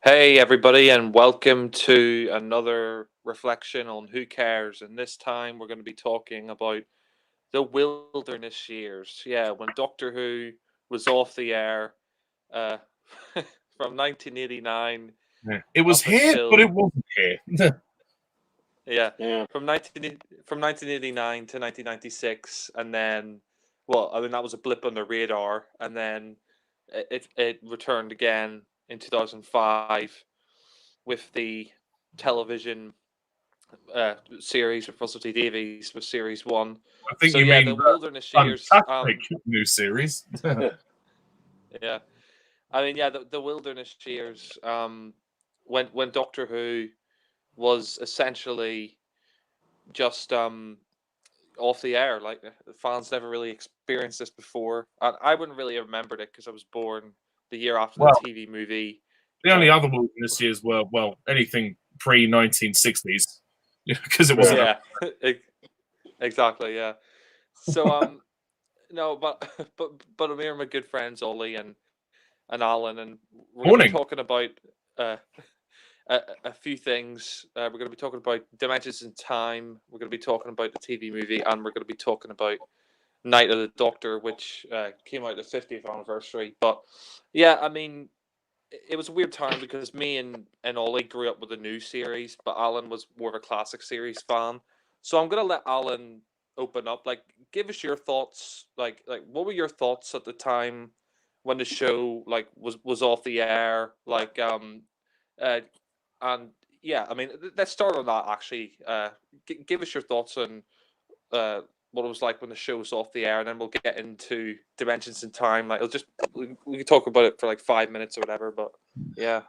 Hey, everybody, and welcome to another reflection on Who Cares. And this time we're going to be talking about the wilderness years. Yeah, when Doctor Who was off the air uh, from 1989 Yeah. It was up here, but it until, wasn't here. yeah, Yeah, from 1989 to 1996. And then, well, I mean, that was a blip on the radar. And then it returned again in 2005 with the television series with Russell T Davies with series one. I So think you yeah, the mean wilderness the years. fantastic new series. Yeah, I mean, yeah, the wilderness years. When Doctor Who was essentially just off the air, like the fans never really experienced this before, and I wouldn't really have remembered it because I was born the year after the Well, TV movie. the only other wilderness years were, anything pre-1960s, because it wasn't. Yeah, exactly. Yeah. So no, but I'm here with my good friends Ollie and Alan, and we're going to be Morning. talking about uh, a few things. We're going to be talking about Dimensions in Time. We're going to be talking about the TV movie, and we're going to be talking about Night of the Doctor, which came out the 50th anniversary. But yeah, I mean, it was a weird time because me and Ollie grew up with the new series, but Alan was more of a classic series fan. So I'm gonna let Alan open up. Like, give us your thoughts. Like what were your thoughts at the time when the show like was off the air? Uh, and yeah, I mean, let's start on that actually. Give us your thoughts on what it was like when the show was off the air, and then we'll get into Dimensions in Time. Like, it'll just we can talk about it for like 5 minutes or whatever. But yeah,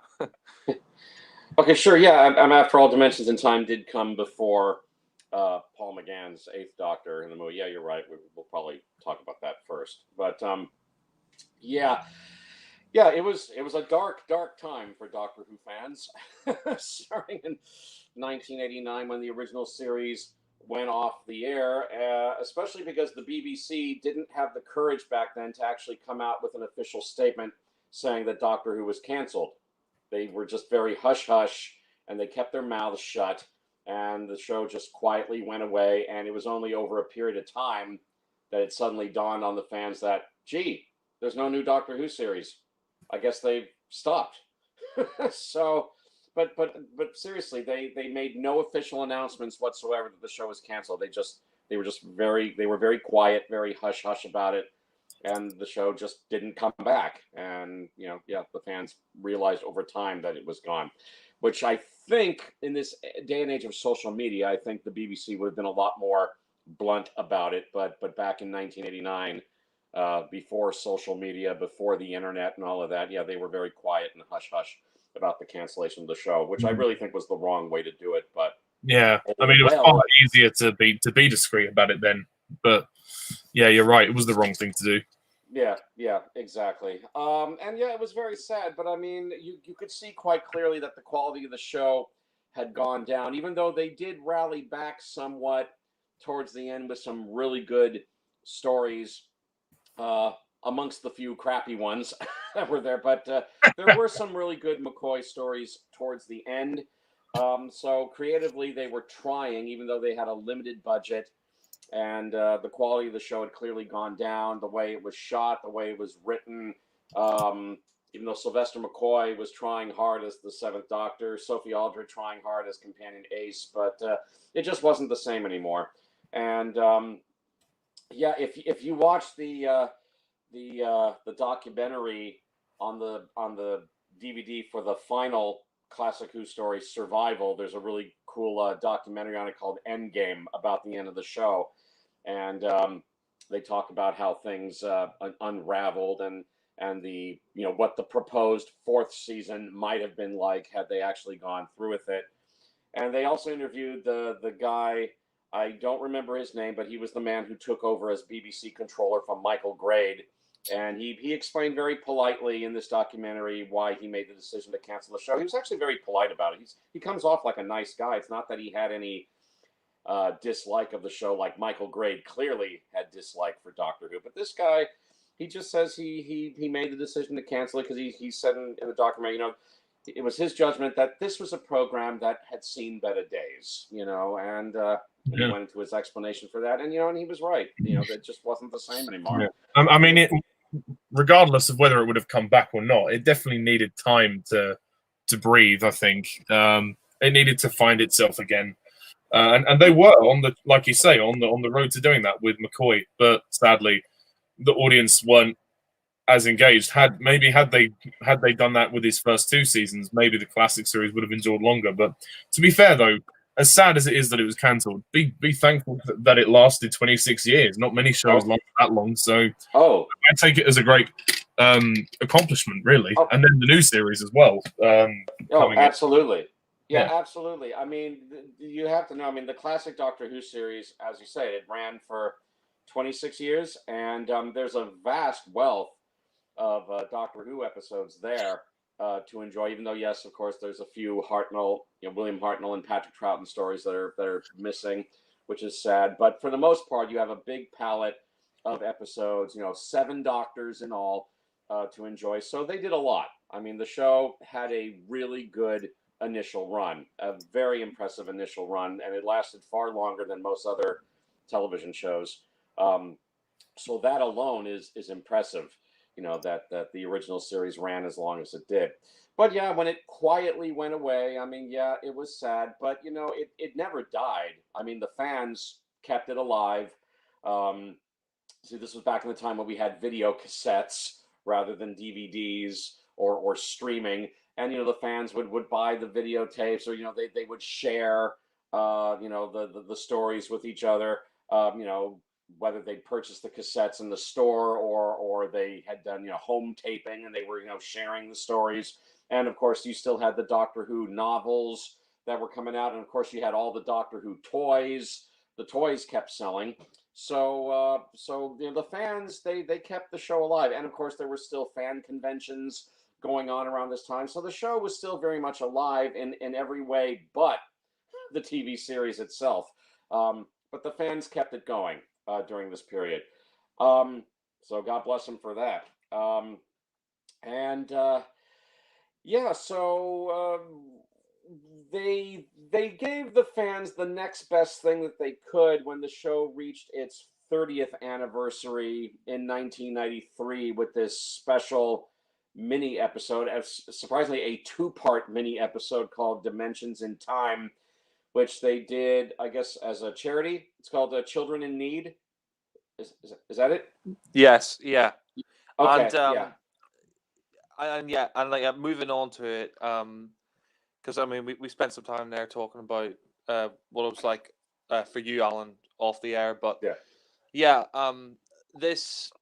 okay, sure. Yeah, I'm after all, Dimensions in Time did come before Paul McGann's Eighth Doctor in the movie. Yeah, you're right. We'll probably talk about that first. But yeah, yeah, it was a dark time for Doctor Who fans, starting in 1989 when the original series went off the air. Especially because the BBC didn't have the courage back then to actually come out with an official statement saying that Doctor Who was canceled. They were just very hush hush, and they kept their mouths shut, and the show just quietly went away. And it was only over a period of time that it suddenly dawned on the fans that, gee, there's no new Doctor Who series. I guess they've stopped. So, but seriously, they made no official announcements whatsoever that the show was canceled. They were very quiet, very hush hush about it, and the show just didn't come back. And yeah, the fans realized over time that it was gone, which I think in this day and age of social media, I think the BBC would have been a lot more blunt about it. But back in 1989, before social media, before the internet and all of that, yeah, they were very quiet and hush hush about the cancellation of the show, which I really think was the wrong way to do it. But Yeah, I oh mean, it was well. far easier to be discreet about it then. But yeah, you're right. It was the wrong thing to do. Yeah, exactly. And yeah, it was very sad, but I mean, you could see quite clearly that the quality of the show had gone down, even though they did rally back somewhat towards the end with some really good stories, uh, amongst the few crappy ones that were there. But there were some really good McCoy stories towards the end. So creatively, they were trying, even though they had a limited budget, and the quality of the show had clearly gone down. The way it was shot, the way it was written. Even though Sylvester McCoy was trying hard as the Seventh Doctor, Sophie Aldred trying hard as Companion Ace, but it just wasn't the same anymore. And yeah, if you watch the documentary on the DVD for the final Classic Who story, Survival, there's a really cool documentary on it called Endgame about the end of the show, and they talk about how things unraveled, and the what the proposed fourth season might have been like had they actually gone through with it. And they also interviewed the guy. I don't remember his name, but he was the man who took over as BBC controller from Michael Grade. And he explained very politely in this documentary why he made the decision to cancel the show. He was actually very polite about it. He comes off like a nice guy. It's not that he had any dislike of the show, like Michael Grade clearly had dislike for Doctor Who. But this guy, he just says he made the decision to cancel it because he said in the documentary, it was his judgment that this was a program that had seen better days, and he went into his explanation for that, and and he was right. That just wasn't the same anymore. Yeah. I mean, regardless of whether it would have come back or not, it definitely needed time to breathe. I think it needed to find itself again, and they were on the, like you say, on the road to doing that with McCoy. But sadly, the audience weren't as engaged. Had they done that with his first 2 seasons, maybe the classic series would have endured longer. But to be fair, though, as sad as it is that it was cancelled, be thankful that it lasted 26 years. Not many shows last that long, so I take it as a great accomplishment, really. And then the new series as well. Absolutely. Yeah, absolutely. I mean, you have to know. I mean, the classic Doctor Who series, as you say, it ran for 26 years, and there's a vast wealth of Doctor Who episodes there to enjoy. Even though, yes, of course, there's a few William Hartnell and Patrick Troughton stories that are missing, which is sad. But for the most part, you have a big palette of episodes. 7 Doctors in all to enjoy. So they did a lot. I mean, the show had a really good initial run, a very impressive initial run, and it lasted far longer than most other television shows. So that alone is impressive. That the original series ran as long as it did. But yeah, when it quietly went away, I mean, yeah, it was sad, but it never died. I mean, the fans kept it alive. See, this was back in the time when we had video cassettes rather than DVDs or streaming, and the fans would buy the videotapes, or they would share the stories with each other. Whether they'd purchased the cassettes in the store or they had done home taping, and they were sharing the stories. And of course, you still had the Doctor Who novels that were coming out, and of course, you had all the Doctor Who toys. The toys kept selling, so the fans they kept the show alive. And of course, there were still fan conventions going on around this time, so the show was still very much alive in every way but the TV series itself. But the fans kept it going during this period. So God bless them for that. So they gave the fans the next best thing that they could when the show reached its 30th anniversary in 1993 with this special mini episode, surprisingly a 2-part mini episode called Dimensions in Time, which they did, I guess, as a charity. It's called Children in Need. Is that it? Yes. Yeah. Okay. And moving on to it, because I mean, we spent some time there talking about what it was like for you, Alan, off the air. But this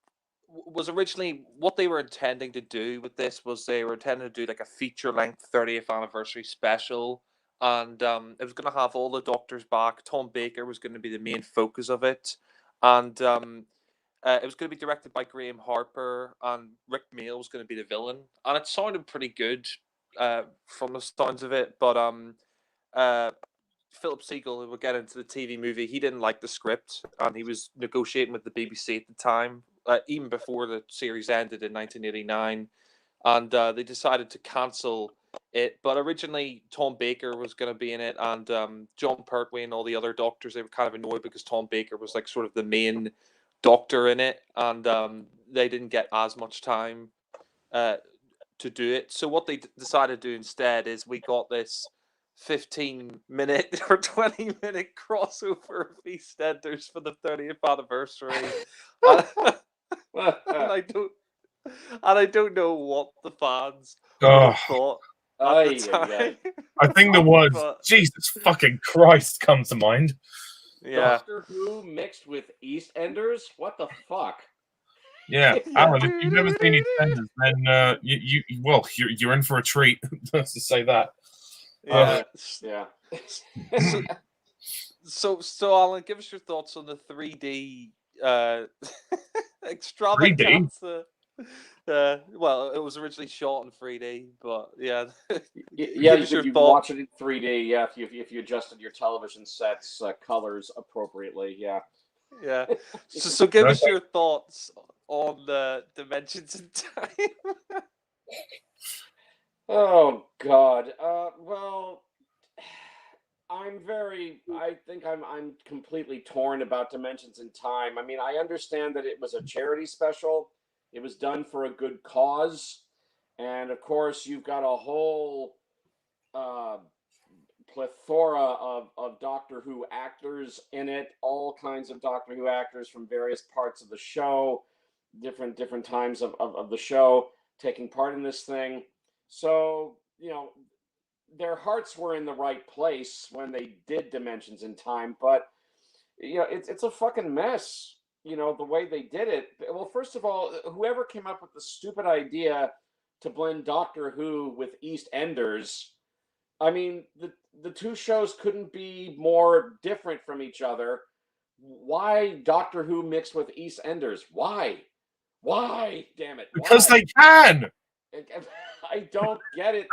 was originally what they were intending to do with this was they were intending to do like a feature-length 30th anniversary special. And it was going to have all the Doctors back. Tom Baker was going to be the main focus of it. And it was going to be directed by Graham Harper, and Rick Mail was going to be the villain. And it sounded pretty good from the sounds of it. But Philip Siegel, who will get into the TV movie, he didn't like the script, and he was negotiating with the BBC at the time, even before the series ended in 1989. And they decided to cancel it. But originally, Tom Baker was going to be in it, and John Pertwee and all the other Doctors, they were kind of annoyed because Tom Baker was like sort of the main Doctor in it, and they didn't get as much time to do it. So what they decided to do instead is we got this 15-minute or 20-minute crossover of EastEnders for the 30th anniversary. And I don't know what the fans thought at the time. I think the words "Jesus fucking Christ" come to mind. Yeah. Doctor Who mixed with EastEnders? What the fuck? Yeah, Alan, if you've never seen EastEnders, then you're in for a treat. Let's just say that. Yeah. Yeah. So Alan, give us your thoughts on the 3D extravaganza. Well, it was originally shot in 3D, but yeah. You watch it in 3D. Yeah, if you adjusted your television set's colors appropriately. Yeah. Yeah. So give us your thoughts on the Dimensions in Time. Oh God. Well, I think I'm completely torn about Dimensions in Time. I mean, I understand that it was a charity special. It was done for a good cause. And of course, you've got a whole uh, plethora of Doctor Who actors in it, all kinds of Doctor Who actors from various parts of the show, different times of the show taking part in this thing. So, their hearts were in the right place when they did Dimensions in Time, but it's a fucking mess. The way they did it. Well, first of all, whoever came up with the stupid idea to blend Doctor Who with EastEnders, I mean, the two shows couldn't be more different from each other. Why Doctor Who mixed with EastEnders? Why? Why? Damn it! Because Why? they can. I don't get it.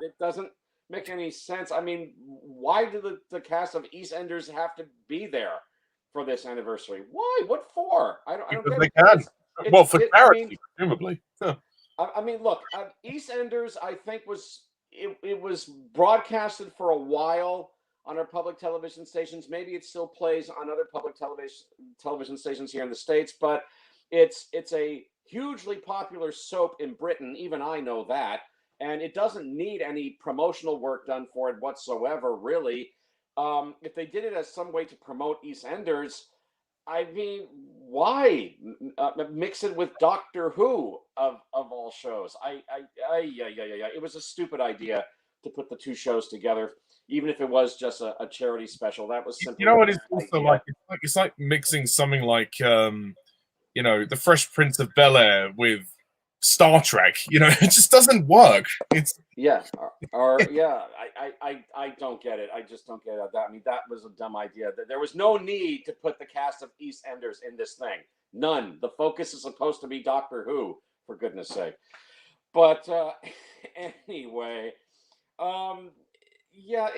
It doesn't make any sense. I mean, why do the cast of EastEnders have to be there for this anniversary? Why? What for? I don't Because get they it. can. Well, for I mean, charity, presumably. Huh. I mean, look, EastEnders, I think it was broadcasted for a while on our public television stations. Maybe it still plays on other public television stations here in the States, but it's a hugely popular soap in Britain. Even I know that, and it doesn't need any promotional work done for it whatsoever, really. If they did it as some way to promote EastEnders, I mean, why mix it with Doctor Who of all shows? Yeah. It was a stupid idea to put the two shows together, even if it was just a charity special. That was You simply know a what? It's bad also idea. it's like mixing something like the Fresh Prince of Bel Air with Star Trek. It just doesn't work. It's Yeah, or yeah, I don't get it. I just don't get it. I mean, that was a dumb idea. There was no need to put the cast of EastEnders in this thing. None. The focus is supposed to be Doctor Who, for goodness sake. But anyway, um, yeah.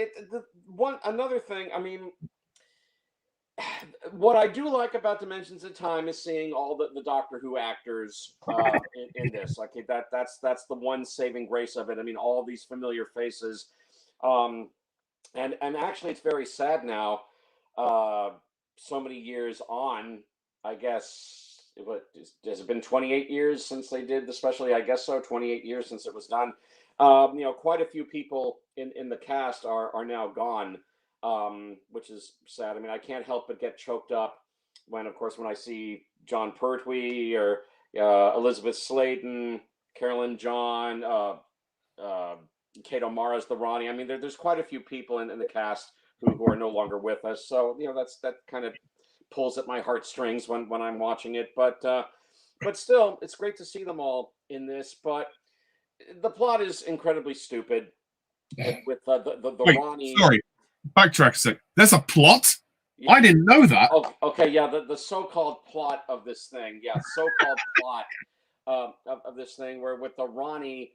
Another thing. I mean, what I do like about Dimensions of Time is seeing all the Doctor Who actors in this. Like that's the one saving grace of it. I mean, all these familiar faces, um, and actually, it's very sad now. Uh, so many years on, I guess. Has it been 28 years since they did the special? I guess so. 28 years since it was done. Quite a few people in the cast are now gone, which is sad. I mean, I can't help but get choked up when, of course, when I see John Pertwee or Elizabeth Sladen, Carolyn John, Kate O'Mara's the Ronnie. I mean, there's quite a few people in the cast who are no longer with us. So that kind of pulls at my heartstrings when I'm watching it. But still, it's great to see them all in this. But the plot is incredibly stupid with the wait, Ronnie. sorry, backtrack a sec. There's a plot. Yeah. I didn't know that. Oh, okay, yeah, the so-called plot of this thing. Yeah, so-called plot of this thing where with the Ronnie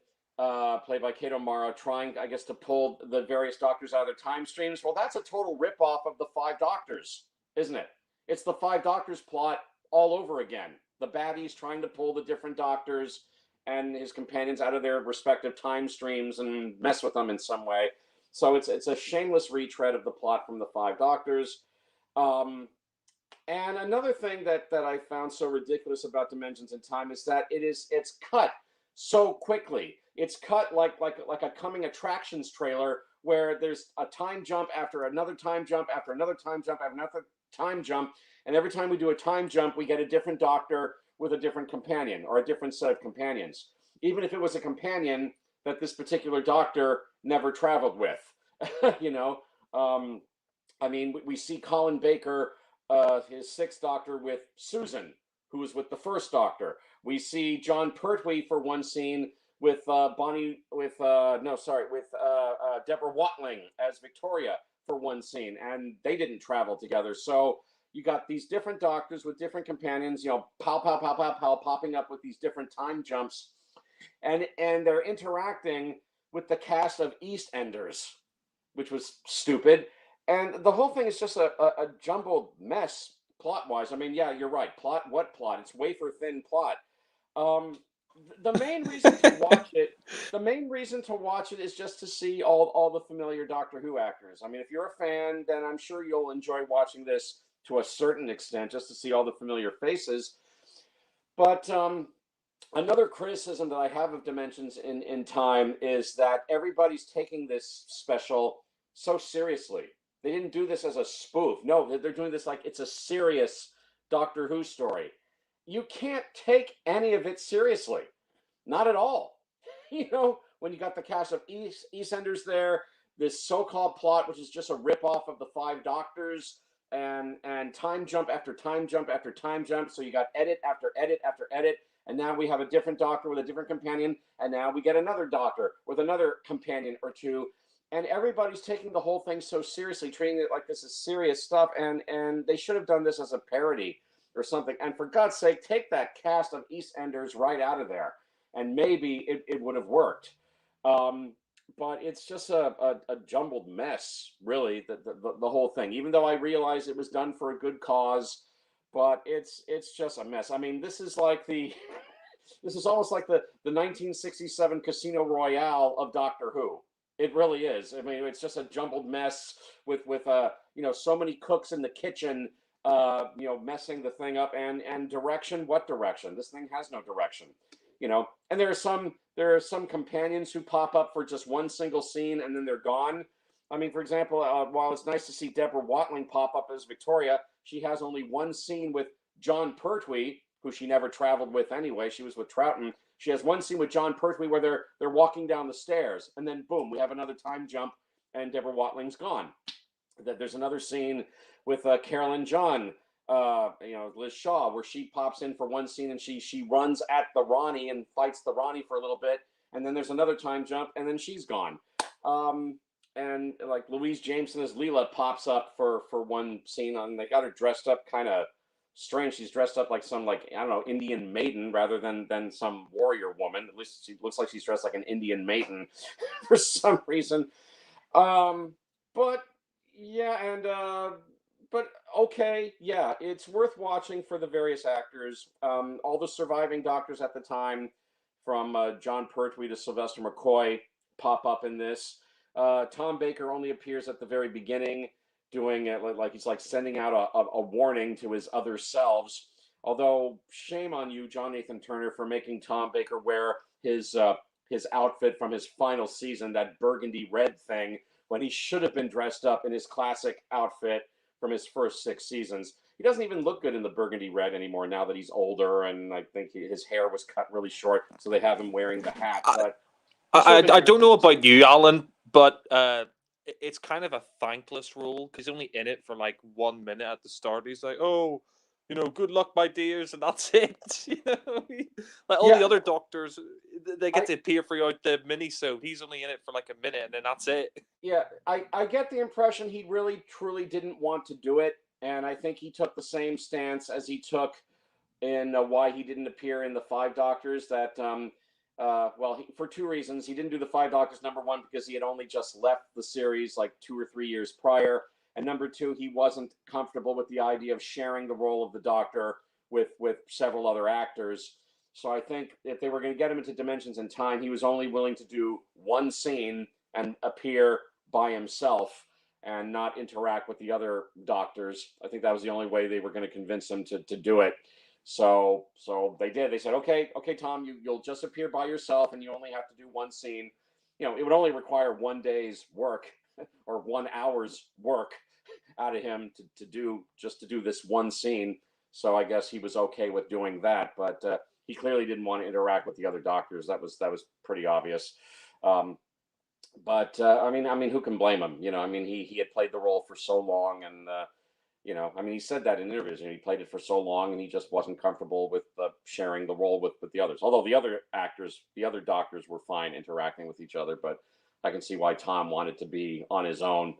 played by Kate O'Mara trying, I guess, to pull the various doctors out of their time streams. Well, that's a total ripoff of the Five Doctors, isn't it? It's the Five Doctors plot all over again. The baddies trying to pull the different doctors and his companions out of their respective time streams and mess with them in some way. So it's a shameless retread of the plot from the Five Doctors. Um, and another thing that I found so ridiculous about Dimensions in Time is that it's cut so quickly. It's cut like a coming attractions trailer where there's a time jump after another time jump after another time jump after another time jump, and every time we do a time jump, we get a different doctor with a different companion or a different set of companions, even if it was a companion that this particular doctor never traveled with. you know, um, I mean, we see Colin Baker, his sixth Doctor, with Susan, who was with the first Doctor. We see John Pertwee for one scene with Deborah Watling as Victoria for one scene, and they didn't travel together. So you got these different Doctors with different companions, pow, popping up with these different time jumps, and they're interacting with the cast of EastEnders, which was stupid. And the whole thing is just a jumbled mess plot wise. I mean, yeah, you're right. Plot, what plot? It's wafer thin plot. Um, the main reason to watch it the main reason to watch it is just to see all the familiar Doctor Who actors. I mean, if you're a fan, then I'm sure you'll enjoy watching this to a certain extent, just to see all the familiar faces. But another criticism that I have of Dimensions in Time is that everybody's taking this special so seriously. They didn't do this as a spoof. No, they're doing this like it's a serious Doctor Who story. You can't take any of it seriously. Not at all. You know, when you got the cast of EastEnders there, this so-called plot, which is just a rip-off of the Five Doctors, and time jump after time jump after time jump. So you got edit after edit after edit. And now we have a different Doctor with a different companion. And now we get another Doctor with another companion or two. And everybody's taking the whole thing so seriously, treating it like this is serious stuff. And they should have done this as a parody or something. And for God's sake, take that cast of EastEnders right out of there. And maybe it would have worked. But it's just a jumbled mess, really, the whole thing. Even though I realize it was done for a good cause, but it's just a mess. I mean, this is like this is almost like the 1967 Casino Royale of Doctor Who. It really is. I mean, it's just a jumbled mess with you know, so many cooks in the kitchen, you know, messing the thing up, and direction. What direction? This thing has no direction. You know, and there are some companions who pop up for just one single scene and then they're gone. I mean, for example, while it's nice to see Deborah Watling pop up as Victoria, she has only one scene with John Pertwee, who she never traveled with anyway. She was with Troughton. She has one scene with John Pertwee where they're walking down the stairs, and then boom, we have another time jump, and Deborah Watling's gone. There's another scene with Carolyn John, you know, Liz Shaw, where she pops in for one scene and she runs at the Ronnie and fights the Ronnie for a little bit, and then there's another time jump, and then she's gone. And like Louise Jameson as Leela pops up for one scene, and they got her dressed up kind of strange. She's dressed up like some, like, I don't know, Indian maiden rather than some warrior woman. At least she looks like she's dressed like an Indian maiden for some reason. But yeah, and but okay, yeah, it's worth watching for the various actors. All the surviving Doctors at the time, from John Pertwee to Sylvester McCoy, pop up in this. Tom Baker only appears at the very beginning, doing it like he's like sending out a warning to his other selves. Although, shame on you, John Nathan Turner, for making Tom Baker wear his outfit from his final season, that burgundy red thing, when he should have been dressed up in his classic outfit from his first 6 seasons. He doesn't even look good in the burgundy red anymore now that he's older, and I think his hair was cut really short, so they have him wearing the hat. But I don't know about you, Alan, but it's kind of a thankless role because he's only in it for like 1 minute at the start. He's like, "Oh, you know, good luck, my dears," and that's it. You know, like all the other Doctors, they get to appear throughout the mini-sode. He's only in it for like a minute, and then that's it. Yeah, I get the impression he really truly didn't want to do it, and I think he took the same stance as he took in why he didn't appear in the Five Doctors. That well, for 2 reasons. He didn't do the Five Doctors. Number one, because he had only just left the series like 2 or 3 years prior, and number two, he wasn't comfortable with the idea of sharing the role of the Doctor with several other actors. So I think if they were going to get him into Dimensions in Time, he was only willing to do one scene and appear by himself and not interact with the other Doctors. I think that was the only way they were going to convince him to do it. So they did. They said, okay, Tom, you'll just appear by yourself, and you only have to do one scene. You know, it would only require 1 day's work or 1 hour's work out of him to do this one scene. So I guess he was okay with doing that, but he clearly didn't want to interact with the other Doctors. That was pretty obvious. But I mean, who can blame him? You know, I mean, he had played the role for so long, and you know, I mean, he said that in interviews, and he played it for so long, and he just wasn't comfortable with sharing the role with the others. Although the other actors, the other Doctors, were fine interacting with each other, but I can see why Tom wanted to be on his own.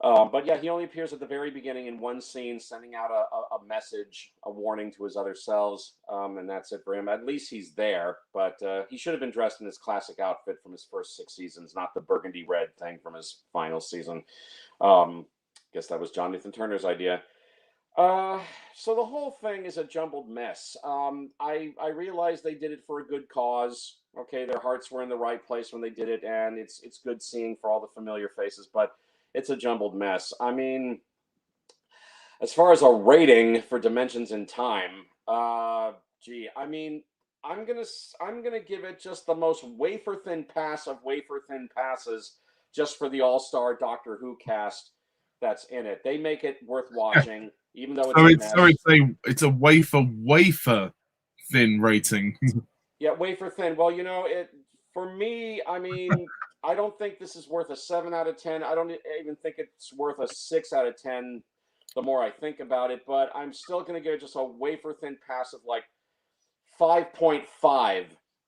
But yeah, he only appears at the very beginning in one scene, sending out a message, a warning to his other selves, and that's it for him. At least he's there, but he should have been dressed in his classic outfit from his first 6 seasons, not the burgundy red thing from his final season. Guess that was John Nathan Turner's idea. So the whole thing is a jumbled mess. I realize they did it for a good cause. Okay, their hearts were in the right place when they did it, and it's good seeing for all the familiar faces, but it's a jumbled mess. I mean, as far as a rating for Dimensions in Time, I mean, I'm gonna give it just the most wafer thin pass of wafer thin passes, just for the All Star Doctor Who cast that's in it. They make it worth watching, even though it's a mess. It's a wafer thin rating. Yeah, wafer thin. Well, you know, it for me, I mean, I don't think this is worth a 7 out of 10. I don't even think it's worth a 6 out of 10 the more I think about it, but I'm still going to give it just a wafer thin pass of like 5.5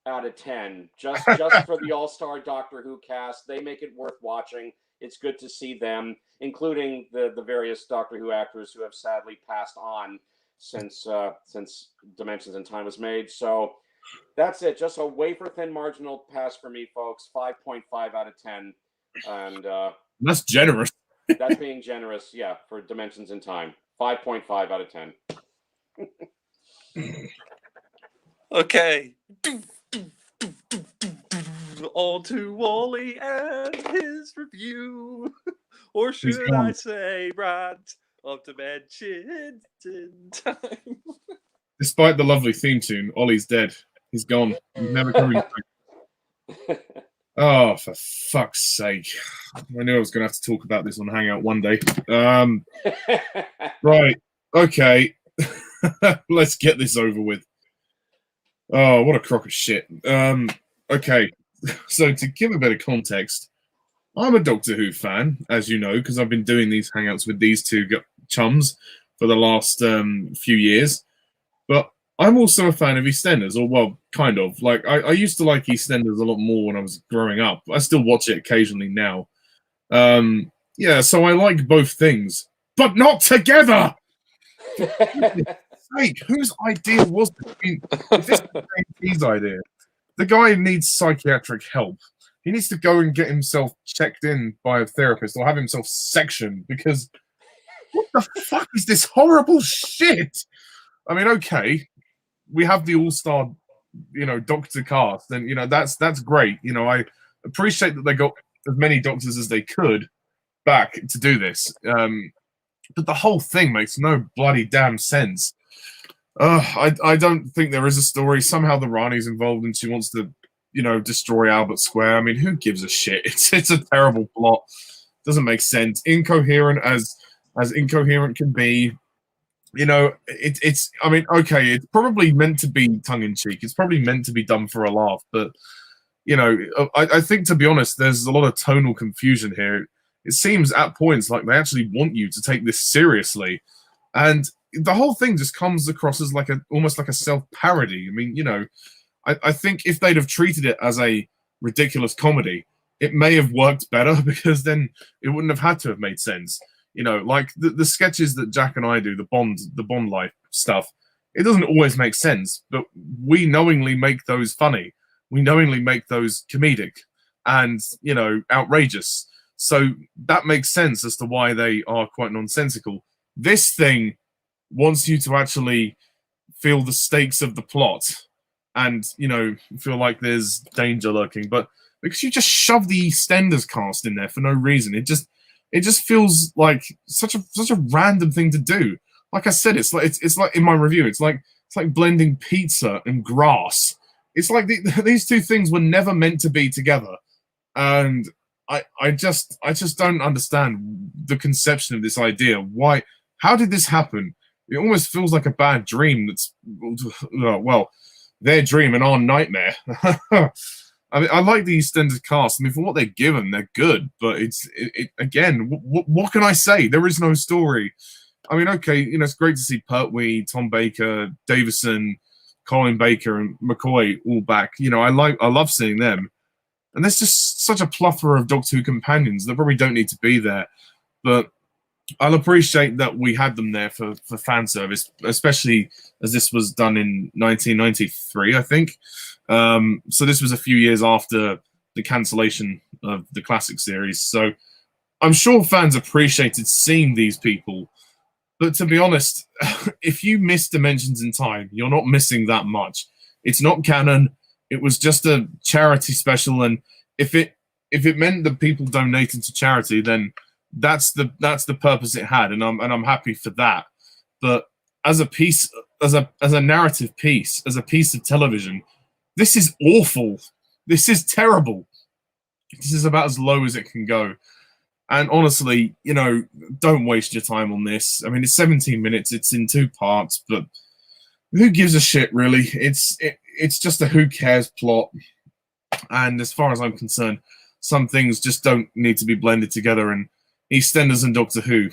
out of 10 just for the All-Star Doctor Who cast. They make it worth watching. It's good to see them, including the various Doctor Who actors who have sadly passed on since Dimensions in Time was made. So that's it. Just a wafer thin marginal pass for me, folks. 5.5 out of 10. And that's generous. That's being generous, yeah, for Dimensions in Time. 5.5 out of 10. Okay. On to Wally and his review. Or should I say rant of Dimensions in Time. Despite the lovely theme tune, Ollie's dead. He's gone. He's never coming back. Oh, for fuck's sake. I knew I was going to have to talk about this on Hangout one day. Right. Okay. Let's get this over with. Oh, what a crock of shit. Okay. So to give a bit of context, I'm a Doctor Who fan, as you know, because I've been doing these Hangouts with these two chums for the last few years. But I'm also a fan of EastEnders, or well, kind of. Like I used to like EastEnders a lot more when I was growing up. I still watch it occasionally now. Yeah, so I like both things, but not together. Sake, whose idea was this? I mean, if this is his idea, the guy needs psychiatric help. He needs to go and get himself checked in by a therapist or have himself sectioned, because what the fuck is this horrible shit? I mean, okay, we have the all-star, Doctor cast, and that's great. I appreciate that they got as many doctors as they could back to do this. But the whole thing makes no bloody damn sense. I don't think there is a story. Somehow the Rani's involved and she wants to, destroy Albert Square. I mean, who gives a shit? It's a terrible plot. Doesn't make sense. Incoherent as incoherent can be. It's. I mean, okay, it's probably meant to be tongue in cheek. It's probably meant to be done for a laugh. But I think, to be honest, there's a lot of tonal confusion here. It seems at points like they actually want you to take this seriously, and the whole thing just comes across as almost like a self-parody. I mean, I think if they'd have treated it as a ridiculous comedy, it may have worked better, because then it wouldn't have had to have made sense. Like the sketches that Jack and I do, the Bond life stuff, it doesn't always make sense, but we knowingly make those funny. We knowingly make those comedic and, outrageous. So that makes sense as to why they are quite nonsensical. This thing wants you to actually feel the stakes of the plot and, feel like there's danger lurking. But because you just shove the EastEnders cast in there for no reason, it just feels like such a random thing to do. Like I said, it's like in my review, it's like blending pizza and grass. It's like these two things were never meant to be together, and I just don't understand the conception of this idea. Why? How did this happen? It almost feels like a bad dream. That's well, their dream and our nightmare. I mean, I like the EastEnders cast. I mean, for what they're given, they're good. But again, what can I say? There is no story. I mean, okay, it's great to see Pertwee, Tom Baker, Davison, Colin Baker, and McCoy all back. I love seeing them. And there's just such a plethora of Doctor Who companions that probably don't need to be there. But I'll appreciate that we had them there for fan service, especially as this was done in 1993, I think. So this was a few years after the cancellation of the classic series. So I'm sure fans appreciated seeing these people. But to be honest, if you miss Dimensions in Time, you're not missing that much. It's not canon. It was just a charity special, and if it meant that people donated to charity, then that's the purpose it had, and I'm happy for that. But as a piece, as a narrative piece, as a piece of television, this is awful. This is terrible. This is about as low as it can go. And honestly, don't waste your time on this. I mean, it's 17 minutes. It's in 2 parts, but who gives a shit, really? It's just a who cares plot. And as far as I'm concerned, some things just don't need to be blended together. And EastEnders and Doctor Who,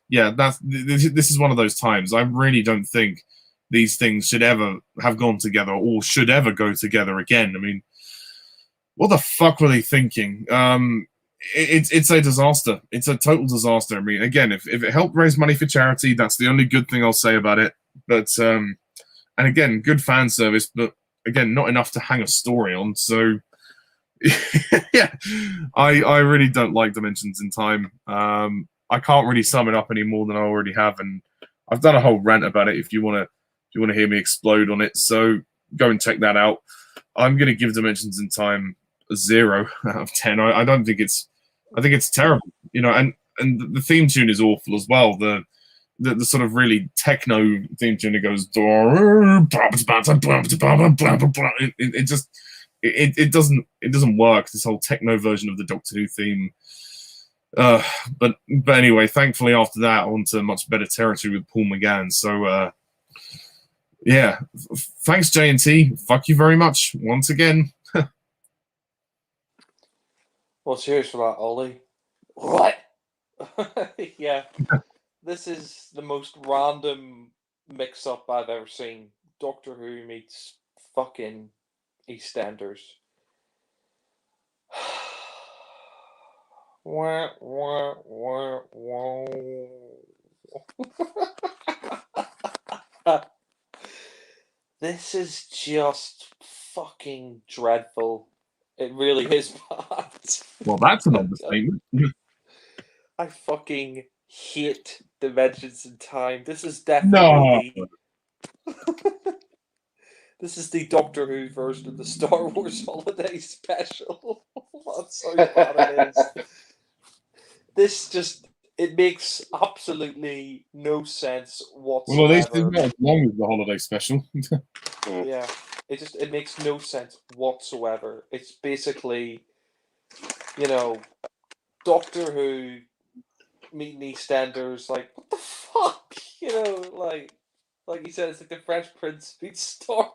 yeah, this is one of those times. I really don't think these things should ever have gone together or should ever go together again. I mean, what the fuck were they thinking? It's a disaster. It's a total disaster. I mean, again, if it helped raise money for charity, that's the only good thing I'll say about it. But and again, good fan service, but again, not enough to hang a story on. So yeah, I really don't like Dimensions in Time. I can't really sum it up any more than I already have, and I've done a whole rant about it. If you want to hear me explode on it, so go and check that out. I'm going to give Dimensions in Time a 0 out of 10. I don't think I think it's terrible, and the theme tune is awful as well. The sort of really techno theme tune that goes, it doesn't work. This whole techno version of the Doctor Who theme. But anyway, thankfully after that, on to much better territory with Paul McGann. So yeah, thanks JNT. Fuck you very much once again. Well, cheers for that, Ollie. What? Yeah, this is the most random mix-up I've ever seen. Doctor Who meets fucking EastEnders. Wah, wah, wah, wah. This is just fucking dreadful. It really is bad. Well, that's an understatement. I fucking hate Dimensions in Time. This is definitely this is the Doctor Who version of the Star Wars Holiday Special. That's how bad it is. This it makes absolutely no sense whatsoever. Well, at least it's not as long as the Holiday Special. Yeah, it makes no sense whatsoever. It's basically, Doctor Who meeting EastEnders, like, what the fuck? Like he said, it's like the French Prince meets Star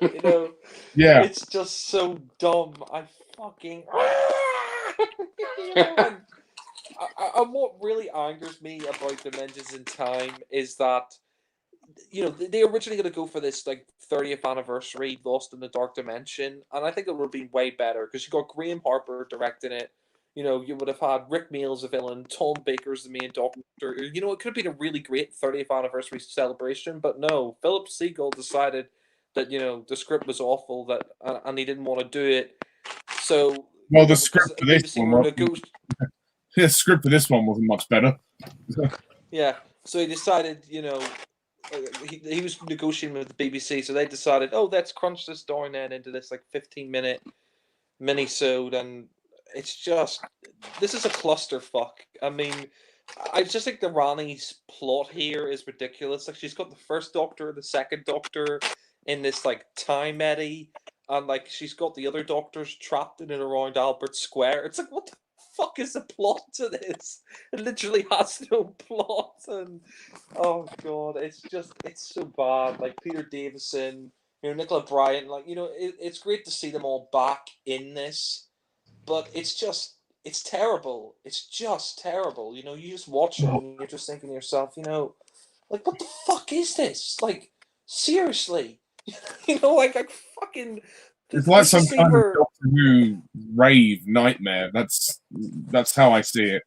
Wars. Yeah. It's just so dumb. I fucking and what really angers me about Dimensions in Time is that they originally going to go for this like 30th anniversary Lost in the Dark Dimension, and I think it would have been way better because you got Graham Harper directing it. You would have had Rick Mail as a villain, Tom Baker's the main Doctor. It could have been a really great 30th anniversary celebration, but no, Philip Siegel decided that the script was awful, and he didn't want to do it. So the script for this one, the script for this one wasn't much better. Yeah, so he decided, he was negotiating with the BBC, so they decided, let's crunch this down then into this like 15-minute mini-sode, and it's just, this is a clusterfuck. I mean, I just think the Rani's plot here is ridiculous. Like, she's got the first Doctor, the second Doctor in this like time eddy, and like she's got the other Doctors trapped in and around Albert Square. It's like, what the fuck is the plot to this? It literally has no plot, and oh god, it's so bad. Like Peter Davison, Nicola Bryant, like it's great to see them all back in this, but it's terrible. It's just terrible. You just watch it and you're just thinking to yourself, like, what the fuck is this? Like, seriously, like fucking. It's like some kind of Doctor Who rave nightmare. That's how I see it.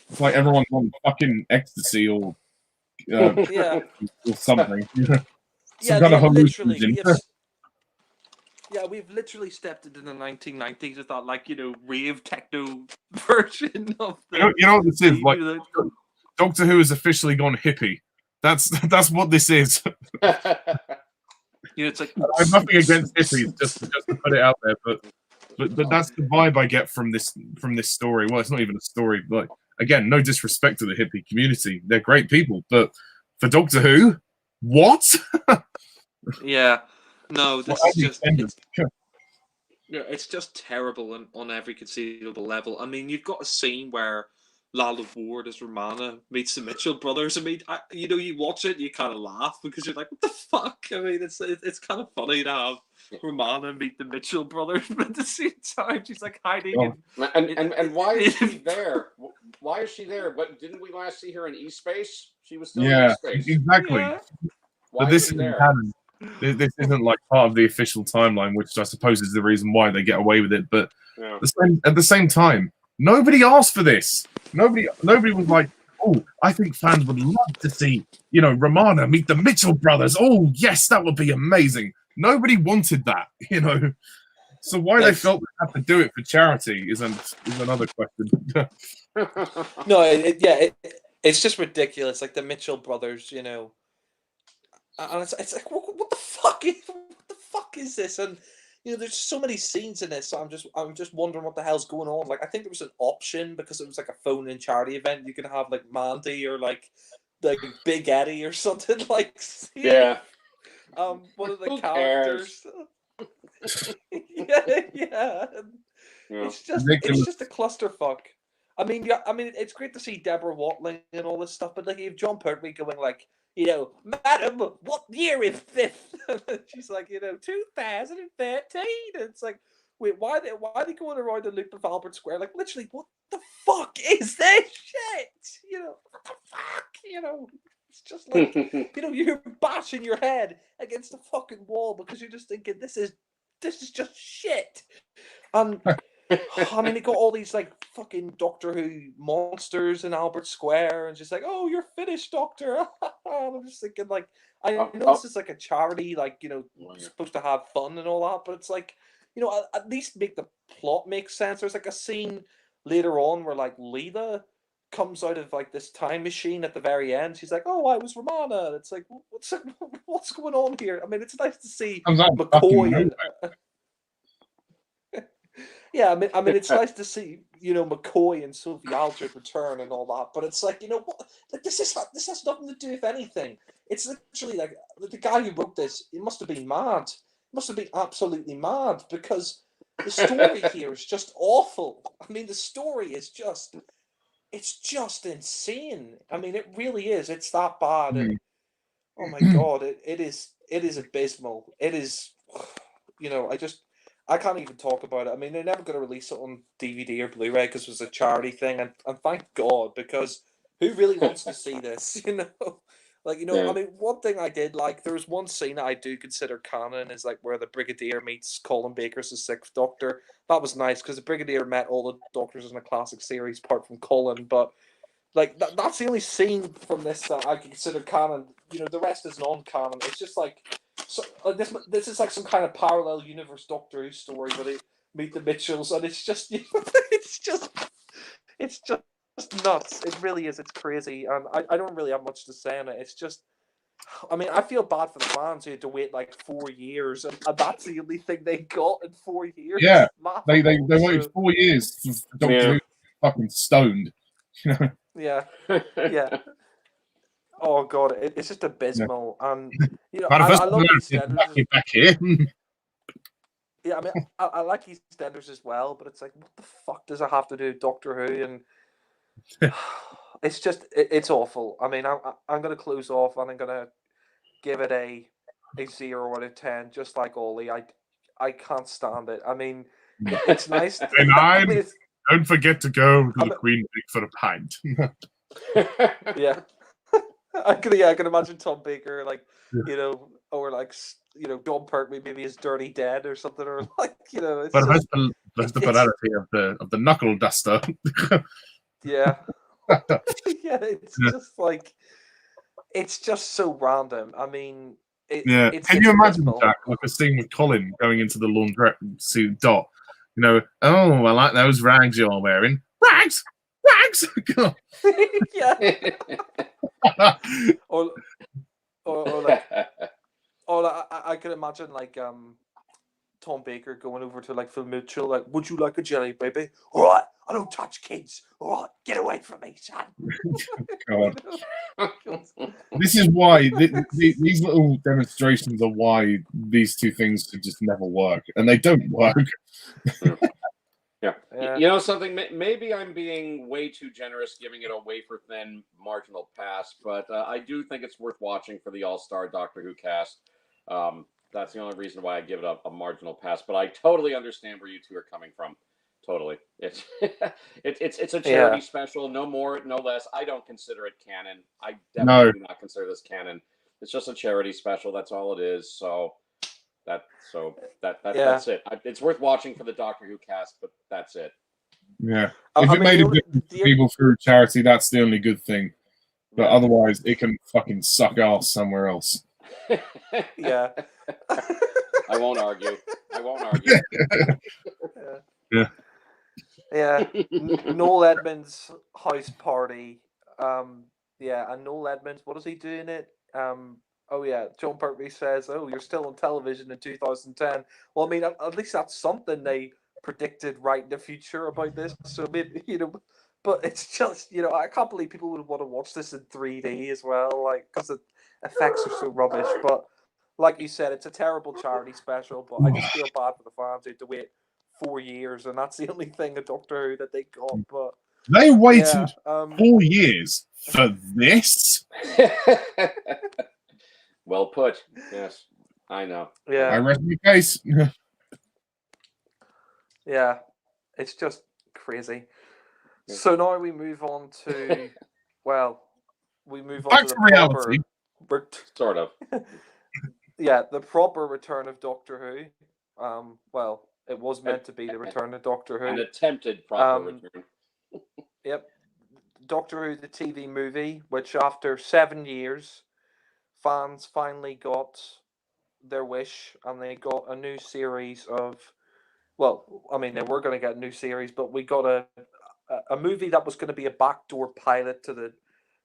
It's like everyone's on fucking ecstasy or or something. Some kind of hallucinogen. We've literally stepped into the 1990s with that, like, rave techno version of the. You know what this is? Like, Doctor Who has officially gone hippie. That's what this is. You know, it's like I have nothing against hippies, just to put it out there, but that's the vibe I get from this story. Well, it's not even a story, but again, no disrespect to the hippie community. They're great people, but for Doctor Who, what? yeah, no, this Well, is just it's just terrible on every conceivable level. I mean, you've got a scene where Lalla Ward as Romana meets the Mitchell brothers. I mean, you watch it, and you kind of laugh because you're like, what the fuck? I mean, it's kind of funny to have Romana meet the Mitchell brothers, but at the same time, she's like hiding. And why is she there? Why is she there? But didn't we last see her in E-Space? She was still in E-Space. Exactly. Yeah. Why But this is she isn't there? canon. This isn't like part of the official timeline, which I suppose is the reason why they get away with it. But at the same time, nobody asked for this. Nobody was like, "Oh, I think fans would love to see, Romana meet the Mitchell brothers. Oh, yes, that would be amazing." Nobody wanted that, So why they felt they had to do it for charity is another question. No, it's just ridiculous. Like the Mitchell brothers, and it's like what the fuck is this? And there's so many scenes in this. So I'm just wondering what the hell's going on. Like I think there was an option because it was like a phone-in charity event. You can have like Mandy or like Big Eddie or something like. Yeah. One of the Who characters. yeah. It's just a clusterfuck. I mean, it's great to see Deborah Watling and all this stuff, but like, you have John Pertwee going like, Madam, what year is this? She's like, 2013. And it's like, wait, why are they going around the loop of Albert Square? Like, literally, what the fuck is this shit? What the fuck? It's just like, you're bashing your head against the fucking wall because you're just thinking this is just shit. And I mean, it got all these like fucking Doctor Who monsters in Albert Square, and just like, oh, you're finished, Doctor. I'm just thinking, like, I know this is like a charity, like, supposed to have fun and all that, but it's like, at least make the plot make sense. There's like a scene later on where like Leela comes out of like this time machine at the very end. She's like, "Oh, I was Romana." And it's like, what's going on here? I mean, it's nice to see McCoy. Yeah, I mean, it's nice to see McCoy and Sophie Aldred return and all that. But it's like, what? Like this has nothing to do with anything. It's literally like the guy who wrote this. He must have been mad. He must have been absolutely mad because the story here is just awful. I mean, the story is just. It's just insane. I mean, it really is. It's that bad. And oh my god, it is abysmal. It is, I can't even talk about it. I mean, they're never going to release it on DVD or Blu-ray because it was a charity thing, and thank God, because who really wants to see this? I mean, one thing I did like, there was one scene that I do consider canon is like where the Brigadier meets Colin Baker as the Sixth Doctor. That was nice because the Brigadier met all the Doctors in the classic series apart from Colin, but like that's the only scene from this that I consider canon. The rest is non-canon. It's just like this is like some kind of parallel universe Doctor Who story where they meet the Mitchells, and it's just it's just nuts. It really is. It's crazy, and I don't really have much to say on it. It's just, I mean, I feel bad for the fans who had to wait like 4 years, and that's the only thing they got in 4 years. Yeah, they waited 4 years for Doctor Who fucking stoned. Yeah. Oh god, it's just abysmal, and I love EastEnders. Back here. Yeah, I mean, I like EastEnders as well, but it's like, what the fuck does it have to do with Doctor Who? And it's just, it's awful. I mean, I'm going to close off and I'm going to give it a 0 out of 10, just like Ollie. I can't stand it. I mean, it's nice. Don't forget to go to the Queen Vic for a pint. Yeah. I can imagine Tom Baker, like, or like, John Pertwee maybe is Dirty Dead or something, or like, it's but that's the polarity of the knuckle duster. Yeah. Yeah, just like, it's just so random. I mean, can you imagine, Jack, like a scene with Colin going into the laundrette suit Dot? Oh, I like those rags you're wearing. Rags! Yeah. or like, Oh, I could imagine like Tom Baker going over to like Phil Mitchell, like, "Would you like a jelly, baby? All right, I don't touch kids. All right, get away from me, son." God. You know? This is why these little demonstrations are why these two things could just never work, and they don't work. Yeah. Yeah. You know something? Maybe I'm being way too generous giving it a wafer thin marginal pass, but I do think it's worth watching for the All-Star Doctor Who cast. That's the only reason why I give it a marginal pass. But I totally understand where you two are coming from. Totally, it's it's a charity Yeah. special, no more, no less. I don't consider it canon. I No. definitely do not consider this canon. It's just a charity special. That's all it is. So Yeah. that's it. It's worth watching for the Doctor Who cast, but that's it. Yeah. I If it mean, made a difference to people through charity, that's the only good thing. But Yeah. otherwise, it can fucking suck ass somewhere else. Yeah. I won't argue. I won't argue. Yeah. Yeah. Noel Edmonds' house party. Yeah, and Noel Edmonds, what does he do in it? Oh yeah, John Pertwee says, "Oh, you're still on television in 2010." Well, I mean, at least that's something they predicted right in the future about this. So maybe but it's just I can't believe people would want to watch this in 3D as well, like because the effects are so rubbish. But like you said, it's a terrible charity special. But I just feel bad for the fans who had to wait 4 years, and that's the only thing of Doctor Who that they got. But They waited yeah, 4 years for this. Well put. Yes, I know. yeah. I rest my case. Yeah, it's just crazy. So now we move on to, well, we move on Back to to the reality. Sort of. yeah, the proper return of Doctor Who. Well, it was meant to be the return of Doctor An Who. attempted proper return. Yep, Doctor Who the TV movie, which after 7 years, fans finally got their wish, and they got a new series of. Well, I mean, they were going to get a new series, but we got a movie that was going to be a backdoor pilot to the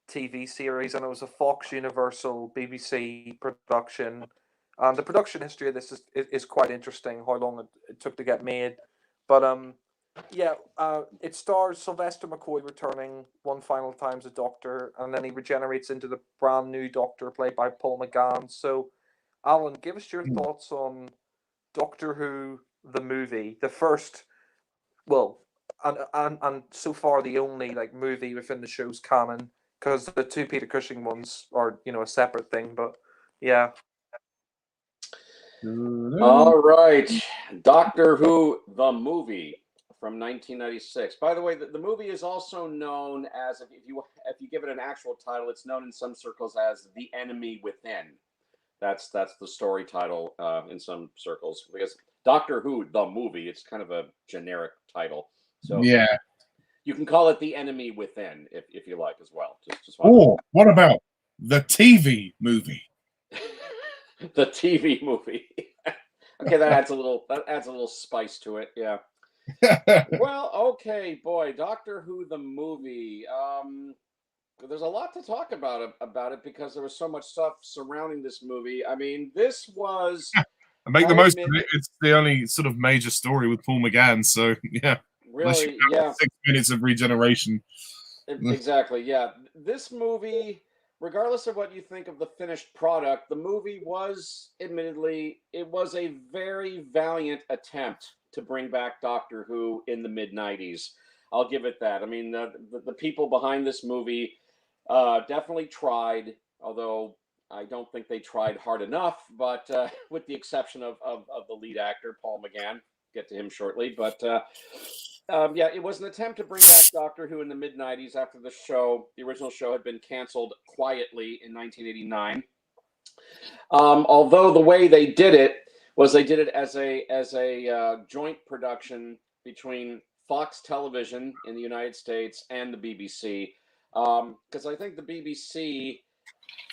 TV series, and it was a Fox Universal BBC production. And the production history of this is quite interesting. How long it took to get made, but yeah, it stars Sylvester McCoy returning one final time as a Doctor, and then he regenerates into the brand new Doctor played by Paul McGann. So, Alan, give us your thoughts on Doctor Who the movie, the first, well, and so far the only like movie within the show's canon, because the two Peter Cushing ones are a separate thing. But yeah, All right, Doctor Who the movie from 1996. By the way, the movie is also known as, if you give it an actual title, it's known in some circles as The Enemy Within. That's the story title in some circles, because Doctor Who the movie, it's kind of a generic title. So Yeah. you can call it The Enemy Within if you like as well. Or what about the TV movie? The TV movie. Okay, that adds a little spice to it. Yeah. Well, okay, boy, Doctor Who the movie. There's a lot to talk about it because there was so much stuff surrounding this movie. I mean, this was. I make the most of it. It's the only sort of major story with Paul McGann, so yeah. Really, yeah. 6 minutes of regeneration. Exactly, yeah. This movie, regardless of what you think of the finished product, the movie was, admittedly, it was a very valiant attempt to bring back Doctor Who in the mid-90s. I'll give it that. I mean, the people behind this movie definitely tried, although I don't think they tried hard enough, but with the exception of the lead actor, Paul McGann. Get to him shortly, but yeah, it was an attempt to bring back Doctor Who in the mid-90s after the original show had been canceled quietly in 1989. Although the way they did it was they did it as a joint production between Fox Television in the United States and the BBC, because I think the BBC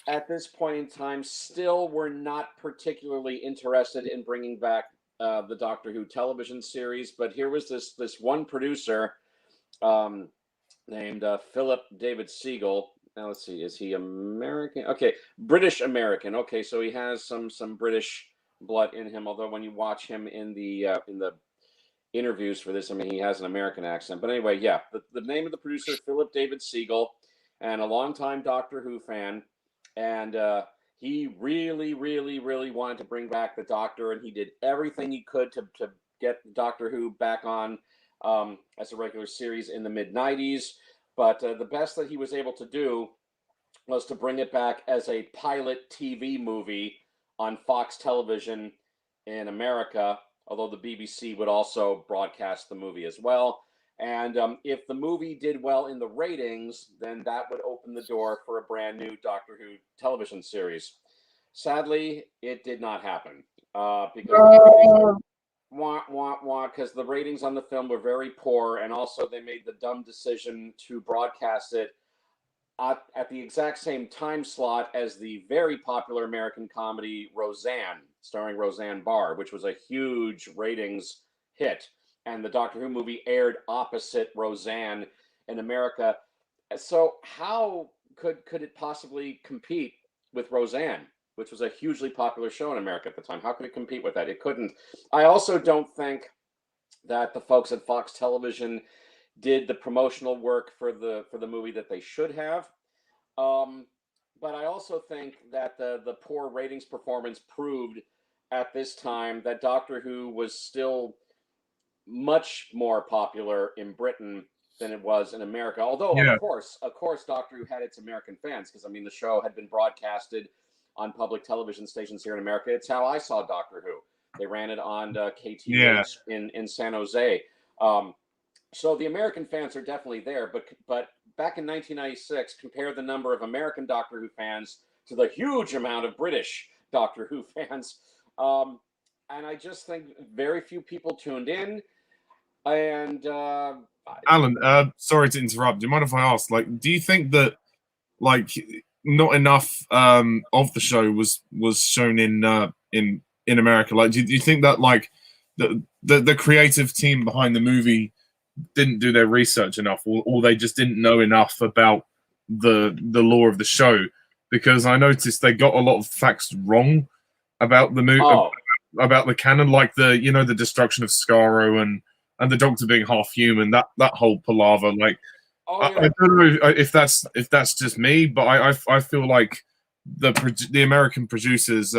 at this point in time still were not particularly interested in bringing back the Doctor Who television series, but here was this one producer named Philip David Siegel, Now let's see. Is he American? Okay, British American. Okay, so he has some British blood in him. Although when you watch him in the interviews for this, I mean, he has an American accent. But anyway, yeah, the name of the producer, Philip David Siegel, and a longtime Doctor Who fan, and he really, really, really wanted to bring back the Doctor, and he did everything he could to get Doctor Who back on as a regular series in the mid-90s. But the best that he was able to do was to bring it back as a pilot TV movie on Fox Television in America, although the BBC would also broadcast the movie as well. And if the movie did well in the ratings, then that would open the door for a brand new Doctor Who television series. Sadly, it did not happen because because the ratings on the film were very poor, and also they made the dumb decision to broadcast it at the exact same time slot as the very popular American comedy Roseanne, starring Roseanne Barr, which was a huge ratings hit. And the Doctor Who movie aired opposite Roseanne in America. So how could it possibly compete with Roseanne, which was a hugely popular show in America at the time? How could it compete with that? It couldn't. I also don't think that the folks at Fox Television did the promotional work for the movie that they should have. But I also think that the poor ratings performance proved at this time that Doctor Who was still much more popular in Britain than it was in America. Although, Yeah. of course, Doctor Who had its American fans, because I mean, the show had been broadcasted on public television stations here in America. It's how I saw Doctor Who. They ran it on KTH in San Jose. So the American fans are definitely there, but back in 1996, compare the number of American Doctor Who fans to the huge amount of British Doctor Who fans. And I just think very few people tuned in. And Alan, sorry to interrupt. Do you mind if I ask? Like, do you think that like not enough of the show was shown in America? Like, do you think that like the creative team behind the movie didn't do their research enough, or they just didn't know enough about the lore of the show? Because I noticed they got a lot of facts wrong about the movie, about the canon, like the destruction of Skaro and the Doctor being half human. That whole palaver. Like, I don't know if that's just me, but I feel like the American producers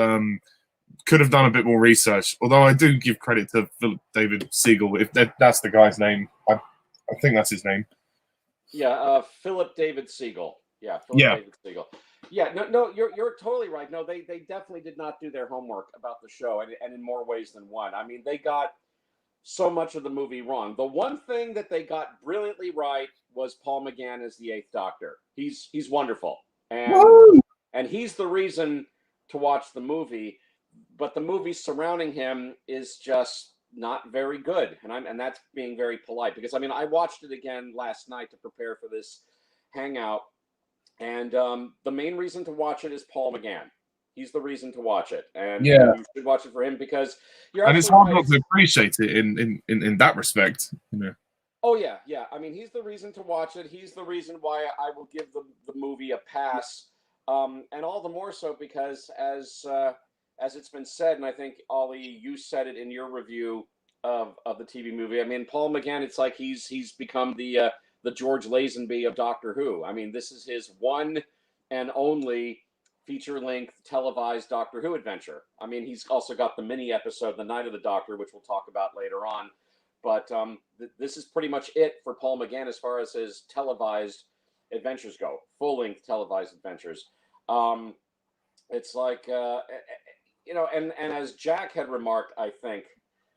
could have done a bit more research. Although I do give credit to Philip David Siegel, if that's the guy's name. I think that's his name. Yeah, Philip David Siegel. Yeah, David Siegel. Yeah, no, you're totally right. No, they definitely did not do their homework about the show, and in more ways than one. I mean, they got so much of the movie wrong. The one thing that they got brilliantly right was Paul McGann as the Eighth Doctor. He's wonderful, and he's the reason to watch the movie. But the movie surrounding him is just not very good, and that's being very polite, because I mean, I watched it again last night to prepare for this hangout, and the main reason to watch it is Paul McGann. He's the reason to watch it, and you should watch it for him, because and it's hard not to appreciate it in that respect, you know. Oh yeah. I mean, he's the reason to watch it. He's the reason why I will give the movie a pass, and all the more so because as it's been said, and I think Ollie, you said it in your review of the TV movie. I mean, Paul McGann, it's like he's become the George Lazenby of Doctor Who. I mean, this is his one and only feature-length televised Doctor Who adventure. I mean, he's also got the mini episode, The Night of the Doctor, which we'll talk about later on. But this is pretty much it for Paul McGann as far as his televised adventures go, full-length televised adventures. It's like, and as Jack had remarked, I think,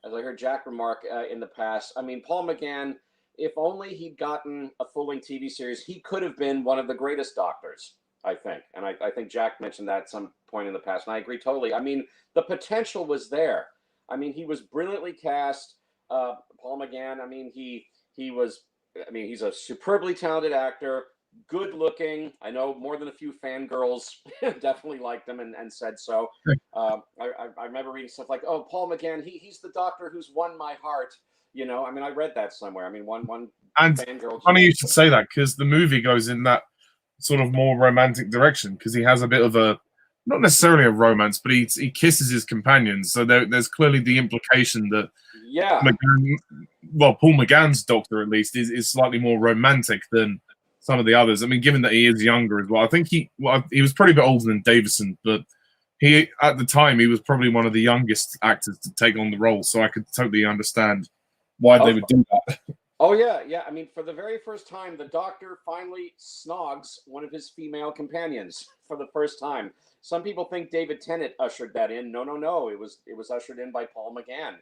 as I heard Jack remark in the past, I mean, Paul McGann, if only he'd gotten a full-length TV series, he could have been one of the greatest Doctors, I think. And I think Jack mentioned that at some point in the past, and I agree totally. I mean, the potential was there. I mean, he was brilliantly cast. Paul McGann, I mean, he's a superbly talented actor, good looking. I know more than a few fangirls definitely liked him and said so. I remember reading stuff like, "Oh, Paul McGann, he's the Doctor who's won my heart." You know, I mean, I read that somewhere. I mean, one and fangirl. Funny you should say that, because the movie goes in that sort of more romantic direction, because he has a bit of a, not necessarily a romance, but he kisses his companions. So there's clearly the implication that McGann, well, Paul McGann's Doctor at least is slightly more romantic than some of the others. I mean, given that he is younger as well, I think he was probably a bit older than Davison, but he at the time he was probably one of the youngest actors to take on the role. So I could totally understand why they would do that. Oh yeah, yeah. I mean, for the very first time, the Doctor finally snogs one of his female companions for the first time. Some people think David Tennant ushered that in. No, no, no. It was ushered in by Paul McGann,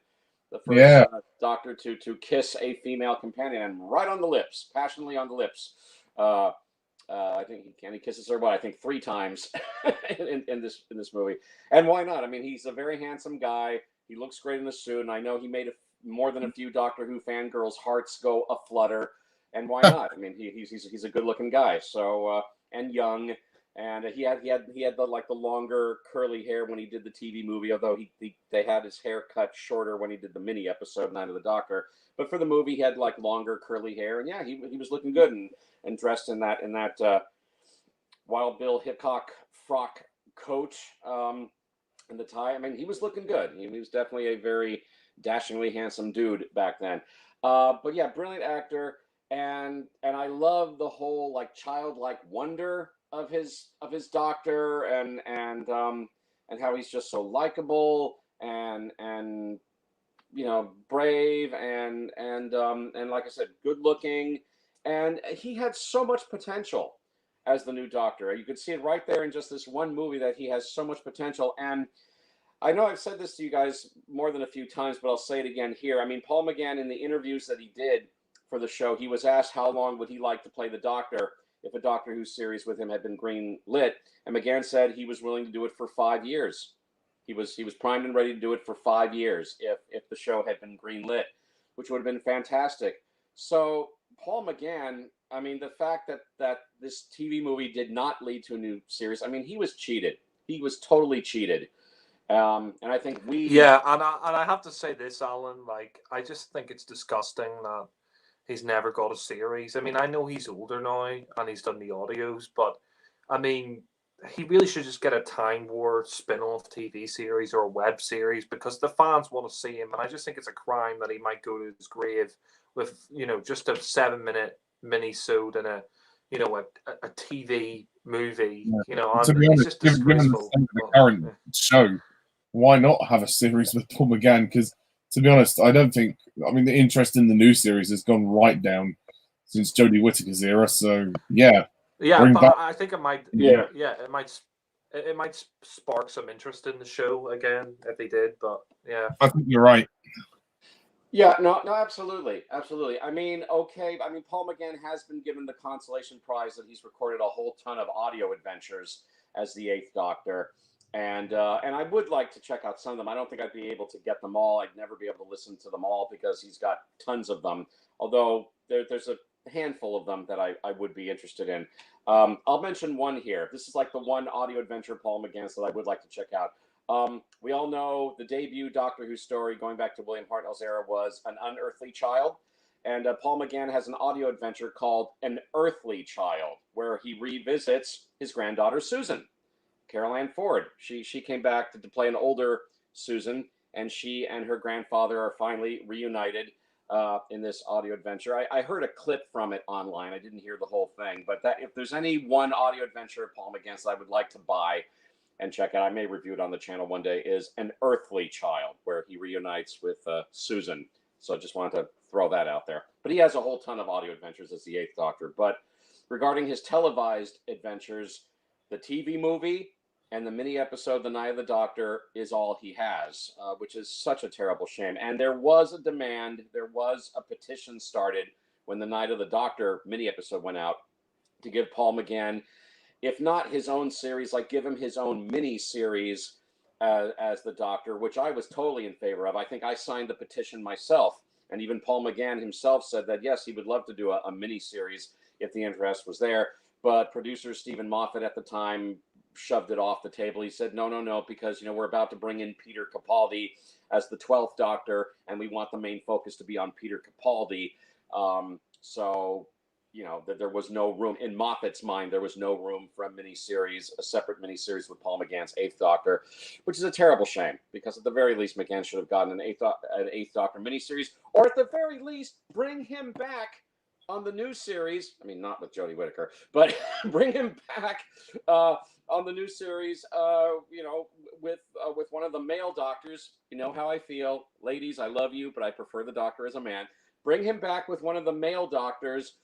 the first Doctor to kiss a female companion, and right on the lips, passionately on the lips. I think he kisses her, I think 3 times in this movie. And why not? I mean, he's a very handsome guy. He looks great in the suit, and I know he made more than a few Doctor Who fangirls' hearts go aflutter. And why not? I mean, he's a good-looking guy. So and young, and he had the longer curly hair when he did the TV movie. Although they had his hair cut shorter when he did the mini episode Night of the Doctor. But for the movie, he had like longer curly hair, and yeah, he was looking good and dressed in that Wild Bill Hickok frock coat and the tie. I mean, he was looking good. He was definitely a very dashingly handsome dude back then. But yeah, brilliant actor, and I love the whole like childlike wonder of his Doctor, and how he's just so likable and you know, brave and like I said, good looking, and he had so much potential as the new Doctor. You could see it right there in just this one movie that he has so much potential. And I know I've said this to you guys more than a few times, but I'll say it again here. I mean, Paul McGann, in the interviews that he did for the show, he was asked how long would he like to play the Doctor if a Doctor Who series with him had been green lit, and McGann said he was willing to do it for 5 years. He was primed and ready to do it for 5 years if the show had been green lit, which would have been fantastic. So Paul McGann, I mean, the fact that this TV movie did not lead to a new series, I mean, he was cheated. He was totally cheated. And I think and I have to say this, Alan. Like, I just think it's disgusting that he's never got a series. I mean, I know he's older now and he's done the audios, but I mean, he really should just get a Time War spin-off TV series or a web series, because the fans want to see him. And I just think it's a crime that he might go to his grave with, you know, just a 7-minute mini-sode and a TV movie. Yeah. You know, to be it's honest, just given disgraceful. the current show, why not have a series with Paul McGann? Because to be honest, I don't think. I mean, the interest in the new series has gone right down since Jodie Whittaker's era. So yeah, but I think it might. It might spark some interest in the show again if they did. But yeah, I think you're right. Yeah, no, absolutely, absolutely. I mean, okay, I mean, Paul McGann has been given the consolation prize that he's recorded a whole ton of audio adventures as the 8th Doctor, and I would like to check out some of them. I don't think I'd be able to get them all. I'd never be able to listen to them all because he's got tons of them. Although there's a handful of them that I would be interested in. I'll mention one here. This is like the one audio adventure Paul McGann's that I would like to check out. We all know the debut Doctor Who story going back to William Hartnell's era was An Unearthly Child. And Paul McGann has an audio adventure called An Earthly Child, where he revisits his granddaughter, Susan, Carol Ann Ford. She came back to play an older Susan, and she and her grandfather are finally reunited in this audio adventure. I heard a clip from it online. I didn't hear the whole thing. But that if there's any one audio adventure of Paul McGann's that I would like to buy and check out, I may review it on the channel one day, is An Earthly Child, where he reunites with Susan. So I just wanted to throw that out there. But he has a whole ton of audio adventures as the 8th Doctor. But regarding his televised adventures, the TV movie and the mini episode The Night of the Doctor is all he has, which is such a terrible shame. And there was a demand, there was a petition started when The Night of the Doctor mini episode went out to give Paul McGann, if not his own series, like give him his own mini series as the Doctor, which I was totally in favor of. I think I signed the petition myself. And even Paul McGann himself said that, yes, he would love to do a mini series if the interest was there. But producer Stephen Moffat at the time shoved it off the table. He said, no, because, you know, we're about to bring in Peter Capaldi as the 12th Doctor, and we want the main focus to be on Peter Capaldi. So you know, that there was no room in Moffat's mind. There was no room for a miniseries, a separate miniseries with Paul McGann's Eighth Doctor, which is a terrible shame because at the very least, McGann should have gotten an Eighth Doctor miniseries, or at the very least, bring him back on the new series. I mean, not with Jodie Whittaker, but bring him back on the new series. You know, with one of the male doctors. You know how I feel, ladies. I love you, but I prefer the Doctor as a man. Bring him back with one of the male doctors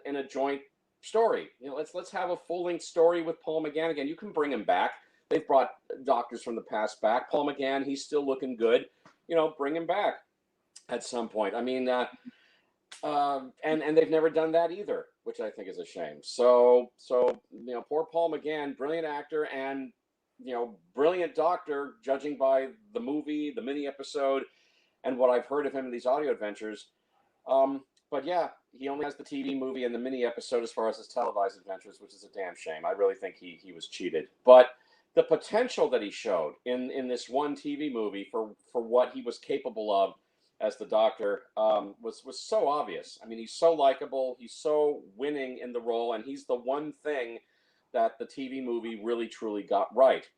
in a joint story. You know, let's have a full-length story with Paul McGann again. You can bring him back. They've brought doctors from the past back. Paul McGann, he's still looking good. You know, bring him back at some point. I mean, and they've never done that either, which I think is a shame. So you know, poor Paul McGann, brilliant actor and, you know, brilliant doctor, judging by the movie, the mini episode, and what I've heard of him in these audio adventures. But yeah, he only has the TV movie and the mini episode as far as his televised adventures, which is a damn shame. I really think he was cheated. But the potential that he showed in this one TV movie for what he was capable of as the Doctor was so obvious. I mean, he's so likable, he's so winning in the role, and he's the one thing that the TV movie really truly got right.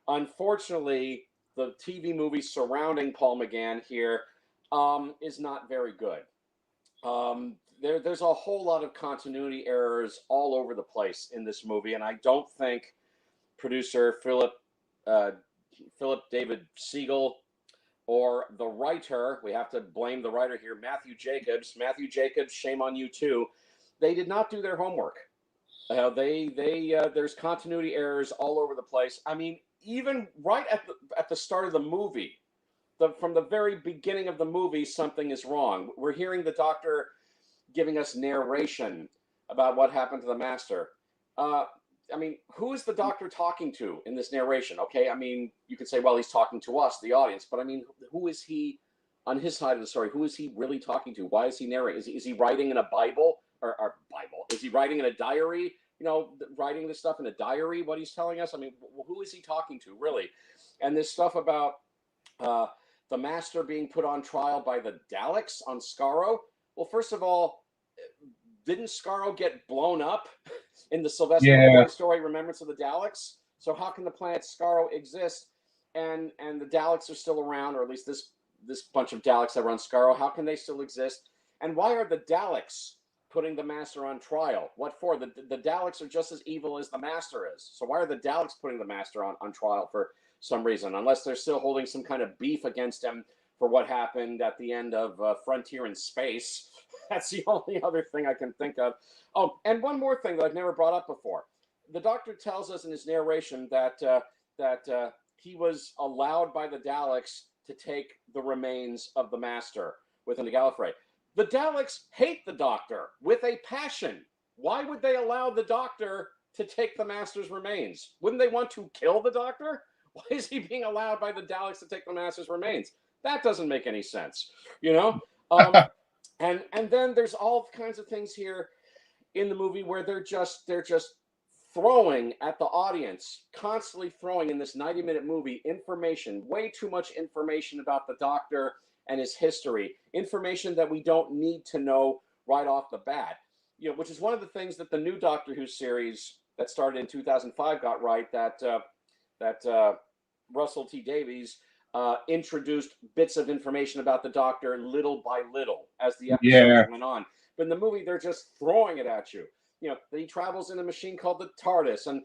Unfortunately, the TV movie surrounding Paul McGann here is not very good. There's a whole lot of continuity errors all over the place in this movie, and I don't think producer Philip David Siegel or the writer, we have to blame the writer here, Matthew Jacobs, shame on you too. They did not do their homework. There's continuity errors all over the place. I mean, even right at the start of the movie, from the very beginning of the movie, something is wrong. We're hearing the Doctor giving us narration about what happened to the Master. I mean, who is the Doctor talking to in this narration? Okay, I mean, you could say, well, he's talking to us, the audience, but I mean, who is he on his side of the story? Who is he really talking to? Why is he narrating? Is he writing in a Bible or Bible? Is he writing in a diary? You know, writing this stuff in a diary, what he's telling us? I mean, who is he talking to, really? And this stuff about the Master being put on trial by the Daleks on Skaro. Well, first of all, didn't Skaro get blown up in the Sylvester McCoy story, Remembrance of the Daleks? So how can the planet Skaro exist and the Daleks are still around, or at least this bunch of Daleks that are on Skaro? How can they still exist? And why are the Daleks putting the Master on trial? What for? The Daleks are just as evil as the Master is. So why are the Daleks putting the Master on trial for some reason? Unless they're still holding some kind of beef against him for what happened at the end of Frontier in Space. That's the only other thing I can think of. Oh, and one more thing that I've never brought up before. The Doctor tells us in his narration that he was allowed by the Daleks to take the remains of the Master with him to Gallifrey. The Daleks hate the Doctor with a passion. Why would they allow the Doctor to take the Master's remains? Wouldn't they want to kill the Doctor? Why is he being allowed by the Daleks to take the Master's remains? That doesn't make any sense, you know? And then there's all kinds of things here in the movie where they're just throwing at the audience, constantly throwing in this 90-minute movie information, way too much information about the Doctor and his history, information that we don't need to know right off the bat. You know, which is one of the things that the new Doctor Who series that started in 2005 got right, that Russell T Davies introduced bits of information about the Doctor little by little as the episodes went on. But in the movie, they're just throwing it at you. You know, that he travels in a machine called the TARDIS, and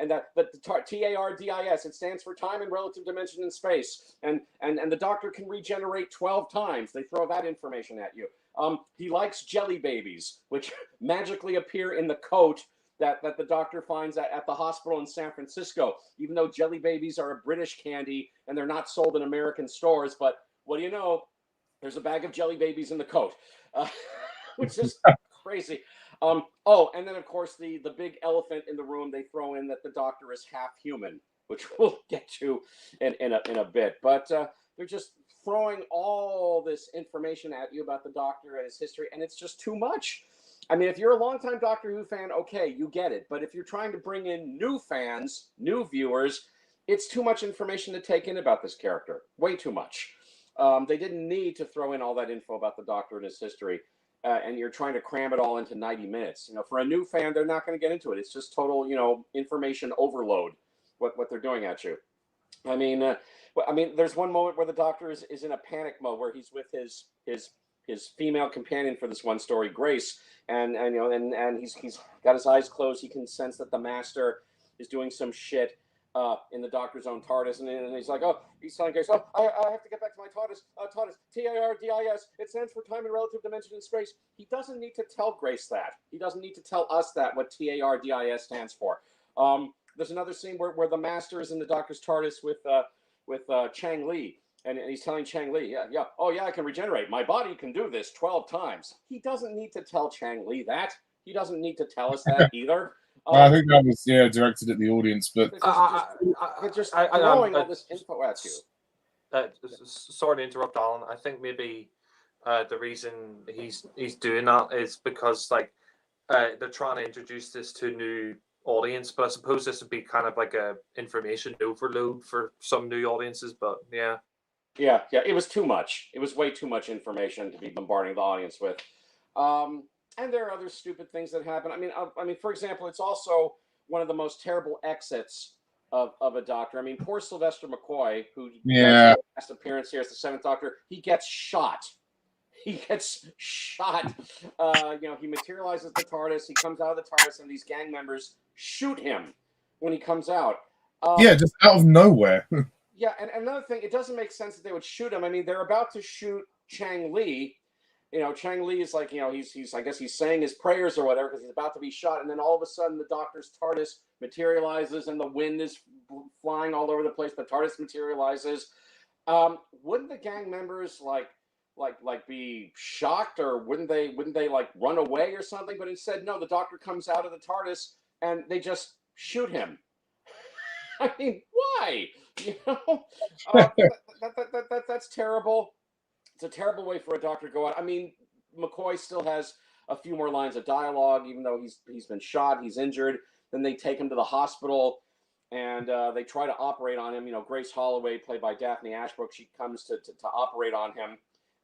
that the TARDIS, it stands for time and relative dimension in space, and the Doctor can regenerate 12 times. They throw that information at you. He likes jelly babies, which magically appear in the coat that the Doctor finds at the hospital in San Francisco, even though jelly babies are a British candy and they're not sold in American stores. But what do you know? There's a bag of jelly babies in the coat, which is crazy. Oh, and then, of course, the big elephant in the room, they throw in that the Doctor is half human, which we'll get to in a bit. But they're just throwing all this information at you about the Doctor and his history, and it's just too much. I mean, if you're a longtime Doctor Who fan, okay, you get it. But if you're trying to bring in new fans, new viewers, it's too much information to take in about this character. Way too much. They didn't need to throw in all that info about the Doctor and his history. and you're trying to cram it all into 90 minutes. For a new fan, they're not going to get into it. It's just total, information overload. What they're doing at you. I mean, there's one moment where the Doctor is in a panic mode where he's with his female companion for this one story, Grace, and he's got his eyes closed. He can sense that the Master is doing some shit in the Doctor's own TARDIS, and he's like, he's telling Grace, I have to get back to my TARDIS. TARDIS, TARDIS. It stands for time and relative dimension in space. He doesn't need to tell Grace that. He doesn't need to tell us that what TARDIS stands for. There's another scene where the Master is in the Doctor's TARDIS with Chang Li, and he's telling Chang Li, I can regenerate. My body can do this 12 times. He doesn't need to tell Chang Li that. He doesn't need to tell us that either. I think that was directed at the audience, but they're just throwing all this info at you. Sorry to interrupt, Alan. I think maybe the reason he's doing that is because they're trying to introduce this to a new audience, but I suppose this would be kind of like a information overload for some new audiences. But yeah, it was too much. It was way too much information to be bombarding the audience with. And there are other stupid things that happen. I mean, for example, it's also one of the most terrible exits of a Doctor. I mean, poor Sylvester McCoy, who makes his last appearance here as the Seventh Doctor, he gets shot. He materializes the TARDIS. He comes out of the TARDIS, and these gang members shoot him when he comes out. Just out of nowhere. Yeah, and another thing, it doesn't make sense that they would shoot him. I mean, they're about to shoot Chang Li. Chang Li is like, he's I guess he's saying his prayers or whatever because he's about to be shot, and then all of a sudden the Doctor's TARDIS materializes and the wind is flying all over the place. The TARDIS materializes. Wouldn't the gang members be shocked, or wouldn't they run away or something? But instead, no, the Doctor comes out of the TARDIS and they just shoot him. I mean, why? That's terrible. It's a terrible way for a Doctor to go out. I mean, McCoy still has a few more lines of dialogue, even though he's been shot, he's injured. Then they take him to the hospital, and they try to operate on him. Grace Holloway, played by Daphne Ashbrook, she comes to operate on him,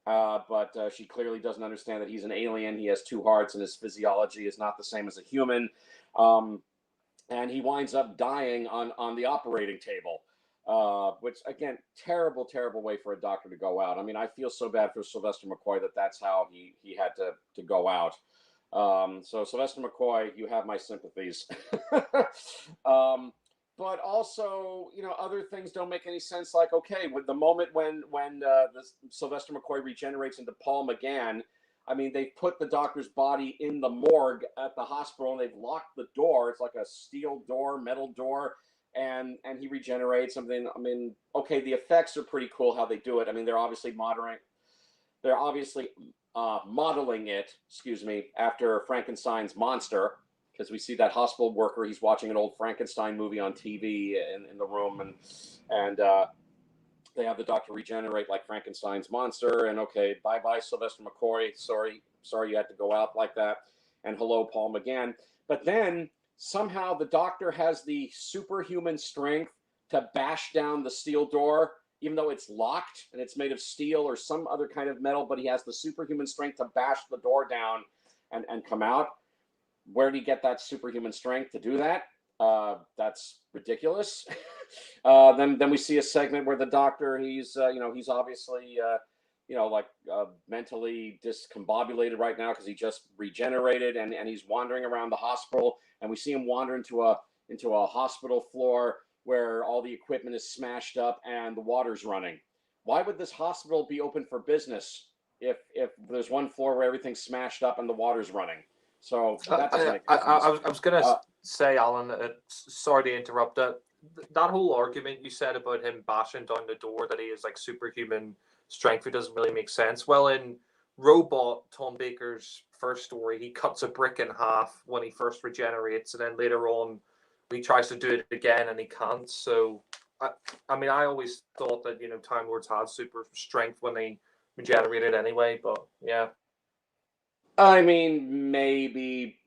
but she clearly doesn't understand that he's an alien. He has two hearts, and his physiology is not the same as a human. And he winds up dying on the operating table. Which, again, terrible, terrible way for a Doctor to go out. I mean, I feel so bad for Sylvester McCoy that's how he had to go out. So Sylvester McCoy, you have my sympathies. But also, other things don't make any sense. Like, okay, with the moment when Sylvester McCoy regenerates into Paul McGann, I mean, they've put the Doctor's body in the morgue at the hospital, and they've locked the door. It's like a steel door, metal door. And he regenerates something. I mean, okay, the effects are pretty cool how they do it. I mean, they're obviously modeling it, after Frankenstein's monster, because we see that hospital worker. He's watching an old Frankenstein movie on TV in the room, and they have the Doctor regenerate like Frankenstein's monster. And okay, bye Sylvester McCoy. Sorry you had to go out like that. And hello, Paul McGann. But then somehow the Doctor has the superhuman strength to bash down the steel door, even though it's locked and it's made of steel or some other kind of metal, but he has the superhuman strength to bash the door down and come out. Where did he get that superhuman strength to do that? That's ridiculous. Then we see a segment where the Doctor, he's obviously mentally discombobulated right now because he just regenerated, and he's wandering around the hospital, and we see him wander into a hospital floor where all the equipment is smashed up and the water's running. Why would this hospital be open for business if there's one floor where everything's smashed up and the water's running? So that doesn't make sense. I was gonna say, Alan, sorry to interrupt. That whole argument you said about him bashing down the door, that he is like superhuman strength, it doesn't really make sense. Well, in Robot, Tom Baker's first story, he cuts a brick in half when he first regenerates, and then later on he tries to do it again and he can't. So I mean, I always thought that Time Lords had super strength when they regenerated anyway, but yeah. I mean, maybe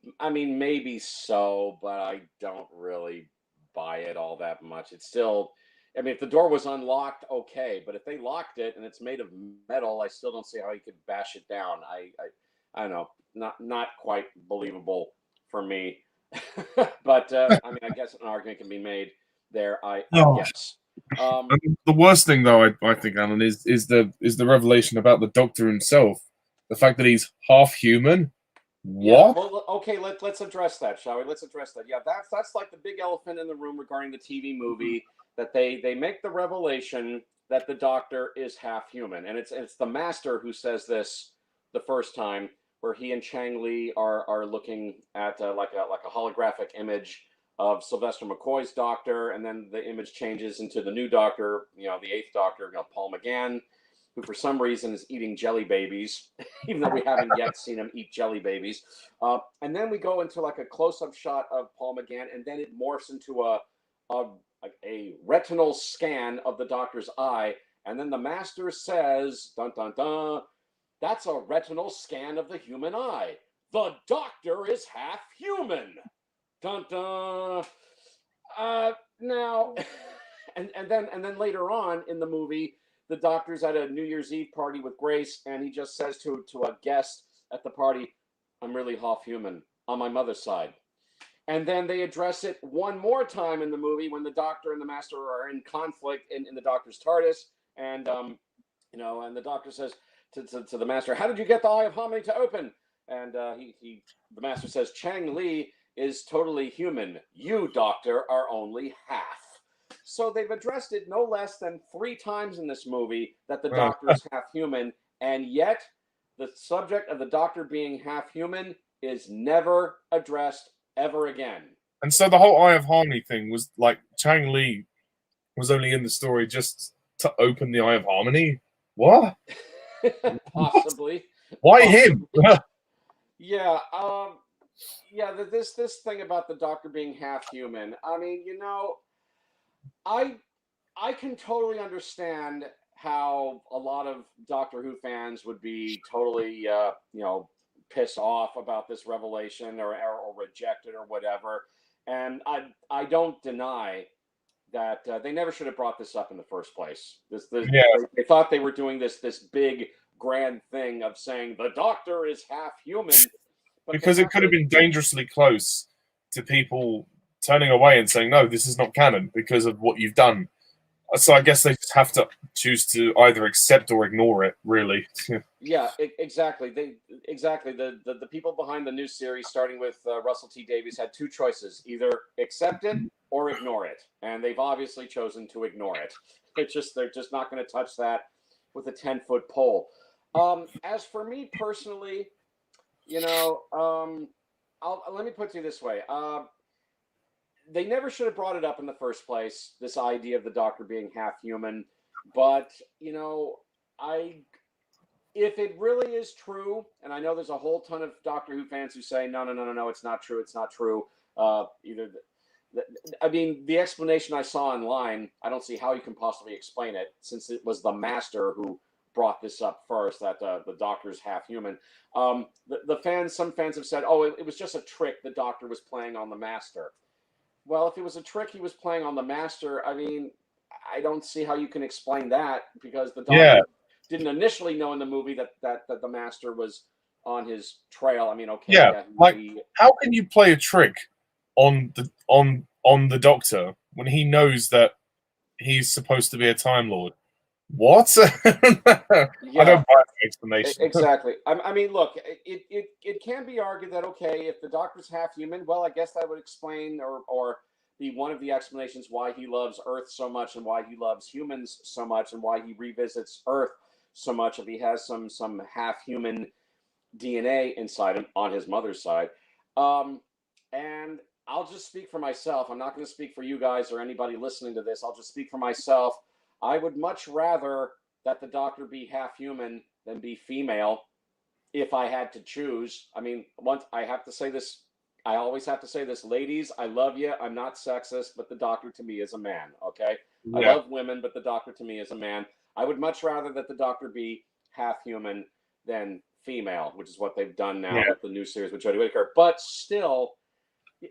so, but I don't really buy it all that much. It's still, I mean, if the door was unlocked, okay, but if they locked it and it's made of metal, I still don't see how he could bash it down. I don't know, not quite believable for me. But I mean, I guess an argument can be made there. I Oh. guess. I mean, the worst thing, though, I think, Alan, is the revelation about the Doctor himself. The fact that he's half human. Yeah, What? well, okay, let's address that, shall we? Let's address that. Yeah, that's like the big elephant in the room regarding the TV movie, that they make the revelation that the Doctor is half human, and it's the Master who says this the first time, where he and Chang Li are looking at like a holographic image of Sylvester McCoy's Doctor, and then the image changes into the new Doctor, the Eighth Doctor, Paul McGann, who for some reason is eating jelly babies, even though we haven't yet seen him eat jelly babies. And then we go into like a close-up shot of Paul McGann, and then it morphs into a retinal scan of the Doctor's eye. And then the Master says, dun, dun, dun, that's a retinal scan of the human eye. The Doctor is half human. Dun, dun. Now, and then later on in the movie, the Doctor's at a New Year's Eve party with Grace, and he just says to a guest at the party, I'm really half human on my mother's side. And then they address it one more time in the movie when the Doctor and the Master are in conflict in the Doctor's TARDIS, and and the Doctor says to the Master, how did you get the Eye of Harmony to open? And the Master says, Chang Li is totally human. You, Doctor, are only half. So they've addressed it no less than 3 times in this movie that the Doctor is half human, and yet the subject of the Doctor being half human is never addressed ever again. And so the whole Eye of Harmony thing was like Chang Li was only in the story just to open the Eye of Harmony. What? Possibly. Why him? Yeah. Yeah. This thing about the Doctor being half human. I mean, I can totally understand how a lot of Doctor Who fans would be totally pissed off about this revelation or reject it or whatever. And I don't deny that they never should have brought this up in the first place. They thought they were doing this big grand thing of saying the Doctor is half human, because it could have been dangerously close to people turning away and saying, no, this is not canon because of what you've done. So I guess they just have to choose to either accept or ignore it, really. Yeah, exactly. The people behind the new series, starting with Russell T Davies, had 2 choices: either accept it or ignore it, and they've obviously chosen to ignore it. They're just not going to touch that with a 10-foot pole. As for me personally, let me put it to you this way. They never should have brought it up in the first place, this idea of the Doctor being half human. But, if it really is true, and I know there's a whole ton of Doctor Who fans who say, no, it's not true, it's not true. The explanation I saw online, I don't see how you can possibly explain it, since it was the Master who brought this up first, that the Doctor's half human. Some fans have said, oh, it was just a trick the Doctor was playing on the Master. Well, if it was a trick he was playing on the Master, I mean, I don't see how you can explain that, because the Doctor didn't initially know in the movie that the Master was on his trail. I mean, okay. Yeah, how can you play a trick on the Doctor when he knows that he's supposed to be a Time Lord? What? I don't buy the explanation. Exactly. I mean, look, it can be argued that, okay, if the Doctor's half human, well, I guess that would explain or be one of the explanations why he loves Earth so much and why he loves humans so much and why he revisits Earth so much, if he has some half human DNA inside him on his mother's side. And I'll just speak for myself. I'm not going to speak for you guys or anybody listening to this. I'll just speak for myself. I would much rather that the Doctor be half human than be female, if I had to choose. I mean, I have to say this. I always have to say this, ladies. I love you. I'm not sexist, but the Doctor to me is a man. Okay, I love women, but the Doctor to me is a man. I would much rather that the Doctor be half human than female, which is what they've done now with the new series with Jodie Whittaker. But still,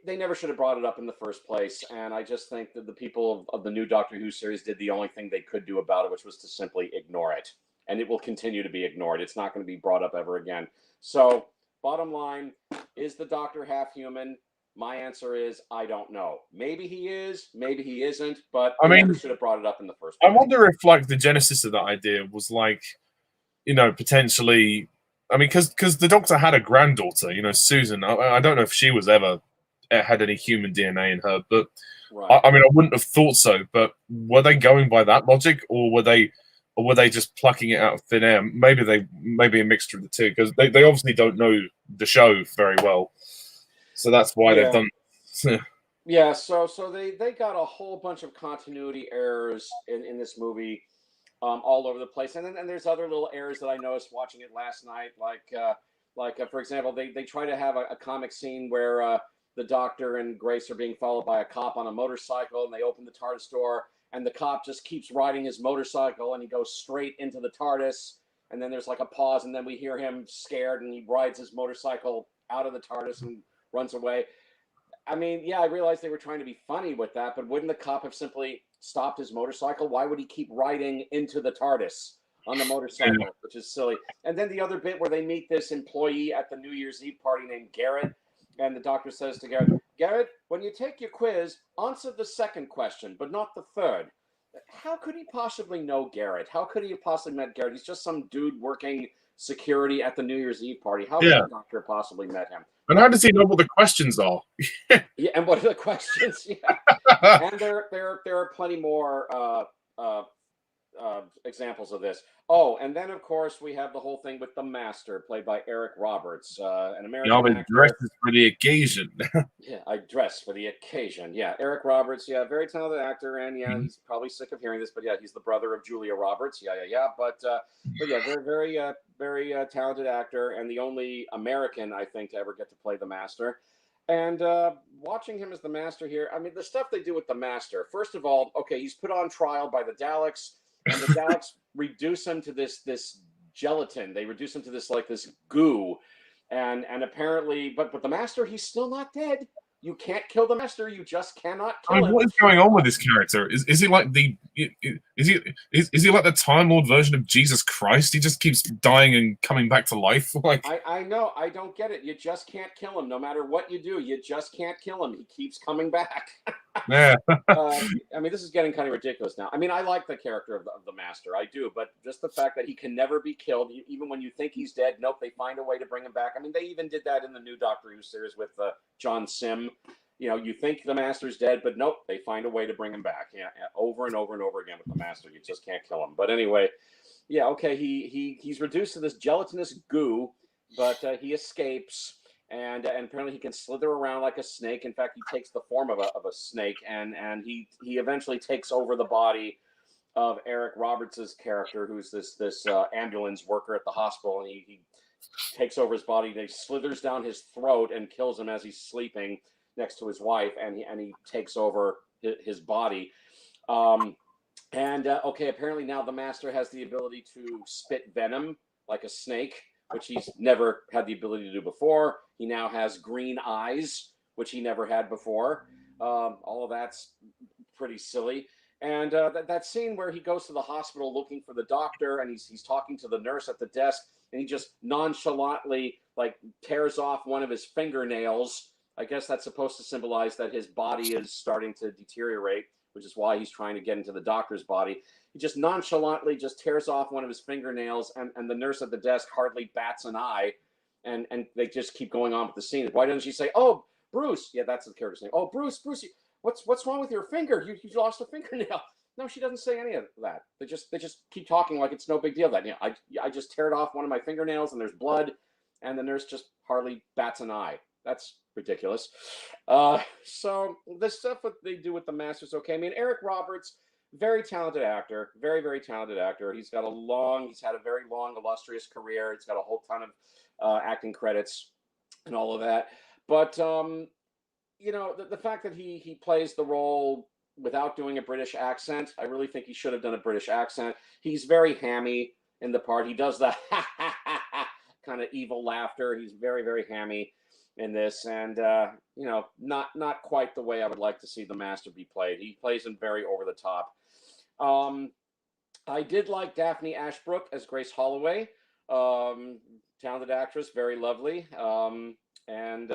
they never should have brought it up in the first place. And I just think that the people of the new Doctor Who series did the only thing they could do about it, which was to simply ignore it. And it will continue to be ignored. It's not going to be brought up ever again. So bottom line, is the Doctor half human? My answer is I don't know. Maybe he is, maybe he isn't, but I never should have brought it up in the first place. I wonder if like the genesis of that idea was like, potentially. I mean, because the Doctor had a granddaughter, Susan. I don't know if she was ever had any human DNA in her, but right. I mean, I wouldn't have thought so. But were they going by that logic, or were they just plucking it out of thin air? Maybe a mixture of the two, because they obviously don't know the show very well, so that's why they've done. Yeah, so they got a whole bunch of continuity errors in this movie, all over the place, and then there's other little errors that I noticed watching it last night, like for example, they try to have a comic scene where the Doctor and Grace are being followed by a cop on a motorcycle, and they open the TARDIS door, and the cop just keeps riding his motorcycle, and he goes straight into the TARDIS, and then there's like a pause, and then we hear him scared, and he rides his motorcycle out of the TARDIS and runs away. I mean, yeah, I realized they were trying to be funny with that, but wouldn't the cop have simply stopped his motorcycle? Why would he keep riding into the TARDIS on the motorcycle, which is silly? And then the other bit where they meet this employee at the New Year's Eve party named Garrett, and the Doctor says to Garrett, Garrett, when you take your quiz, answer the second question, but not the third. How could he possibly know Garrett? How could he have possibly met Garrett? He's just some dude working security at the New Year's Eve party. How could the Doctor possibly met him? And how does he know what the questions are? Yeah, and what are the questions? Yeah, and there are plenty more examples of this. Oh, and then of course we have the whole thing with the Master, played by Eric Roberts, an American actor. Dresses for the occasion. Yeah, I dress for the occasion. Yeah, Eric Roberts. Yeah, very talented actor, and yeah, he's probably sick of hearing this, but yeah, he's the brother of Julia Roberts. Yeah. But yeah, very talented actor, and the only American I think to ever get to play the Master. And watching him as the Master here, I mean, the stuff they do with the Master. First of all, okay, he's put on trial by the Daleks, and the Daleks reduce him to this gelatin. They reduce him to this goo, and apparently, but the Master, he's still not dead. You can't kill the Master. You just cannot kill him. What is going on with this character? Is he like is he like the Time Lord version of Jesus Christ? He just keeps dying and coming back to life. I know. I don't get it. You just can't kill him. No matter what you do, you just can't kill him. He keeps coming back. Yeah. I mean, this is getting kind of ridiculous now. I mean, I like the character of the Master. I do. But just the fact that he can never be killed, even when you think he's dead, nope, they find a way to bring him back. I mean, they even did that in the new Doctor Who series with John Sim. You think the Master's dead, but nope, they find a way to bring him back. Yeah, over and over and over again with the Master. You just can't kill him. But anyway, yeah, okay, he's reduced to this gelatinous goo, but he escapes. And apparently he can slither around like a snake. In fact, he takes the form of a snake, and he eventually takes over the body of Eric Roberts's character, who's this ambulance worker at the hospital, and he takes over his body. He slithers down his throat and kills him as he's sleeping next to his wife, and he takes over his body. Okay, apparently now the Master has the ability to spit venom like a snake, which he's never had the ability to do before. He now has green eyes, which he never had before. All of that's pretty silly. And that scene where he goes to the hospital looking for the Doctor, and he's talking to the nurse at the desk, and he just nonchalantly tears off one of his fingernails. I guess that's supposed to symbolize that his body is starting to deteriorate, which is why he's trying to get into the Doctor's body. He just nonchalantly just tears off one of his fingernails, and the nurse at the desk hardly bats an eye, and they just keep going on with the scene. Why doesn't she say, "Oh, Bruce"? Yeah, that's the character's name. "Oh, Bruce, what's wrong with your finger? You lost a fingernail." No, she doesn't say any of that. They just keep talking like it's no big deal. That I just teared off one of my fingernails and there's blood, and the nurse just hardly bats an eye. That's ridiculous. So the stuff that they do with the Master's okay. I mean, Eric Roberts, very talented actor, very, very talented actor. He's had a very long, illustrious career. He's got a whole ton of acting credits and all of that. But the fact that he plays the role without doing a British accent, I really think he should have done a British accent. He's very hammy in the part. He does the kind of evil laughter. He's very, very hammy in this, and not quite the way I would like to see the Master be played. He plays him very over the top. I did like Daphne Ashbrook as Grace Holloway. talented actress, very lovely. And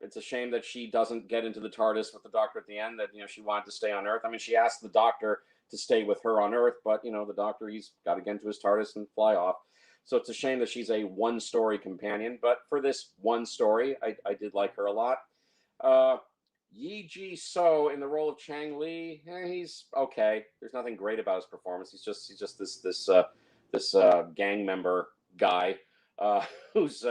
it's a shame that she doesn't get into the TARDIS with the Doctor at the end. That she wanted to stay on Earth. I mean, she asked the Doctor to stay with her on Earth, but the Doctor, he's got to get into his TARDIS and fly off. So it's a shame that she's a one-story companion. But for this one story, I did like her a lot. Yi Ji So in the role of Chang Li, he's okay. There's nothing great about his performance. He's just this gang member guy who's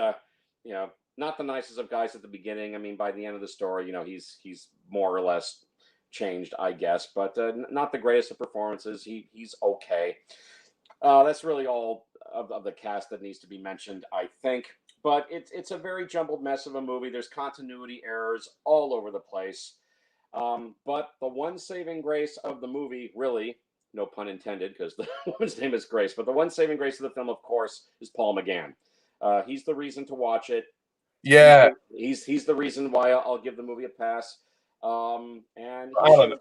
not the nicest of guys at the beginning. I mean, by the end of the story, he's more or less changed, I guess, but not the greatest of performances. He's okay. That's really all of the cast that needs to be mentioned, I think. But it's a very jumbled mess of a movie. There's continuity errors all over the place. But the one saving grace of the movie, really, no pun intended, because the woman's name is Grace, but the one saving grace of the film, of course, is Paul McGann. He's the reason to watch it. Yeah. He's the reason why I'll give the movie a pass. And Alan,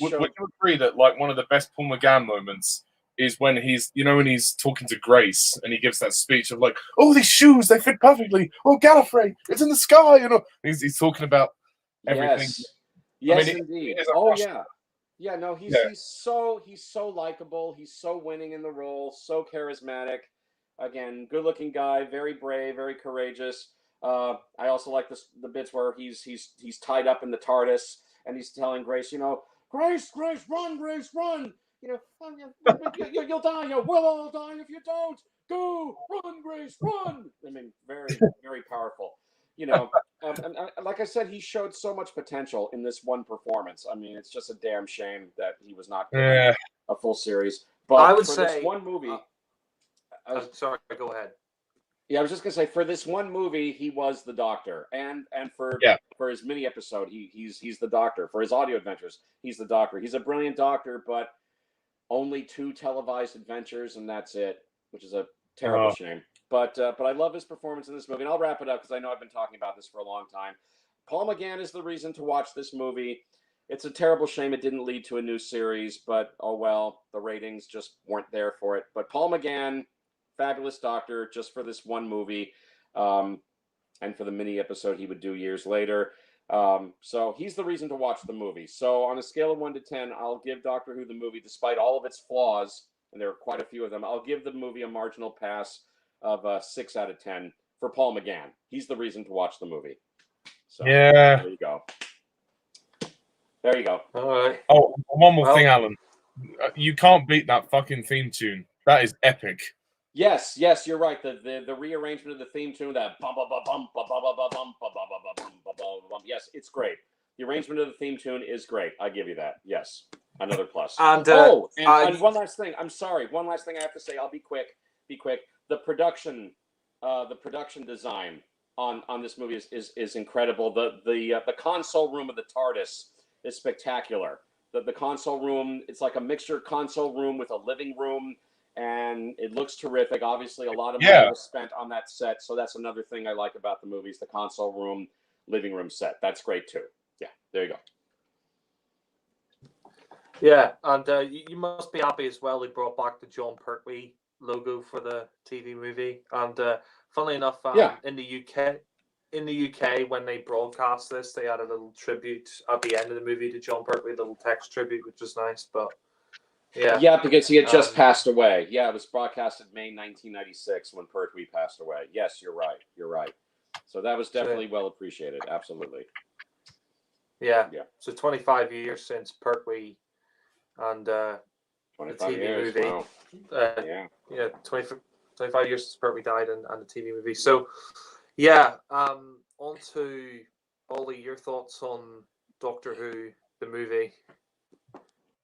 would you agree that like one of the best Paul McGann moments is when he's talking to Grace and he gives that speech of like, oh, these shoes, they fit perfectly. Oh, Gallifrey, it's in the sky. He's talking about everything. Yes, indeed. Yeah. No, he's so likable. He's so winning in the role, so charismatic. Again, good-looking guy, very brave, very courageous. I also like the bits where he's tied up in the TARDIS and he's telling Grace, Grace, run, Grace, run. You'll die. We'll all die if you don't. Go, run, Grace, run. I mean, very, very powerful. And like I said, he showed so much potential in this one performance. I mean, it's just a damn shame that he was not given a full series. But I would for say this one movie. Sorry, go ahead. Yeah, I was just gonna say for this one movie, he was the Doctor, and for his mini episode, he's the Doctor. For his audio adventures, he's the Doctor. He's a brilliant Doctor, but only 2 televised adventures, and that's it, which is a terrible shame. But I love his performance in this movie, and I'll wrap it up because I know I've been talking about this for a long time. Paul McGann is the reason to watch this movie. It's a terrible shame it didn't lead to a new series, but oh well, the ratings just weren't there for it. But Paul McGann, fabulous Doctor, just for this one movie, and for the mini episode he would do years later. So he's the reason to watch the movie. So on a scale of 1 to 10, I'll give Doctor Who the movie, despite all of its flaws, and there are quite a few of them, I'll give the movie a marginal pass of 6 out of 10 for Paul McGann. He's the reason to watch the movie. So there you go. There you go. All right. Oh, one more thing, Alan. You can't beat that fucking theme tune. That is epic. Yes, you're right. The rearrangement of the theme tune, that bum bum bum bum bum bum bum bum bum bum bum bum. Yes, it's great. The arrangement of the theme tune is great. I give you that. Yes, another plus. And one last thing. I'm sorry. One last thing I have to say. I'll be quick. The production design on this movie is incredible. The console room of the TARDIS is spectacular. The console room, it's like a mixture console room with a living room. And it looks terrific. Obviously, a lot of money was spent on that set. So that's another thing I like about the movies, the console room, living room set. That's great, too. Yeah, there you go. Yeah, and you must be happy as well. They brought back the John Pertwee logo for the TV movie. And funnily enough, in the UK, when they broadcast this, they had a little tribute at the end of the movie to John Pertwee, a little text tribute, which was nice. But yeah, because he had just passed away. Yeah, it was broadcasted May 1996 when Pertwee passed away. Yes, you're right. So that was definitely well appreciated. Absolutely. Yeah. So 25 years since Pertwee and 25 the TV years, movie. wow. 25 years since Pertwee died and the TV movie. So, on to Ollie, your thoughts on Doctor Who, the movie.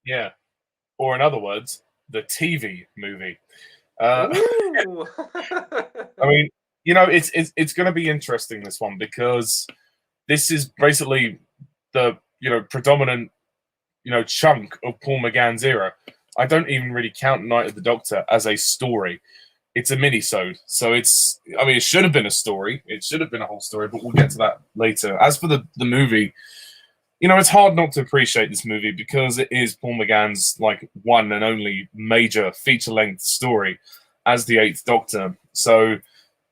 Yeah. Or in other words, the TV movie. I mean, it's going to be interesting, this one, because this is basically the predominant chunk of Paul McGann's era. I don't even really count Night of the Doctor as a story. It's a mini-sode. So it should have been a story. It should have been a whole story, but we'll get to that later. As for the movie, it's hard not to appreciate this movie because it is Paul McGann's one and only major feature-length story as the 8th Doctor. So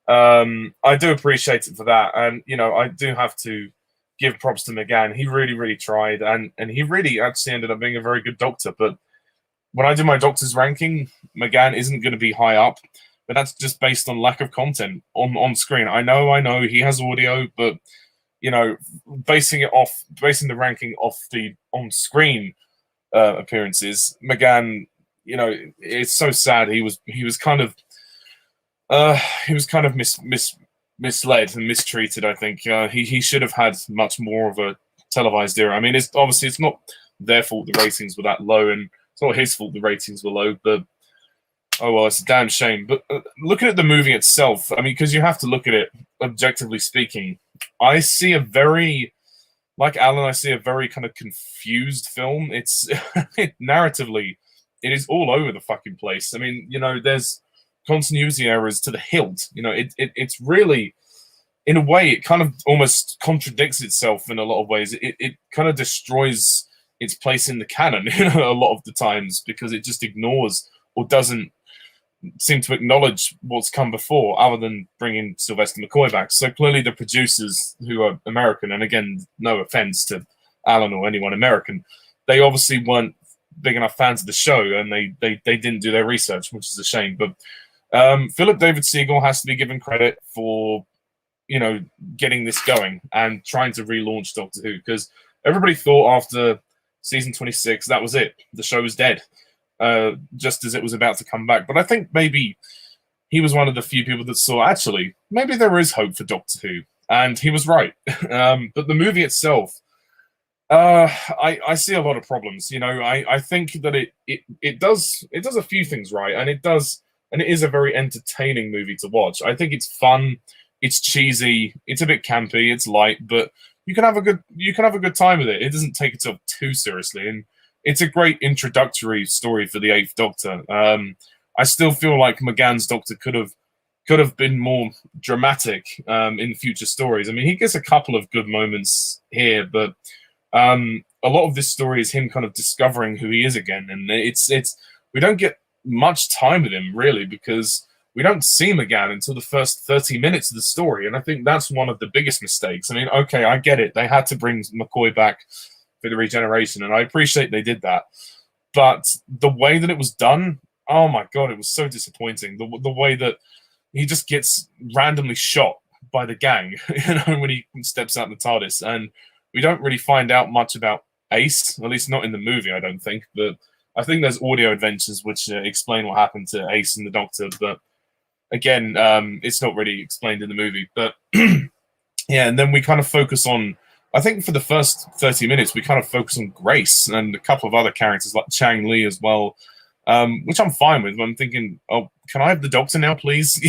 I do appreciate it for that, and I do have to give props to McGann. He really, really tried, and he really actually ended up being a very good doctor. But when I do my doctor's ranking, McGann isn't going to be high up, but that's just based on lack of content on screen. I know he has audio, but basing the ranking off the on screen appearances, McGann, it's so sad. He was kind of misled and mistreated. I think he should have had much more of a televised era. I mean, it's not their fault the ratings were that low, and it's not his fault the ratings were low. But oh well, it's a damn shame. But looking at the movie itself, I mean, because you have to look at it objectively speaking, I see a very, like Alan, I see a very kind of confused film. It's narratively, it is all over the fucking place. I mean, there's continuity errors to the hilt. It's really, in a way, it kind of almost contradicts itself in a lot of ways. It kind of destroys its place in the canon a lot of the times, because it just ignores or doesn't seem to acknowledge what's come before, other than bringing Sylvester McCoy back. So clearly the producers, who are American, and again, no offense to Alan or anyone American, they obviously weren't big enough fans of the show, and they didn't do their research, which is a shame. But Philip David Siegel has to be given credit for getting this going and trying to relaunch Doctor Who, because everybody thought after season 26 that was it, the show was dead, just as it was about to come back. But I think maybe he was one of the few people that saw, actually, maybe there is hope for Doctor Who, and he was right. But the movie itself, I see a lot of problems. I think that it does a few things right, and it is a very entertaining movie to watch. I think it's fun, it's cheesy, it's a bit campy, it's light, but you can have a good time with it. It doesn't take itself too seriously, and it's a great introductory story for the Eighth Doctor. I still feel like McGann's Doctor could have been more dramatic in future stories. I mean, he gets a couple of good moments here, but a lot of this story is him kind of discovering who he is again, and it's we don't get much time with him really, because we don't see McGann until the first 30 minutes of the story, and I think that's one of the biggest mistakes. I mean, okay, I get it. They had to bring McCoy back for the regeneration, and I appreciate they did that. But the way that it was done, oh my god, it was so disappointing. The way that he just gets randomly shot by the gang, when he steps out in the TARDIS, and we don't really find out much about Ace, at least not in the movie, I don't think. But I think there's audio adventures which explain what happened to Ace and the Doctor, but again, it's not really explained in the movie. But yeah, and then we kind of focus on, I think for the first 30 minutes, we kind of focus on Grace and a couple of other characters like Chang Li as well, which I'm fine with. I'm thinking, oh, can I have the Doctor now, please?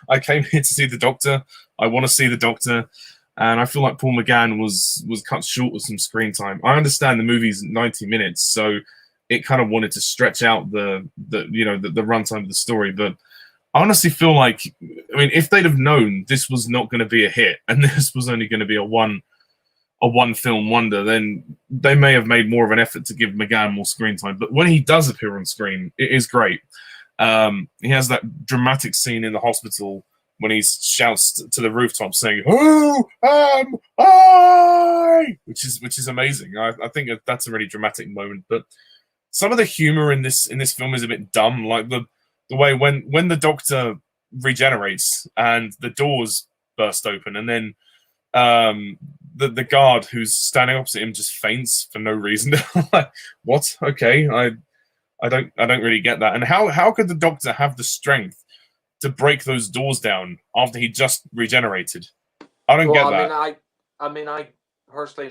I came here to see the Doctor. I want to see the Doctor. And I feel like Paul McGann was cut short with some screen time. I understand the movie's 90 minutes, so it kind of wanted to stretch out the runtime of the story. But I honestly feel like, I mean, if they'd have known this was not going to be a hit and this was only going to be a one film wonder, then they may have made more of an effort to give McGann more screen time. But when he does appear on screen, it is great. He has that dramatic scene in the hospital when he shouts to the rooftop saying, "Who am I?" which is amazing. I think that's a really dramatic moment. But some of the humor in this film is a bit dumb, like the way when the Doctor regenerates and the doors burst open, and then the guard who's standing opposite him just faints for no reason. Like, what? Okay, I don't really get that. And how could the Doctor have the strength to break those doors down after he just regenerated? I don't get that. I mean, I personally,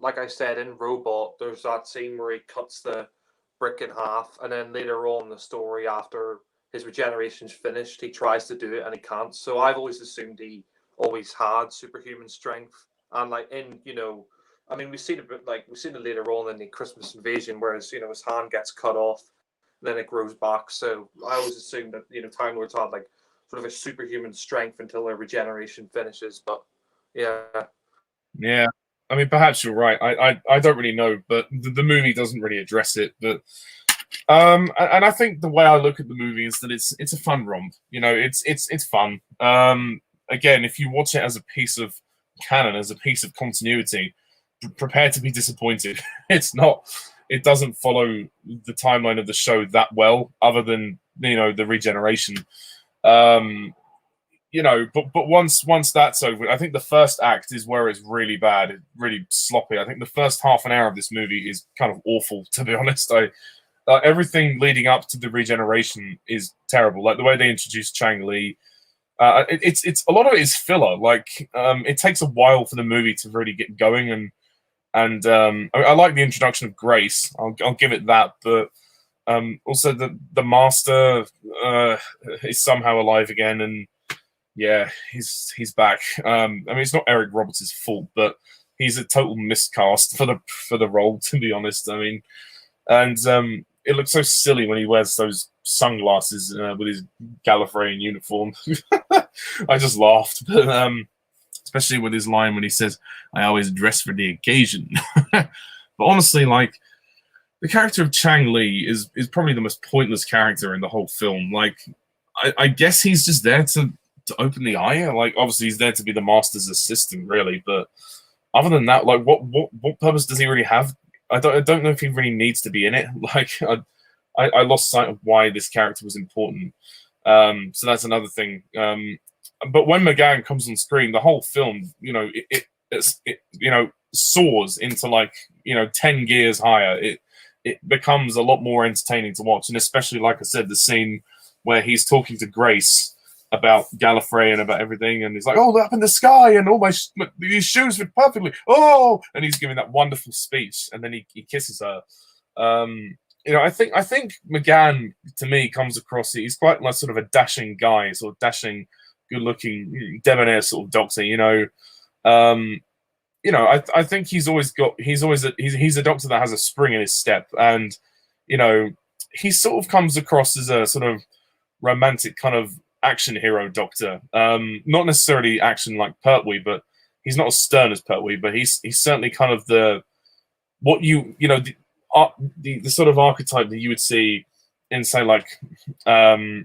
like I said, in Robot, there's that scene where he cuts the brick in half, and then later on in the story, after his regeneration's finished, he tries to do it and he can't. So I've always assumed he always had superhuman strength. And I mean, we've seen it later on in the Christmas Invasion, whereas his hand gets cut off, then it grows back. So I always assumed that Time Lords had like sort of a superhuman strength until their regeneration finishes. But yeah. I mean, perhaps you're right. I don't really know, but the movie doesn't really address it. But And I think the way I look at the movie is that it's a fun romp. You know, it's fun. Again, if you watch it as a piece of canon, as a piece of continuity, prepare to be disappointed. It's not. It doesn't follow the timeline of the show that well, other than the regeneration. But once that's over, I think the first act is where it's really bad, really sloppy. I think the first half an hour of this movie is kind of awful, to be honest. Everything leading up to the regeneration is terrible. Like the way they introduce Chang Li, it's a lot of it is filler. Like it takes a while for the movie to really get going, and I like the introduction of Grace. I'll give it that, but also the Master is somehow alive again, and yeah, he's back. I mean, it's not Eric Roberts' fault, but he's a total miscast for the role, to be honest. I mean, and it looks so silly when he wears those sunglasses with his Gallifreyan uniform. I just laughed, but especially with his line when he says, "I always dress for the occasion." But honestly, like the character of Chang Li is probably the most pointless character in the whole film. Like, I guess he's just there to open the eye. Like, obviously, he's there to be the Master's assistant, really. But other than that, like, what purpose does he really have? I don't know if he really needs to be in it. Like, I lost sight of why this character was important. So that's another thing. But when McGann comes on screen, the whole film, it soars into like 10 gears higher. It becomes a lot more entertaining to watch, and especially, like I said, the scene where he's talking to Grace about Gallifrey and about everything, and he's like, "Oh, up in the sky, and all these shoes fit perfectly." Oh, and he's giving that wonderful speech, and then he kisses her. I think McGann to me comes across. He's quite like sort of a dashing guy, sort of dashing, good-looking, debonair sort of doctor. I think he's a doctor that has a spring in his step, and he sort of comes across as a sort of romantic kind of action hero doctor. Not necessarily action like Pertwee, but he's not as stern as Pertwee, but he's certainly kind of the sort of archetype that you would see in, say, like a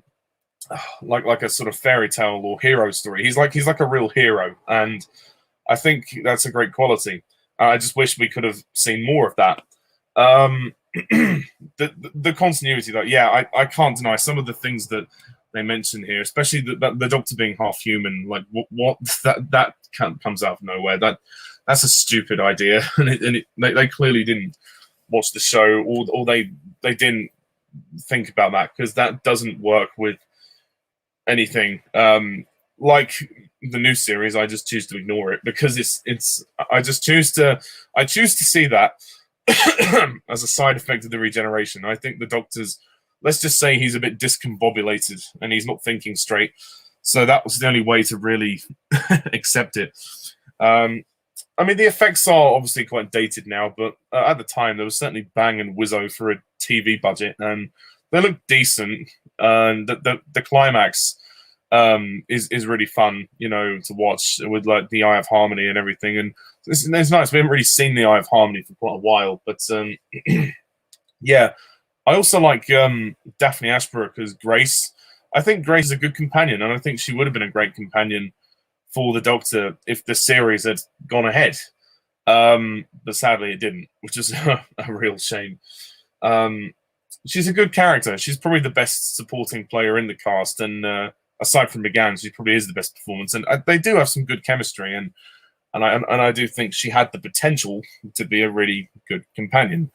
sort of fairy tale or hero story. He's like a real hero, and I think that's a great quality. I just wish we could have seen more of that. The continuity, though, yeah, I can't deny some of the things that they mention here, especially the Doctor being half human. Like what that comes out of nowhere. That's a stupid idea, and they clearly didn't watch the show, or they didn't think about that, because that doesn't work with anything. Like the new series, I just choose to ignore it, because I choose to see that as a side effect of the regeneration. I think the Doctor's, let's just say, he's a bit discombobulated and he's not thinking straight. So that was the only way to really accept it. I mean, the effects are obviously quite dated now, but at the time there was certainly bang and whizzo for a TV budget, and they look decent. And the climax is really fun, to watch, with like the Eye of Harmony and everything. And it's nice. We haven't really seen the Eye of Harmony for quite a while, but yeah. I also like Daphne Ashbrook as Grace. I think Grace is a good companion, and I think she would have been a great companion for the Doctor if the series had gone ahead. But sadly, it didn't, which is a real shame. She's a good character. She's probably the best supporting player in the cast, and aside from McGann, she probably is the best performance. And they do have some good chemistry, and I do think she had the potential to be a really good companion.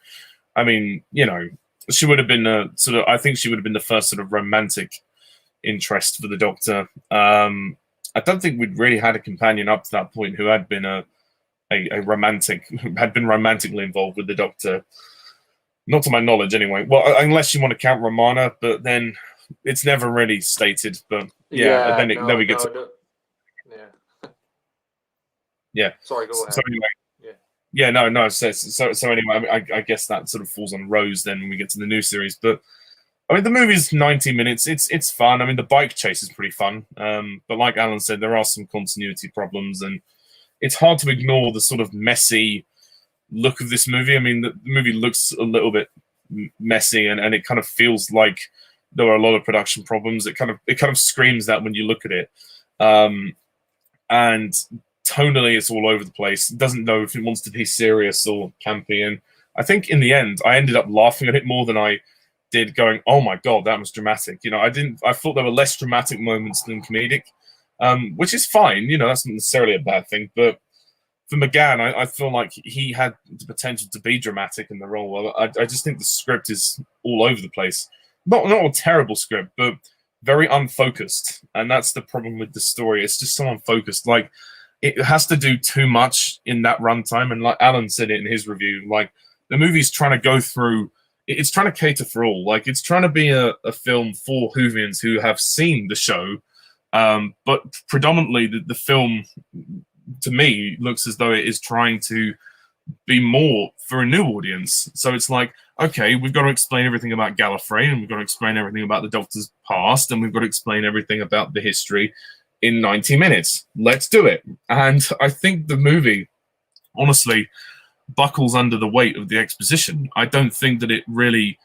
I mean, she would have been I think she would have been the first sort of romantic interest for the Doctor. I don't think we'd really had a companion up to that point who had been a romantic, had been romantically involved with the Doctor. Not to my knowledge, anyway. Well, unless you want to count Romana, but then it's never really stated. But yeah, then we get to. Yeah. Sorry, go ahead. So anyway. Yeah, no. So anyway, I guess that sort of falls on Rose then when we get to the new series. But I mean, the movie's 90 minutes. It's fun. I mean, the bike chase is pretty fun. But like Alan said, there are some continuity problems, and it's hard to ignore the sort of messy look of this movie. I mean, the movie looks a little bit messy, and it kind of feels like there are a lot of production problems. It kind of screams that when you look at it, and tonally it's all over the place. It doesn't know if it wants to be serious or campy, and I think in the end I ended up laughing at it more than I did going, oh my god, that was dramatic. I thought there were less dramatic moments than comedic, which is fine. That's not necessarily a bad thing, but for McGann, I feel like he had the potential to be dramatic in the role. I just think the script is all over the place. Not a terrible script, but very unfocused, and that's the problem with the story. It's just so unfocused. Like, it has to do too much in that runtime, and like Alan said it in his review, like the movie's trying to go through. It's trying to cater for all. Like, it's trying to be a film for Whovians who have seen the show, but predominantly the film, to me, looks as though it is trying to be more for a new audience. So it's like, okay, we've got to explain everything about Gallifrey, and we've got to explain everything about the Doctor's past, and we've got to explain everything about the history in 90 minutes. Let's do it. And I think the movie, honestly, buckles under the weight of the exposition. I don't think that it really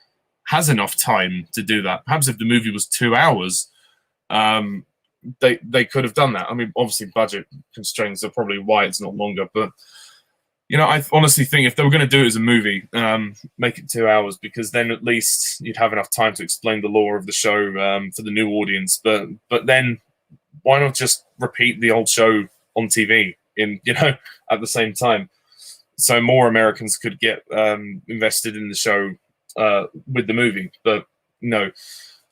has enough time to do that. Perhaps if the movie was 2 hours, they could have done that. I mean, obviously, budget constraints are probably why it's not longer. But I honestly think if they were going to do it as a movie, make it 2 hours, because then at least you'd have enough time to explain the lore of the show for the new audience. But then why not just repeat the old show on TV at the same time, so more Americans could get invested in the show with the movie? But no.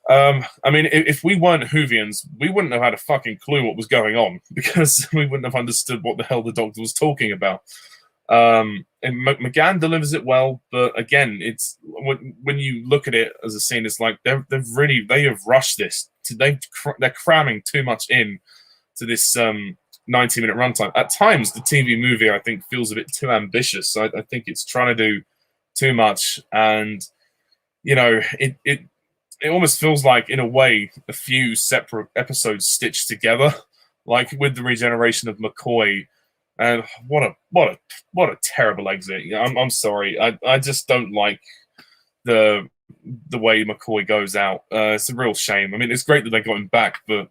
I mean, if we weren't Whovians, we wouldn't have had a fucking clue what was going on, because we wouldn't have understood what the hell the Doctor was talking about. And McGann delivers it well, but again, it's when you look at it as a scene, it's like they have rushed this. They're cramming too much in to this 90-minute runtime. At times, the TV movie, I think, feels a bit too ambitious. I think it's trying to do too much, and it almost feels like, in a way, a few separate episodes stitched together, like with the regeneration of McCoy. And what a terrible exit. I'm sorry. I just don't like the way McCoy goes out. It's a real shame. I mean, it's great that they got him back, but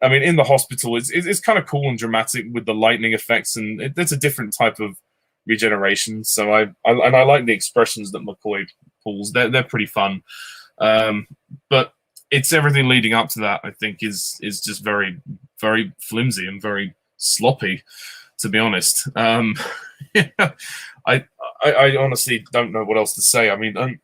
I mean, in the hospital, it's kind of cool and dramatic with the lightning effects, and it's a different type of regeneration. So I like the expressions that McCoy pulls. They're pretty fun. But it's everything leading up to that, I think, is just very, very flimsy and very sloppy, to be honest. I honestly don't know what else to say. I mean,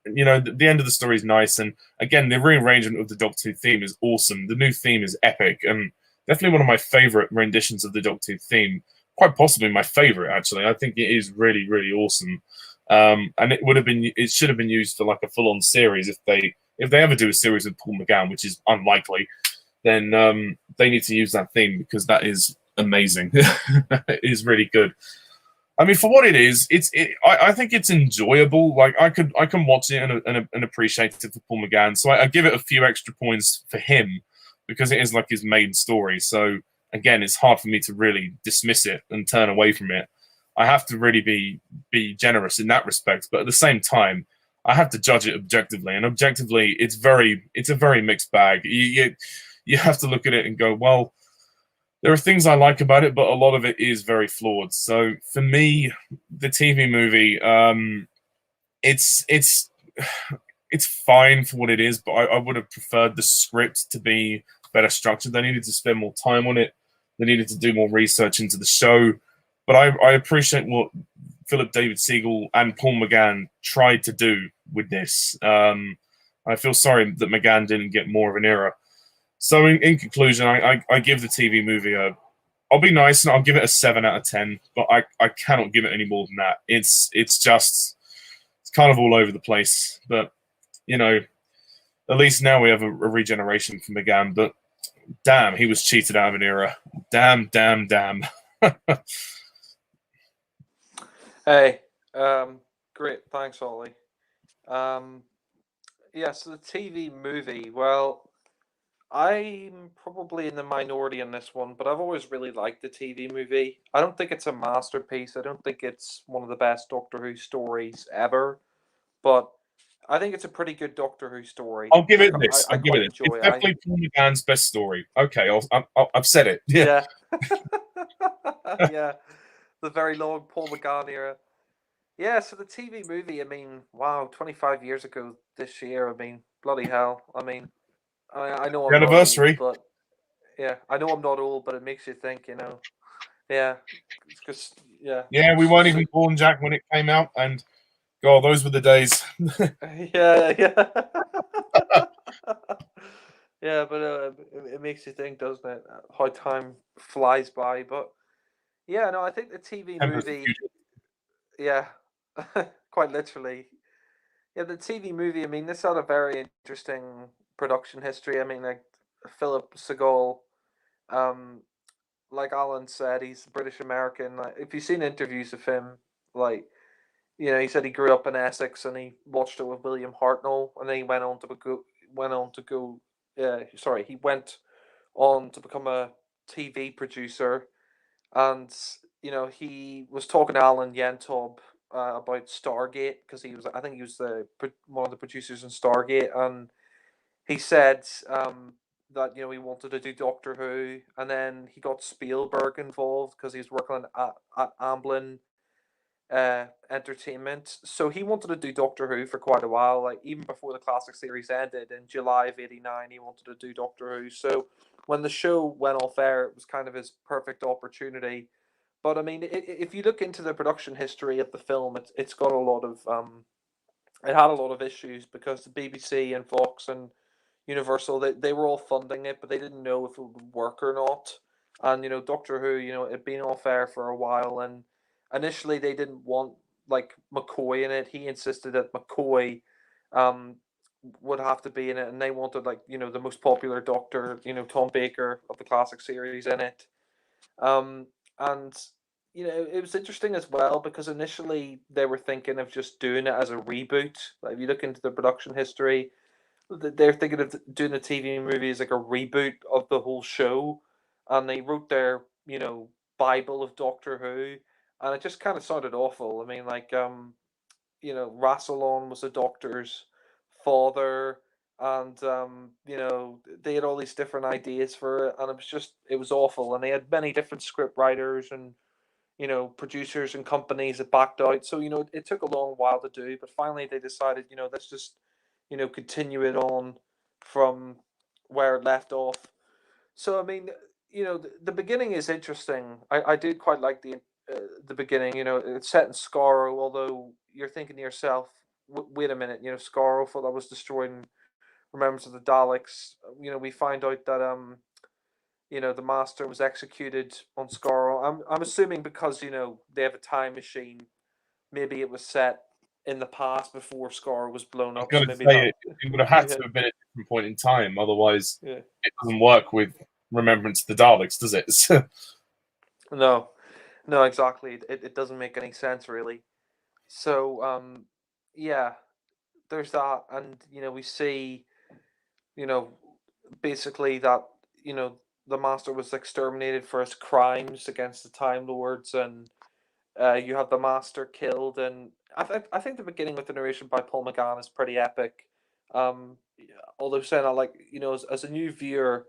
the end of the story is nice, and again, the rearrangement of the Doctor Who theme is awesome. The new theme is epic, and definitely one of my favorite renditions of the Doctor Who theme. Quite possibly my favorite, actually. I think it is really, really awesome. And it should have been used for like a full-on series. If they ever do a series with Paul McGann, which is unlikely, then they need to use that theme, because that is amazing. It is really good. I mean, for what it is, I think it's enjoyable. Like, I can watch it and appreciate it for Paul McGann. So I give it a few extra points for him, because it is like his main story. So again, it's hard for me to really dismiss it and turn away from it. I have to really be generous in that respect, but at the same time, I have to judge it objectively, and objectively, it's a very mixed bag. You have to look at it and go, well, there are things I like about it, but a lot of it is very flawed. So for me, the TV movie, it's fine for what it is, but I would have preferred the script to be better structured. They needed to spend more time on it. They needed to do more research into the show. But I appreciate what Philip David Siegel and Paul McGann tried to do with this. I feel sorry that McGann didn't get more of an era. So in conclusion, I give the TV movie I'll be nice and I'll give it a 7 out of 10, but I cannot give it any more than that. It's kind of all over the place. But, at least now we have a regeneration from McGann. But damn, he was cheated out of an era. Damn. Hey, great. Thanks, Ollie. Yeah, so the TV movie, well, I'm probably in the minority on this one, but I've always really liked the TV movie. I don't think it's a masterpiece. I don't think it's one of the best Doctor Who stories ever, but I think it's a pretty good Doctor Who story. I'll give I, it ca- this. I I'll give quite it this. enjoy It's it. definitely Paul McGann's best story. Okay, I've said it. Yeah. Yeah. Yeah. The very long Paul McGann era. Yeah, so the TV movie, I mean, wow, 25 years ago this year, I mean, bloody hell. I mean, I know The I'm not old, anniversary. but yeah, I know I'm not old, but it makes you think, you know. Yeah, because, yeah. Yeah, we weren't even born, Jack, when it came out, and God, those were the days. Yeah, yeah. Yeah, but it makes you think, doesn't it? How time flies by. But yeah, no, I think the TV Tempest of movie, Future. yeah, quite literally. Yeah, the TV movie, I mean, this had a very interesting production history. I mean, like Philip Seagal, um, like Alan said, he's British American. Like, if you've seen interviews of him, like, you know, he said he grew up in Essex and he watched it with William Hartnell, and then he he went on to become a TV producer, and you know, he was talking to Alan Yentob about Stargate because I think he was one of the producers in Stargate, and he said that, you know, he wanted to do Doctor Who, and then he got Spielberg involved because he was working at Amblin Entertainment. So he wanted to do Doctor Who for quite a while, like even before the classic series ended in July of '89. He wanted to do Doctor Who. So when the show went off air, it was kind of his perfect opportunity. But I mean, if you look into the production history of the film, it's got a lot of it had a lot of issues because the BBC and Fox and Universal, they were all funding it, but they didn't know if it would work or not. And you know, Doctor Who, you know, it'd been off air for a while, and initially they didn't want like McCoy in it. He insisted that McCoy um would have to be in it, and they wanted, like, you know, the most popular Doctor, you know, Tom Baker of the classic series in it. Um, and you know, it was interesting as well because initially they were thinking of just doing it as a reboot. Like if you look into the production history, they're thinking of doing the TV movie as like a reboot of the whole show, and they wrote their, you know, Bible of Doctor Who, and it just kind of sounded awful. I mean, like you know, Rassilon was the Doctor's father, and you know, they had all these different ideas for it, and it was awful, and they had many different script writers and, you know, producers and companies that backed out. So, you know, it took a long while to do, but finally they decided, you know, let's just, you know, continue it on from where it left off. So, I mean, you know, the beginning is interesting. I did quite like the beginning. You know, it's set in Skaro, although you're thinking to yourself, wait a minute, you know, Skaro thought that was destroying remembrance of the Daleks. You know, we find out that you know, the master was executed on Skaro. I'm assuming because, you know, they have a time machine. Maybe it was set in the past before Skaro was blown I was up. So going to maybe say that. it would have had Yeah, to have been at a different point in time, otherwise yeah. it doesn't work with Remembrance of the Daleks, does it? No, no, exactly. It doesn't make any sense really. So yeah, there's that, and you know, we see, you know, basically that, you know, the master was exterminated for his crimes against the Time Lords, and you have the master killed, and I think the beginning with the narration by Paul McGann is pretty epic. Yeah, although saying that, like, you know, as a new viewer,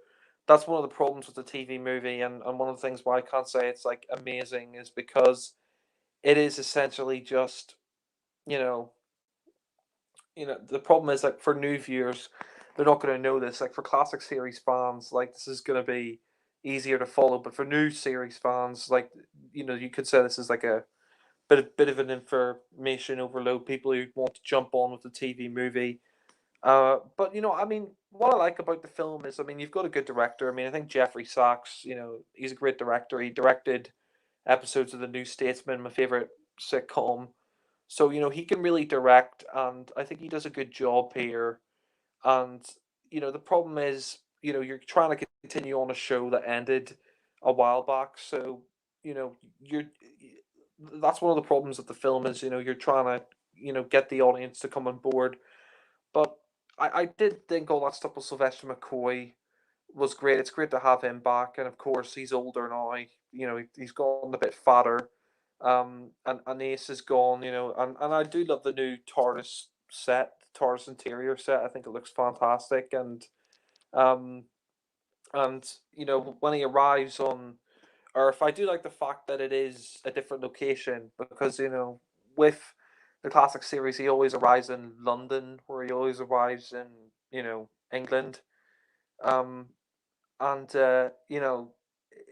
that's one of the problems with the TV movie, and one of the things why I can't say it's like amazing is because it is essentially just, you know, the problem is, like, for new viewers, they're not going to know this. Like for classic series fans, like this is going to be easier to follow, but for new series fans, like, you know, you could say this is like a bit of an information overload. People who want to jump on with the TV movie. But you know, I mean, what I like about the film is, I mean, you've got a good director. I mean, I think Jeffrey Sachs, you know, he's a great director. He directed episodes of The New Statesman, my favorite sitcom. So you know, he can really direct, and I think he does a good job here. And you know, the problem is, you know, you're trying to continue on a show that ended a while back. So you know, that's one of the problems of the film is, you know, you're trying to, you know, get the audience to come on board. But I did think all that stuff with Sylvester McCoy was great. It's great to have him back, and of course he's older now. You know, he's gotten a bit fatter. And Ace is gone. You know, and I do love the new TARDIS set TARDIS interior set. I think it looks fantastic, um, and when he arrives on Earth, I do like the fact that it is a different location because with the classic series, he always arrives in London, where he always arrives in England, um, and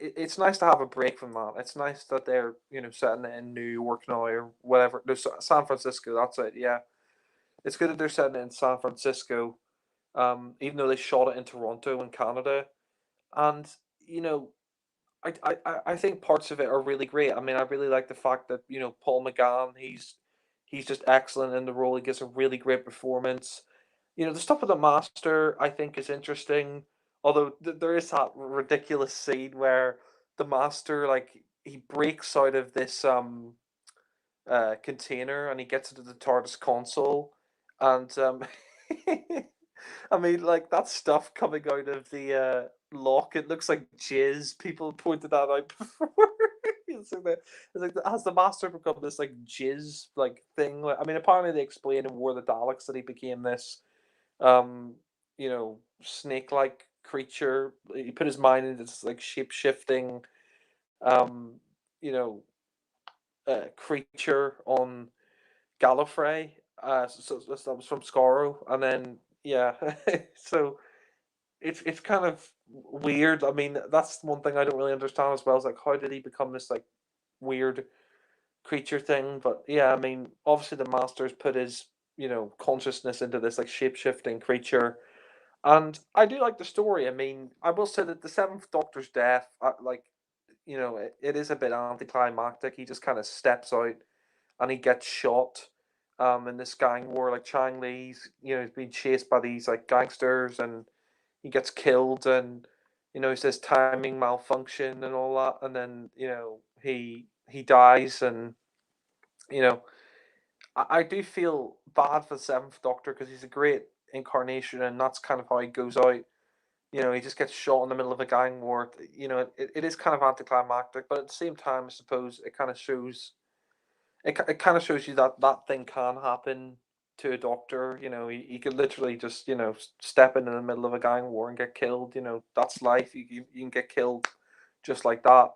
it's nice to have a break from that. It's nice that they're setting it in New York now or whatever. No, San Francisco. That's it. Yeah, it's good that they're setting it in San Francisco. Even though they shot it in Toronto in Canada, and you know, I think parts of it are really great. I mean, I really like the fact that Paul McGann, he's just excellent in the role. He gives a really great performance. The stuff with the master, I think, is interesting. Although there is that ridiculous scene where the master, like, he breaks out of this container and he gets into the TARDIS console, and I mean, like, that stuff coming out of the lock, it looks like jizz. People pointed that out before. Has the master become this like jizz like thing? Like, I mean, apparently they explained in War of the Daleks that he became this um, snake like creature. He put his mind into this like shape shifting um, you know, creature on Gallifrey. So that was from Scarrow, and then yeah, so it's kind of weird. I mean, that's one thing I don't really understand as well. Is like, how did he become this like weird creature thing? But yeah, I mean, obviously the Master's put his consciousness into this like shape shifting creature, and I do like the story. I mean, I will say that the Seventh Doctor's death, like it is a bit anticlimactic. He just kind of steps out and he gets shot in this gang war. Like Chang Li's, he's being chased by these like gangsters and he gets killed, and he says timing malfunction and all that, and then he dies, and you know I do feel bad for the Seventh Doctor because he's a great incarnation, and that's kind of how he goes out. He just gets shot in the middle of a gang war. It is kind of anticlimactic, but at the same time, I suppose it kind of shows it kind of shows you that that thing can happen to a doctor. He could literally just step into the middle of a gang war and get killed. That's life. You can get killed just like that.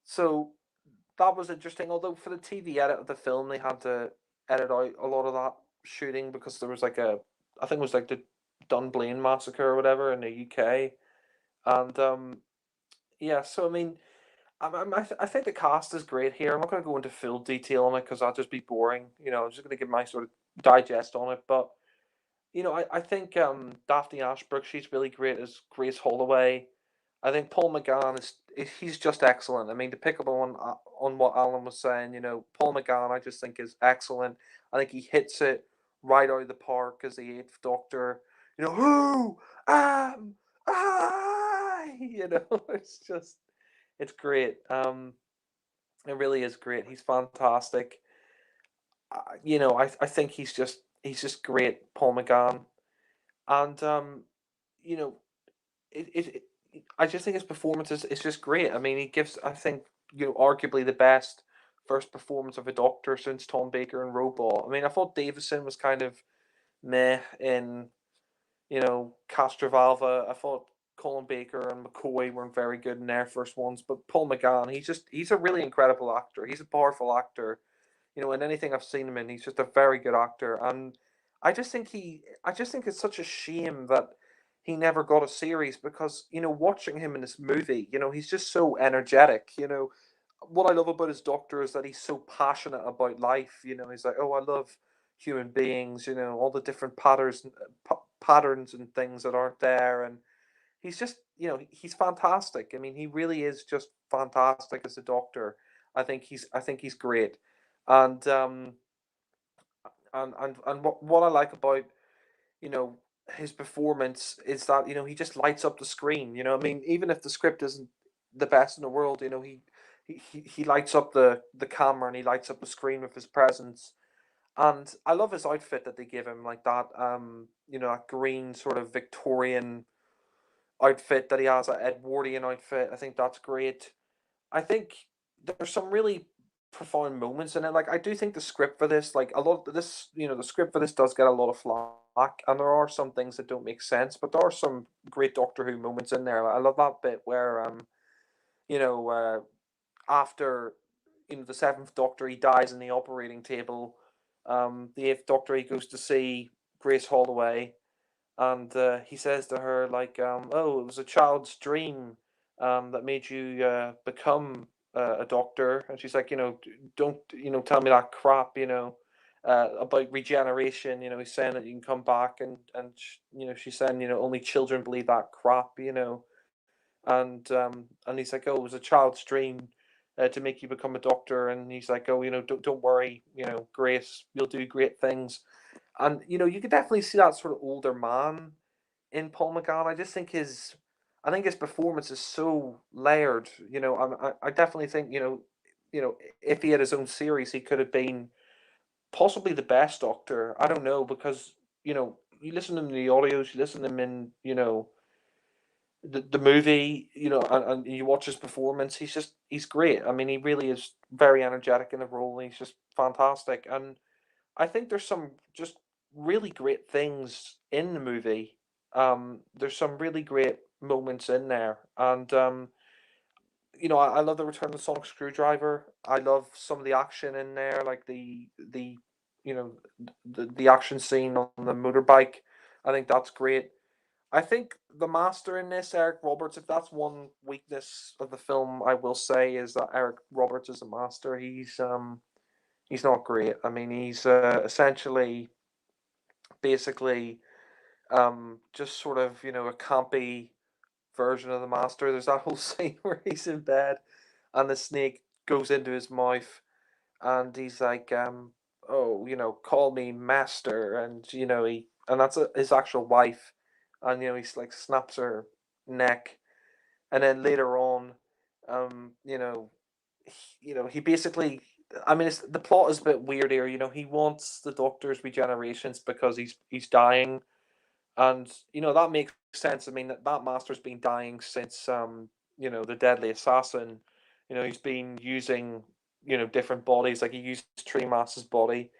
So that was interesting. Although for the TV edit of the film, they had to edit out a lot of that shooting because there was like I think it was like the Dunblane massacre or whatever in the UK, and yeah. So I mean, I think the cast is great here. I'm not going to go into full detail on it because that'll just be boring. I'm just going to give my sort of digest on it. But I think Daphne Ashbrook, she's really great as Grace Holloway. I think Paul McGann he's just excellent. I mean, to pick up on what Alan was saying, Paul McGann, I just think is excellent. I think he hits it right out of the park as the Eighth Doctor. Who am I? It's great. It really is great. He's fantastic. I think he's just great, Paul McGann, and you know, I just think his performance is just great. I mean, he gives, I think, arguably the best first performance of a Doctor since Tom Baker and Robot. I mean, I thought Davison was kind of meh in Castrovalva. I thought Colin Baker and McCoy weren't very good in their first ones, but Paul McGann, he's a really incredible actor. He's a powerful actor. In anything I've seen him in, he's just a very good actor. And I just think it's such a shame that he never got a series because, watching him in this movie, he's just so energetic. What I love about his Doctor is that he's so passionate about life. He's like, oh, I love human beings, all the different patterns and things that aren't there. And he's just, he's fantastic. I mean, he really is just fantastic as a Doctor. I think he's great. And what I like about you know his performance is that he just lights up the screen. I mean, even if the script isn't the best in the world, he lights up the camera and he lights up the screen with his presence. And I love his outfit that they give him, like that that green sort of Victorian outfit that he has, that Edwardian outfit. I think that's great. I think there's some really profound moments in it. Like I do think the script for this, like a lot of this, the script for this does get a lot of flack, and there are some things that don't make sense, but there are some great Doctor Who moments in there. I love that bit where you know, after the seventh Doctor he dies in the operating table, the eighth Doctor he goes to see Grace Holloway, and he says to her like, "Oh, it was a child's dream that made you become a doctor," and she's like, "Don't tell me that crap, about regeneration." He's saying that you can come back, and she's saying, only children believe that crap, and he's like, "Oh, it was a child's dream." To make you become a doctor, and he's like, "Oh, don't worry, Grace, you'll do great things." And you could definitely see that sort of older man in Paul McGann. I think his performance is so layered. I definitely think if he had his own series, he could have been possibly the best Doctor. I don't know, because you listen to him in the audios, you listen to him in the movie, and you watch his performance. He's great. I mean, he really is very energetic in the role. And he's just fantastic, and I think there's some just really great things in the movie. There's some really great moments in there, and I love the return of the sonic screwdriver. I love some of the action in there, like the you know the action scene on the motorbike. I think that's great. I think the master in this, Eric Roberts, if that's one weakness of the film, I will say is that Eric Roberts is a master. He's not great. I mean, he's essentially, basically, just sort of a campy version of the master. There's that whole scene where he's in bed, and the snake goes into his mouth, and he's like, "Oh, call me master," and and that's his actual wife, and he's like snaps her neck, and then later on, he basically. I mean, the plot is a bit weird here. He wants the Doctor's regenerations because he's dying, and that makes sense. I mean, that master's been dying since the Deadly Assassin. He's been using different bodies. Like he used Tremass's body,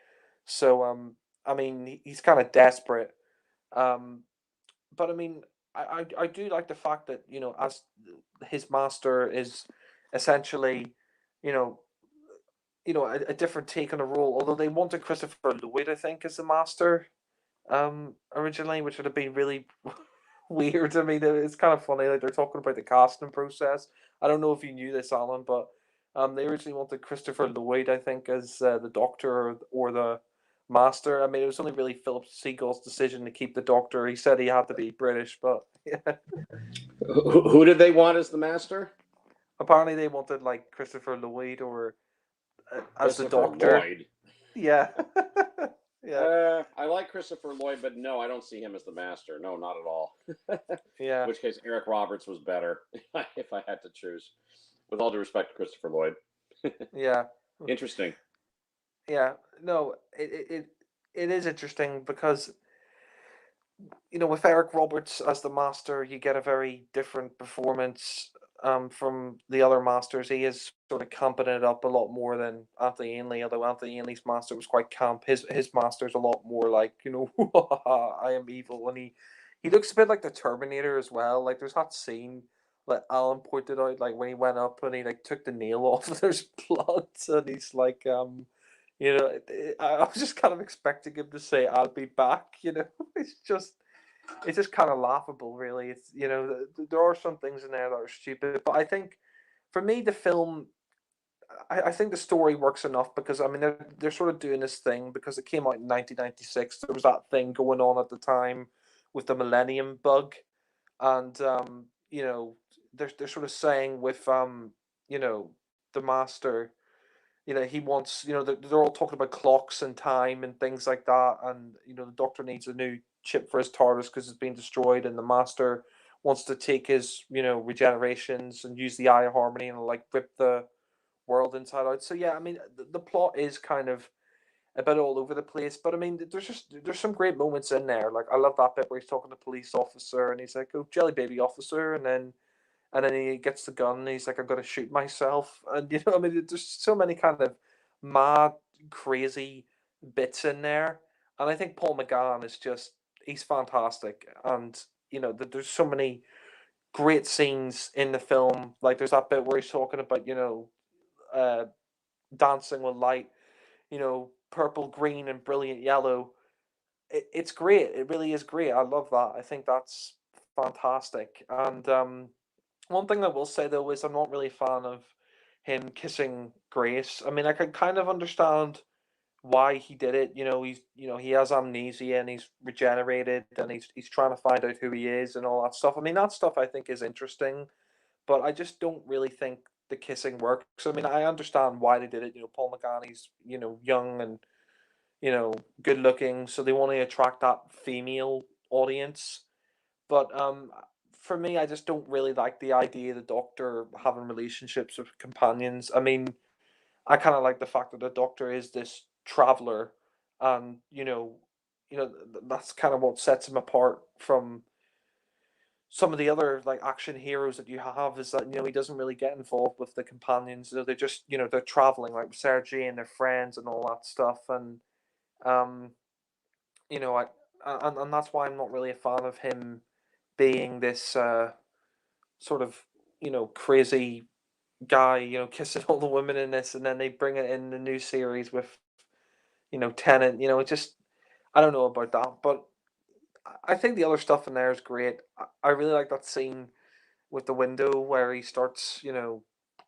so I mean, he's kind of desperate. Um, but I mean, I do like the fact that as his master is essentially, you know, a different take on the role. Although they wanted Christopher Lloyd, I think, as the master originally, which would have been really weird. I mean, it's kind of funny. Like they're talking about the casting process. I don't know if you knew this, Alan, but they originally wanted Christopher Lloyd, I think, as the Doctor or the Master. I mean, it was only really Philip Siegel's decision to keep the Doctor. He said he had to be British, but yeah. Who did they want as the master? Apparently they wanted like Christopher Lloyd or as the Christopher Doctor. Lloyd. Yeah. Yeah. I like Christopher Lloyd, but no, I don't see him as the master. No, not at all. Yeah. In which case, Eric Roberts was better if I had to choose. With all due respect to Christopher Lloyd. Yeah. Interesting. Yeah. No, it is interesting because with Eric Roberts as the master, you get a very different performance from the other masters. He is sort of camping it up a lot more than Anthony Ainley, although Anthony Ainley's master was quite camp. His master's a lot more like, I am evil, and he looks a bit like the Terminator as well. Like there's that scene like Alan pointed out, like when he went up and he like took the nail off, and there's blood, and he's like, I was just kind of expecting him to say, "I'll be back." It's just kind of laughable, really. It's there are some things in there that are stupid, but I think for me the film, I think the story works enough because I mean they're sort of doing this thing because it came out in 1996. There was that thing going on at the time with the Millennium Bug, and they're sort of saying with the Master, he wants, they're all talking about clocks and time and things like that. And, the Doctor needs a new chip for his TARDIS because it's been destroyed. And the Master wants to take his, regenerations and use the Eye of Harmony and, like, rip the world inside out. So, yeah, I mean, the plot is kind of a bit all over the place. But, I mean, there's some great moments in there. Like, I love that bit where he's talking to the police officer and he's like, "Oh, jelly baby officer." And then and then he gets the gun and he's like, I'm gonna shoot myself. And I mean, there's so many kind of mad, crazy bits in there. And I think Paul McGann is just he's fantastic. And there's so many great scenes in the film. Like there's that bit where he's talking about, uh dancing with light, purple, green, and brilliant yellow. It's great. It really is great. I love that. I think that's fantastic. And one thing I will say though is I'm not really a fan of him kissing Grace. I mean, I can kind of understand why he did it. He has amnesia and he's regenerated and he's trying to find out who he is and all that stuff. I mean, that stuff I think is interesting, but I just don't really think the kissing works. I mean, I understand why they did it. Paul McGann, he's young and good looking, so they want to attract that female audience. But for me, I just don't really like the idea of the Doctor having relationships with companions. I mean, I kind of like the fact that the Doctor is this traveler, and that's kind of what sets him apart from some of the other like action heroes that you have. Is that he doesn't really get involved with the companions. They're just they're traveling like Sergi and their friends and all that stuff, and um I and that's why I'm not really a fan of him being this sort of crazy guy, kissing all the women in this, and then they bring it in the new series with Tennant. It just I don't know about that, but I think the other stuff in there is great. I really like that scene with the window where he starts,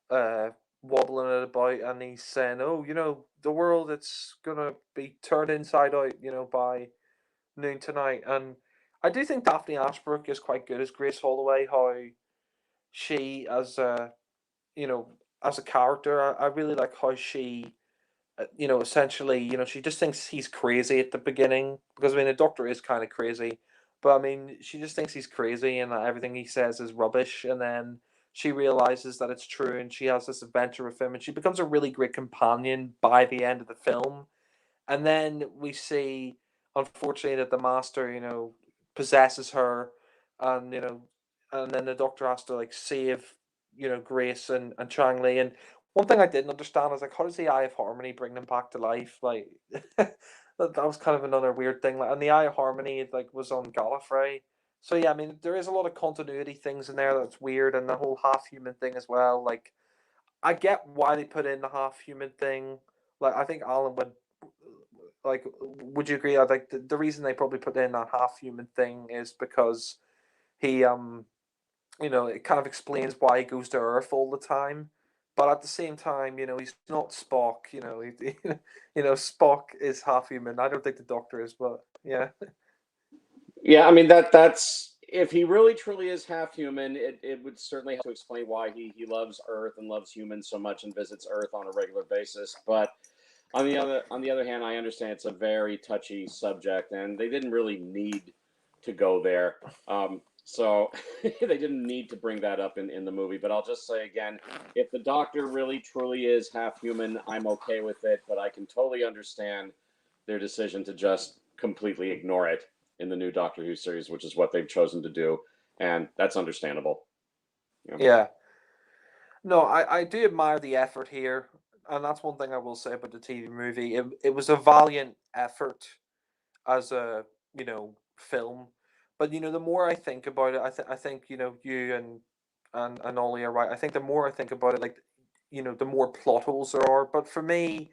uh, wobbling it about, and he's saying, "Oh, the world it's gonna be turned inside out, by noon tonight." And I do think Daphne Ashbrook is quite good as Grace Holloway. How she, you know, as a character, I really like how she, essentially, she just thinks he's crazy at the beginning because I mean the Doctor is kind of crazy, but I mean she just thinks he's crazy and that everything he says is rubbish, and then she realizes that it's true, and she has this adventure with him, and she becomes a really great companion by the end of the film. And then we see, unfortunately, that the master, possesses her, and and then the Doctor has to like save, Grace and Chang Li. And one thing I didn't understand is like, how does the Eye of Harmony bring them back to life? Like, that was kind of another weird thing. Like, and the Eye of Harmony like was on Gallifrey. So yeah, I mean, there is a lot of continuity things in there that's weird, and the whole half human thing as well. Like, I get why they put in the half human thing. Like, I think Alan would like. Would you agree? I like the reason they probably put in that half human thing is because he it kind of explains why he goes to Earth all the time. But at the same time, he's not Spock. Spock is half human. I don't think the Doctor is, but yeah. Yeah, I mean that's if he really truly is half human, it would certainly help to explain why he loves Earth and loves humans so much and visits Earth on a regular basis. But on the other hand, I understand it's a very touchy subject, and they didn't really need to go there. So they didn't need to bring that up in the movie. But I'll just say again, if the Doctor really truly is half human, I'm okay with it. But I can totally understand their decision to just completely ignore it in the new Doctor Who series, which is what they've chosen to do, and that's understandable. Yeah. Yeah. No, I do admire the effort here, and that's one thing I will say about the TV movie. It was a valiant effort as a film, but the more I think about it, I think you and Ollie are right. I think the more I think about it, like the more plot holes there are. But for me,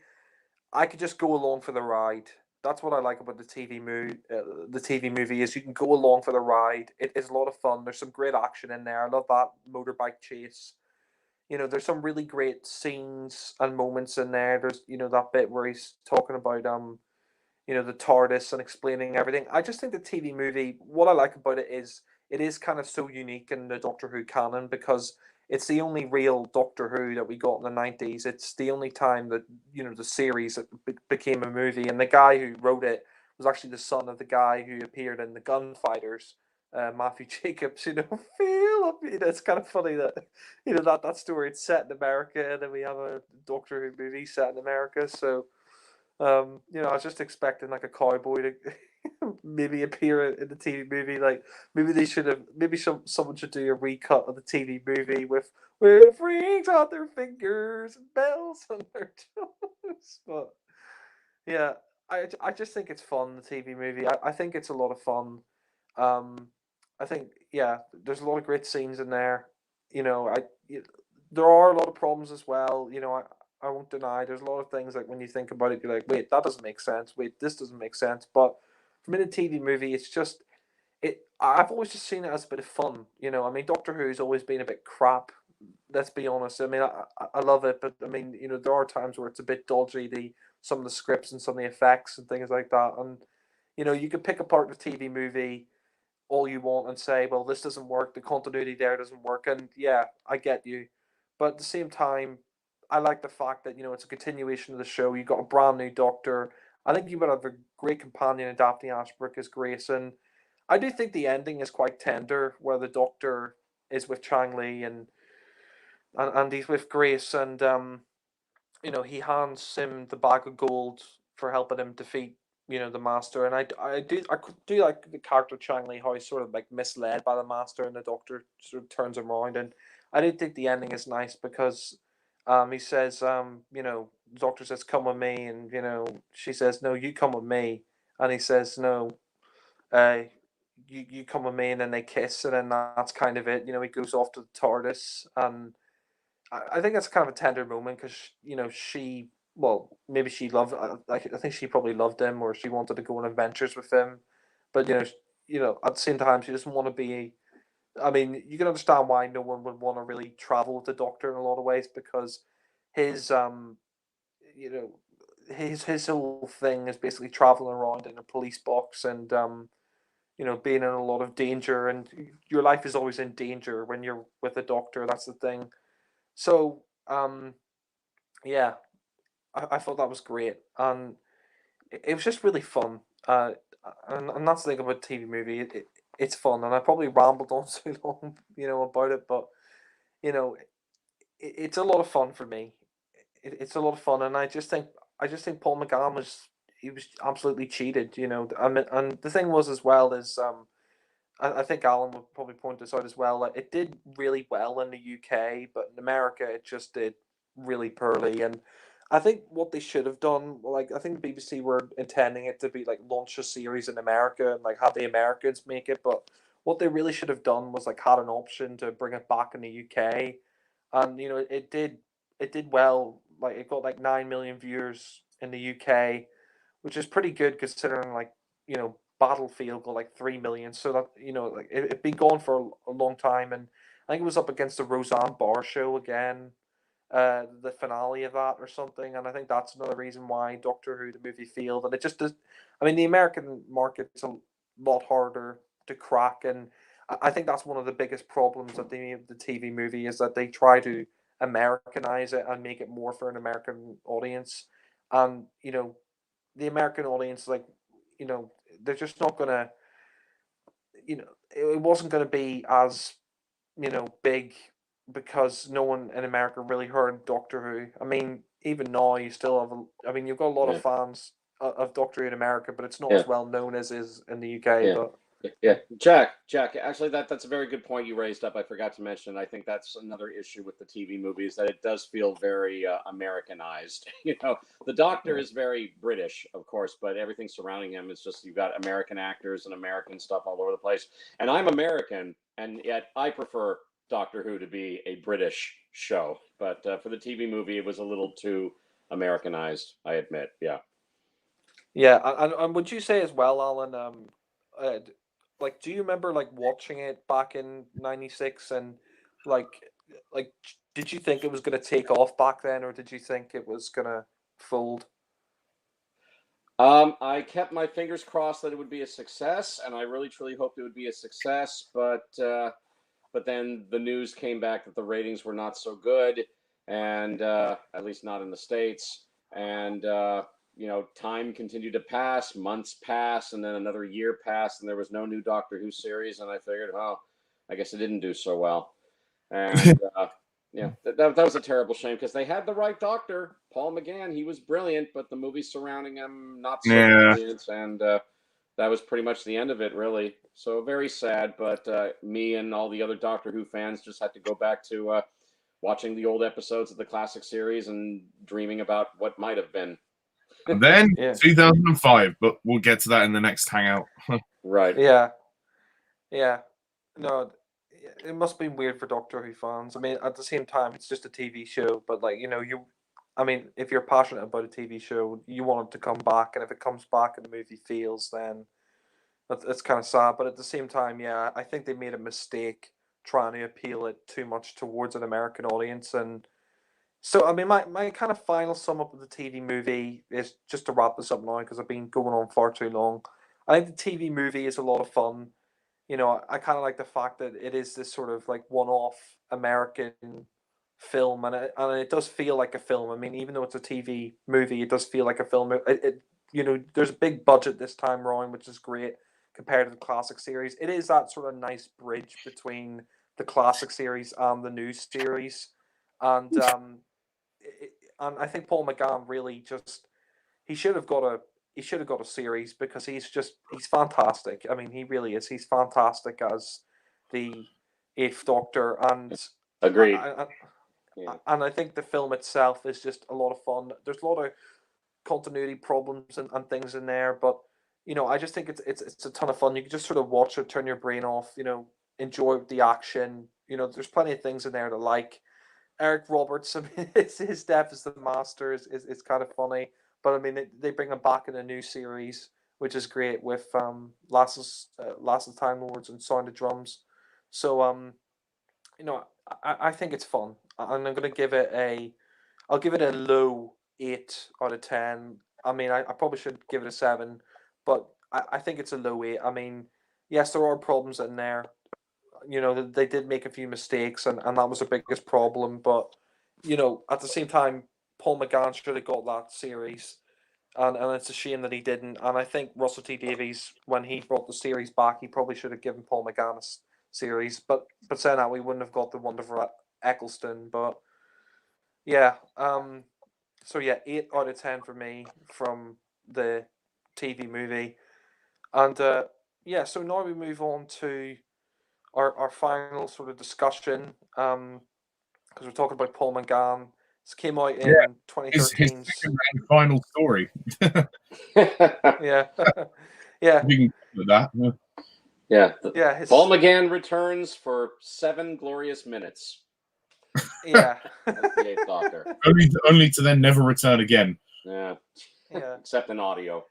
I could just go along for the ride. That's what I like about the TV movie. The TV movie is you can go along for the ride. It is a lot of fun. There's some great action in there. I love that motorbike chase. There's some really great scenes and moments in there. There's that bit where he's talking about the TARDIS and explaining everything. I just think the TV movie, what I like about it is kind of so unique in the Doctor Who canon because it's the only real Doctor Who that we got in the 90s. It's the only time that the series became a movie, and the guy who wrote it was actually the son of the guy who appeared in the Gunfighters. Matthew Jacobs, Philip. It's kind of funny that that story it's set in America, and then we have a Doctor Who movie set in America. So I was just expecting like a cowboy to maybe appear in the TV movie. Like maybe they should have. Maybe someone should do a recut of the TV movie with rings on their fingers and bells on their toes. But yeah, I just think it's fun. The TV movie. I think it's a lot of fun. Um, I think there's a lot of great scenes in there. You know, there are a lot of problems as well. I won't deny there's a lot of things like when you think about it, you're like, wait, that doesn't make sense. Wait, this doesn't make sense. But from in a TV movie, it's just it. I've always just seen it as a bit of fun. I mean, Doctor Who's always been a bit crap. Let's be honest. I mean, I love it, but I mean, there are times where it's a bit dodgy. Some of the scripts and some of the effects and things like that. And you could pick apart the TV movie all you want and say, well, this doesn't work, the continuity there doesn't work, and yeah, I get you, but at the same time, I like the fact that it's a continuation of the show. You got a brand new Doctor. I think you would have a great companion in Daphne Ashbrook as Grace, and I do think the ending is quite tender, where the Doctor is with Chang Li and he's with Grace, and he hands him the bag of gold for helping him defeat, the master. And I do like the character Chang Li, how he's sort of like misled by the master, and the Doctor sort of turns him around. And I do think the ending is nice because, he says, the Doctor says, "Come with me," and she says, "No, you come with me," and he says, "No, uh, you come with me," and then they kiss, and then that's kind of it. He goes off to the TARDIS, and I think that's kind of a tender moment because she, well, maybe she loved. I think she probably loved him, or she wanted to go on adventures with him, but at the same time she doesn't want to be. I mean, you can understand why no one would want to really travel with the Doctor in a lot of ways, because his you know his whole thing is basically traveling around in a police box, and being in a lot of danger, and your life is always in danger when you're with the Doctor. That's the thing. So, yeah, I thought that was great, and it was just really fun. And that's the thing about TV movie. It's fun, and I probably rambled on too long, about it, but you know, it's a lot of fun for me. It's a lot of fun, and I just think Paul McGann he was absolutely cheated. I mean, and the thing was as well is I think Alan would probably point this out as well. Like, it did really well in the UK, but in America it just did really poorly. And I think what they should have done, like I think the BBC were intending it to be like launch a series in America and like have the Americans make it, but what they really should have done was like had an option to bring it back in the UK, and it did well. Like it got like 9 million viewers in the UK, which is pretty good considering like Battlefield got like 3 million. So that like it'd been going for a long time, and I think it was up against the Roseanne Barr show again, the finale of that or something. And I think that's another reason why Doctor Who the movie failed. And it just does. I mean, the American market's a lot harder to crack, and I think that's one of the biggest problems that the TV movie is that they try to Americanize it and make it more for an American audience, and the American audience, like, they're just not gonna, it wasn't gonna be as, big because no one in America really heard Doctor Who. I mean, even now you still have, I mean, you've got a lot of Yeah, fans of Doctor Who in America, but it's not yeah, as well known as is in the UK. yeah. But Yeah, Jack. Actually, that's a very good point you raised up. I forgot to mention. I think that's another issue with the TV movies, that it does feel very Americanized. The Doctor is very British, of course, but everything surrounding him is just, you've got American actors and American stuff all over the place. And I'm American, and yet I prefer Doctor Who to be a British show. But for the TV movie, it was a little too Americanized, I admit. Yeah. yeah, and would you say as well, Alan? Uh, like, do you remember like watching it back in '96, and like did you think it was gonna take off back then, or did you think it was gonna fold? I kept my fingers crossed that it would be a success, and I really truly hoped it would be a success. But then the news came back that the ratings were not so good, and at least not in the States. And time continued to pass, months pass, and then another year passed, and there was no new Doctor Who series. And I figured, oh, I guess it didn't do so well. And Yeah, that was a terrible shame because they had the right doctor, Paul McGann. He was brilliant, but the movies surrounding him not so brilliant, and that was pretty much the end of it, really. So very sad. But me and all the other Doctor Who fans just had to go back to watching the old episodes of the classic series and dreaming about what might have been. And then Yeah. 2005, but we'll get to that in the next hangout. Right. Yeah. No, it must be weird for Doctor Who fans. I mean, at the same time, it's just a TV show, but like I mean, if you're passionate about a TV show, you want it to come back, and if it comes back and the movie fails, then it's kind of sad. But at the same time, yeah, I think they made a mistake trying to appeal it too much towards an American audience. And so, I mean, my kind of final sum up of the TV movie is just to wrap this up now because I've been going on far too long. I think the TV movie is a lot of fun. I kind of like the fact that it is this sort of like one-off American film, and it does feel like a film. I mean, even though it's a TV movie, it does feel like a film. There's a big budget this time around, which is great compared to the classic series. It is that sort of nice bridge between the classic series and the new series, and and I think Paul McGann really just he should have got a series because he's fantastic. I mean, he really is. He's fantastic as the Eighth Doctor, and Agreed. and I think the film itself is just a lot of fun. There's a lot of continuity problems and things in there, but I just think it's a ton of fun. You can just sort of watch it, turn your brain off, enjoy the action. There's plenty of things in there to like. Eric Roberts, I mean, his death as the Master is kind of funny. But I mean, they bring him back in a new series, which is great with Last of Time Lords and Sound of Drums. So I think it's fun, and I'll give it a low 8 out of 10. I mean, I probably should give it a 7, but I think it's a low 8. I mean, yes, there are problems in there. They did make a few mistakes, and that was the biggest problem. But at the same time, Paul McGann should have got that series, and it's a shame that he didn't. And I think Russell T Davies, when he brought the series back, he probably should have given Paul McGann a series. But saying that, we wouldn't have got the wonderful Eccleston. But yeah, so yeah, 8 out of 10 for me from the TV movie, and yeah. So now we move on to our final sort of discussion, because we're talking about Paul McGann. This came out in His 2013. second and final story. Yeah, yeah, We can go with that. Yeah. yeah. Paul McGann returns for 7 glorious minutes. Yeah, That's the Eighth Doctor. Only to then never return again. Yeah. yeah, Except in audio.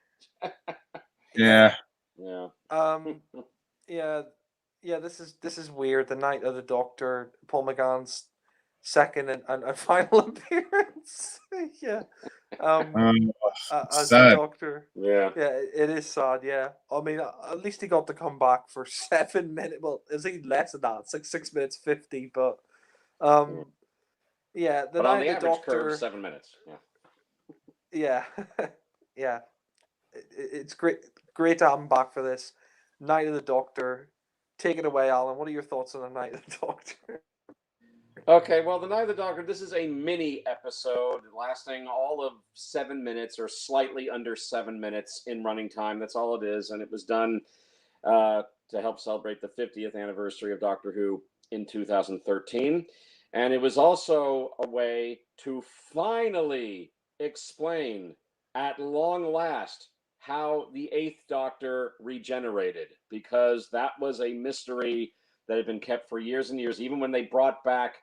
Yeah. Yeah. yeah, yeah. This is weird. The Night of the Doctor, Paul McGann's second and final appearance. Yeah. As the sad. Doctor. Yeah. Yeah, it is sad. Yeah, I mean, at least he got to come back for 7 minutes. Well, is he less than that? 6 minutes 50. But, yeah, the But on Night the of the average Doctor. curve, 7 minutes. Yeah. Yeah, yeah. It's great to have him back for this Night of the Doctor. Take it away, Alan. What are your thoughts on the Night of the Doctor? Okay, well, The Night of the Doctor, this is a mini episode lasting all of 7 minutes or slightly under 7 minutes in running time. That's all it is. And it was done to help celebrate the 50th anniversary of Doctor Who in 2013. And it was also a way to finally explain, at long last, how the Eighth Doctor regenerated, because that was a mystery that had been kept for years and years. Even when they brought back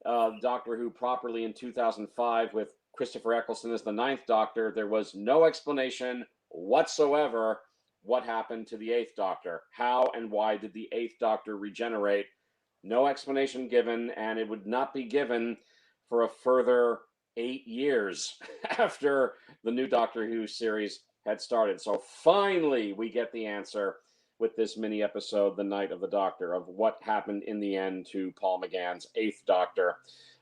Doctor Who properly in 2005 with Christopher Eccleston as the Ninth Doctor, there was no explanation whatsoever what happened to the Eighth Doctor. How and why did the Eighth Doctor regenerate? No explanation given, and it would not be given for a further 8 years after the new Doctor Who series had started. So finally, we get the answer with this mini episode, The Night of the Doctor, of what happened in the end to Paul McGann's Eighth Doctor.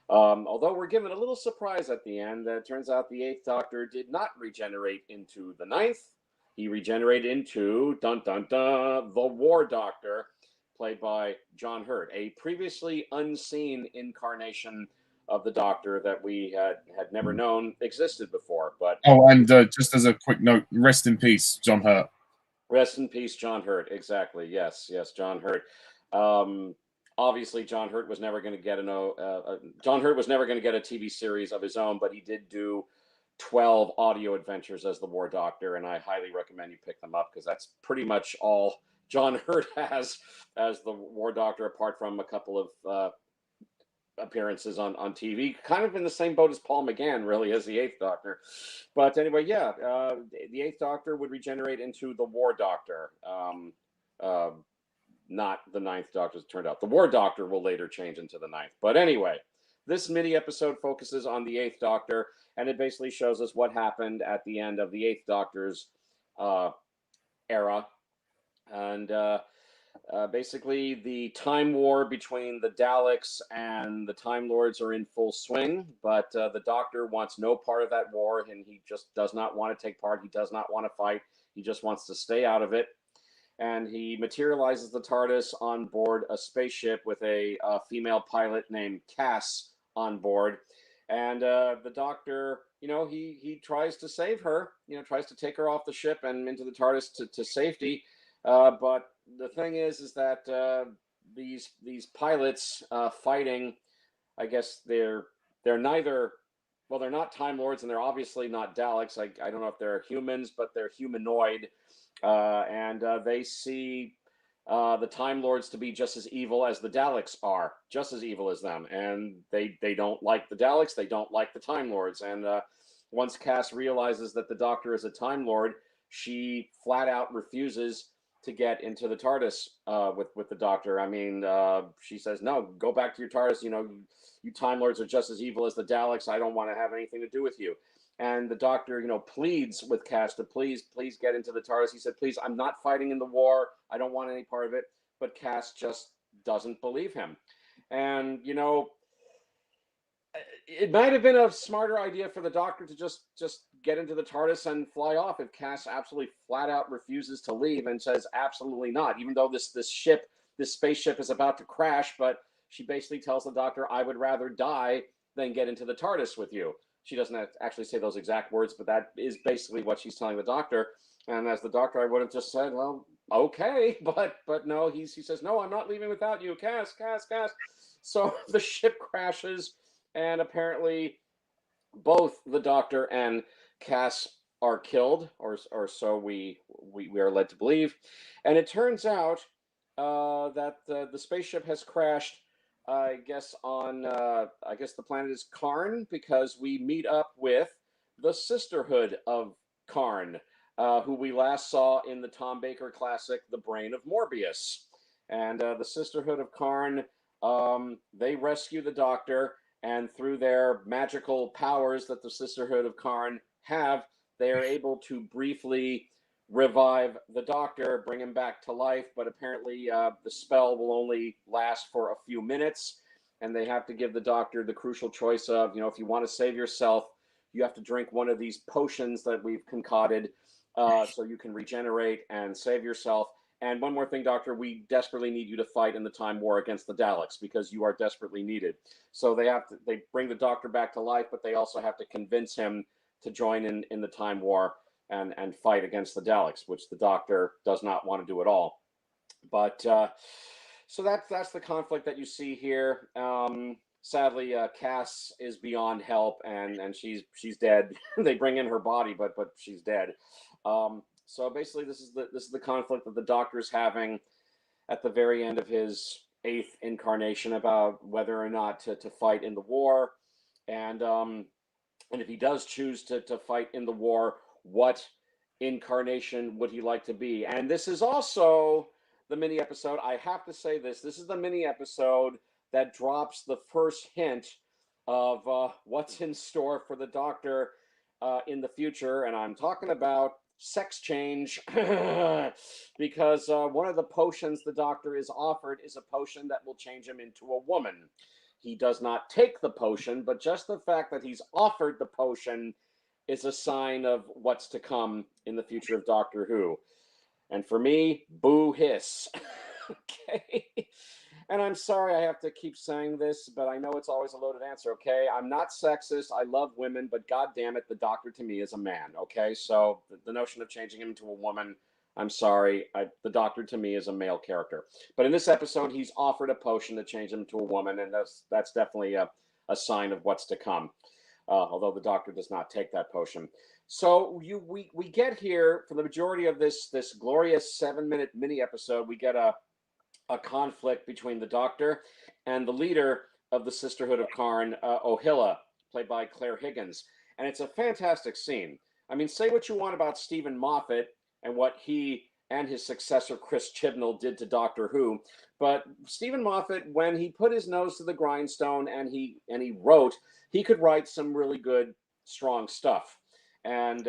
Although we're given a little surprise at the end, it turns out the Eighth Doctor did not regenerate into the Ninth. He regenerated into, dun dun dun, the War Doctor, played by John Hurt, a previously unseen incarnation of the Doctor that we had never known existed before. But and just as a quick note, rest in peace, John Hurt. Rest in peace, John Hurt. Exactly. Yes, John Hurt. Obviously, John Hurt was never going to get John Hurt was never going to get a TV series of his own, but he did do 12 audio adventures as the War Doctor, and I highly recommend you pick them up because that's pretty much all John Hurt has as the War Doctor, apart from a couple of appearances on TV, kind of in the same boat as Paul McGann, really, as the Eighth Doctor. But anyway, the Eighth Doctor would regenerate into the War Doctor. Not the Ninth Doctor, as it turned out. The War Doctor will later change into the Ninth. But anyway, this mini episode focuses on the Eighth Doctor, and it basically shows us what happened at the end of the Eighth Doctor's era. And basically, the time war between the Daleks and the Time Lords are in full swing, but the Doctor wants no part of that war, and he just does not want to take part. He does not want to fight. He just wants to stay out of it. And he materializes the TARDIS on board a spaceship with a female pilot named Cass on board. And the Doctor, he tries to save her, tries to take her off the ship and into the TARDIS to safety. But the thing is that these pilots fighting, I guess they're neither, well, they're not Time Lords, and they're obviously not Daleks. I don't know if they're humans, but they're humanoid. And they see the Time Lords to be just as evil as the Daleks are, just as evil as them. And they don't like the Daleks. They don't like the Time Lords. And once Cass realizes that the Doctor is a Time Lord, she flat out refuses to get into the TARDIS with the Doctor. I mean, she says, no, go back to your TARDIS. You Time Lords are just as evil as the Daleks. I don't want to have anything to do with you. And the Doctor, pleads with Cass to please get into the TARDIS. He said, please, I'm not fighting in the war. I don't want any part of it. But Cass just doesn't believe him. And, it might have been a smarter idea for the Doctor to just get into the TARDIS and fly off if Cass absolutely flat out refuses to leave and says absolutely not, even though this spaceship is about to crash. But she basically tells the Doctor, I would rather die than get into the TARDIS with you. She doesn't actually say those exact words, but that is basically what she's telling the Doctor. And as the Doctor, I would have just said, well, okay, but no, he says, no, I'm not leaving without you, Cass. So the ship crashes, and apparently both the Doctor and Cass are killed, or so we are led to believe. And it turns out that the spaceship has crashed, I guess the planet is Karn, because we meet up with the Sisterhood of Karn, who we last saw in the Tom Baker classic, The Brain of Morbius. And the Sisterhood of Karn, they rescue the Doctor, and through their magical powers that the Sisterhood of Karn have, they are able to briefly revive the Doctor, bring him back to life, but apparently the spell will only last for a few minutes, and they have to give the Doctor the crucial choice of, if you want to save yourself, you have to drink one of these potions that we've concocted so you can regenerate and save yourself. And one more thing, Doctor, we desperately need you to fight in the Time War against the Daleks because you are desperately needed. So they bring the Doctor back to life, but they also have to convince him to join in the Time War and fight against the Daleks, which the Doctor does not want to do at all. But so that's the conflict that you see here. Sadly, Cass is beyond help, and she's dead. They bring in her body, but she's dead. So basically, this is the conflict that the Doctor is having at the very end of his 8th incarnation about whether or not to fight in the war, and if he does choose to fight in the war, what incarnation would he like to be? And this is also the mini episode. I have to say this is the mini episode that drops the first hint of what's in store for the Doctor in the future, and I'm talking about sex change because one of the potions the Doctor is offered is a potion that will change him into a woman. He does not take the potion, but just the fact that he's offered the potion is a sign of what's to come in the future of Doctor Who. And for me, boo hiss. Okay. And I'm sorry I have to keep saying this, but I know it's always a loaded answer. Okay. I'm not sexist. I love women, but God damn it, the Doctor to me is a man. Okay. So the notion of changing him to a woman, I'm sorry. The Doctor to me is a male character. But in this episode, he's offered a potion to change him to a woman, and that's definitely a sign of what's to come. Although the Doctor does not take that potion. So we get here for the majority of this glorious 7-minute mini episode. We get a conflict between the Doctor and the leader of the Sisterhood of Karn, Ohila, played by Claire Higgins, and it's a fantastic scene. I mean, say what you want about Stephen Moffat and what he and his successor Chris Chibnall did to Doctor Who, but Stephen Moffat, when he put his nose to the grindstone and he wrote, he could write some really good, strong stuff. And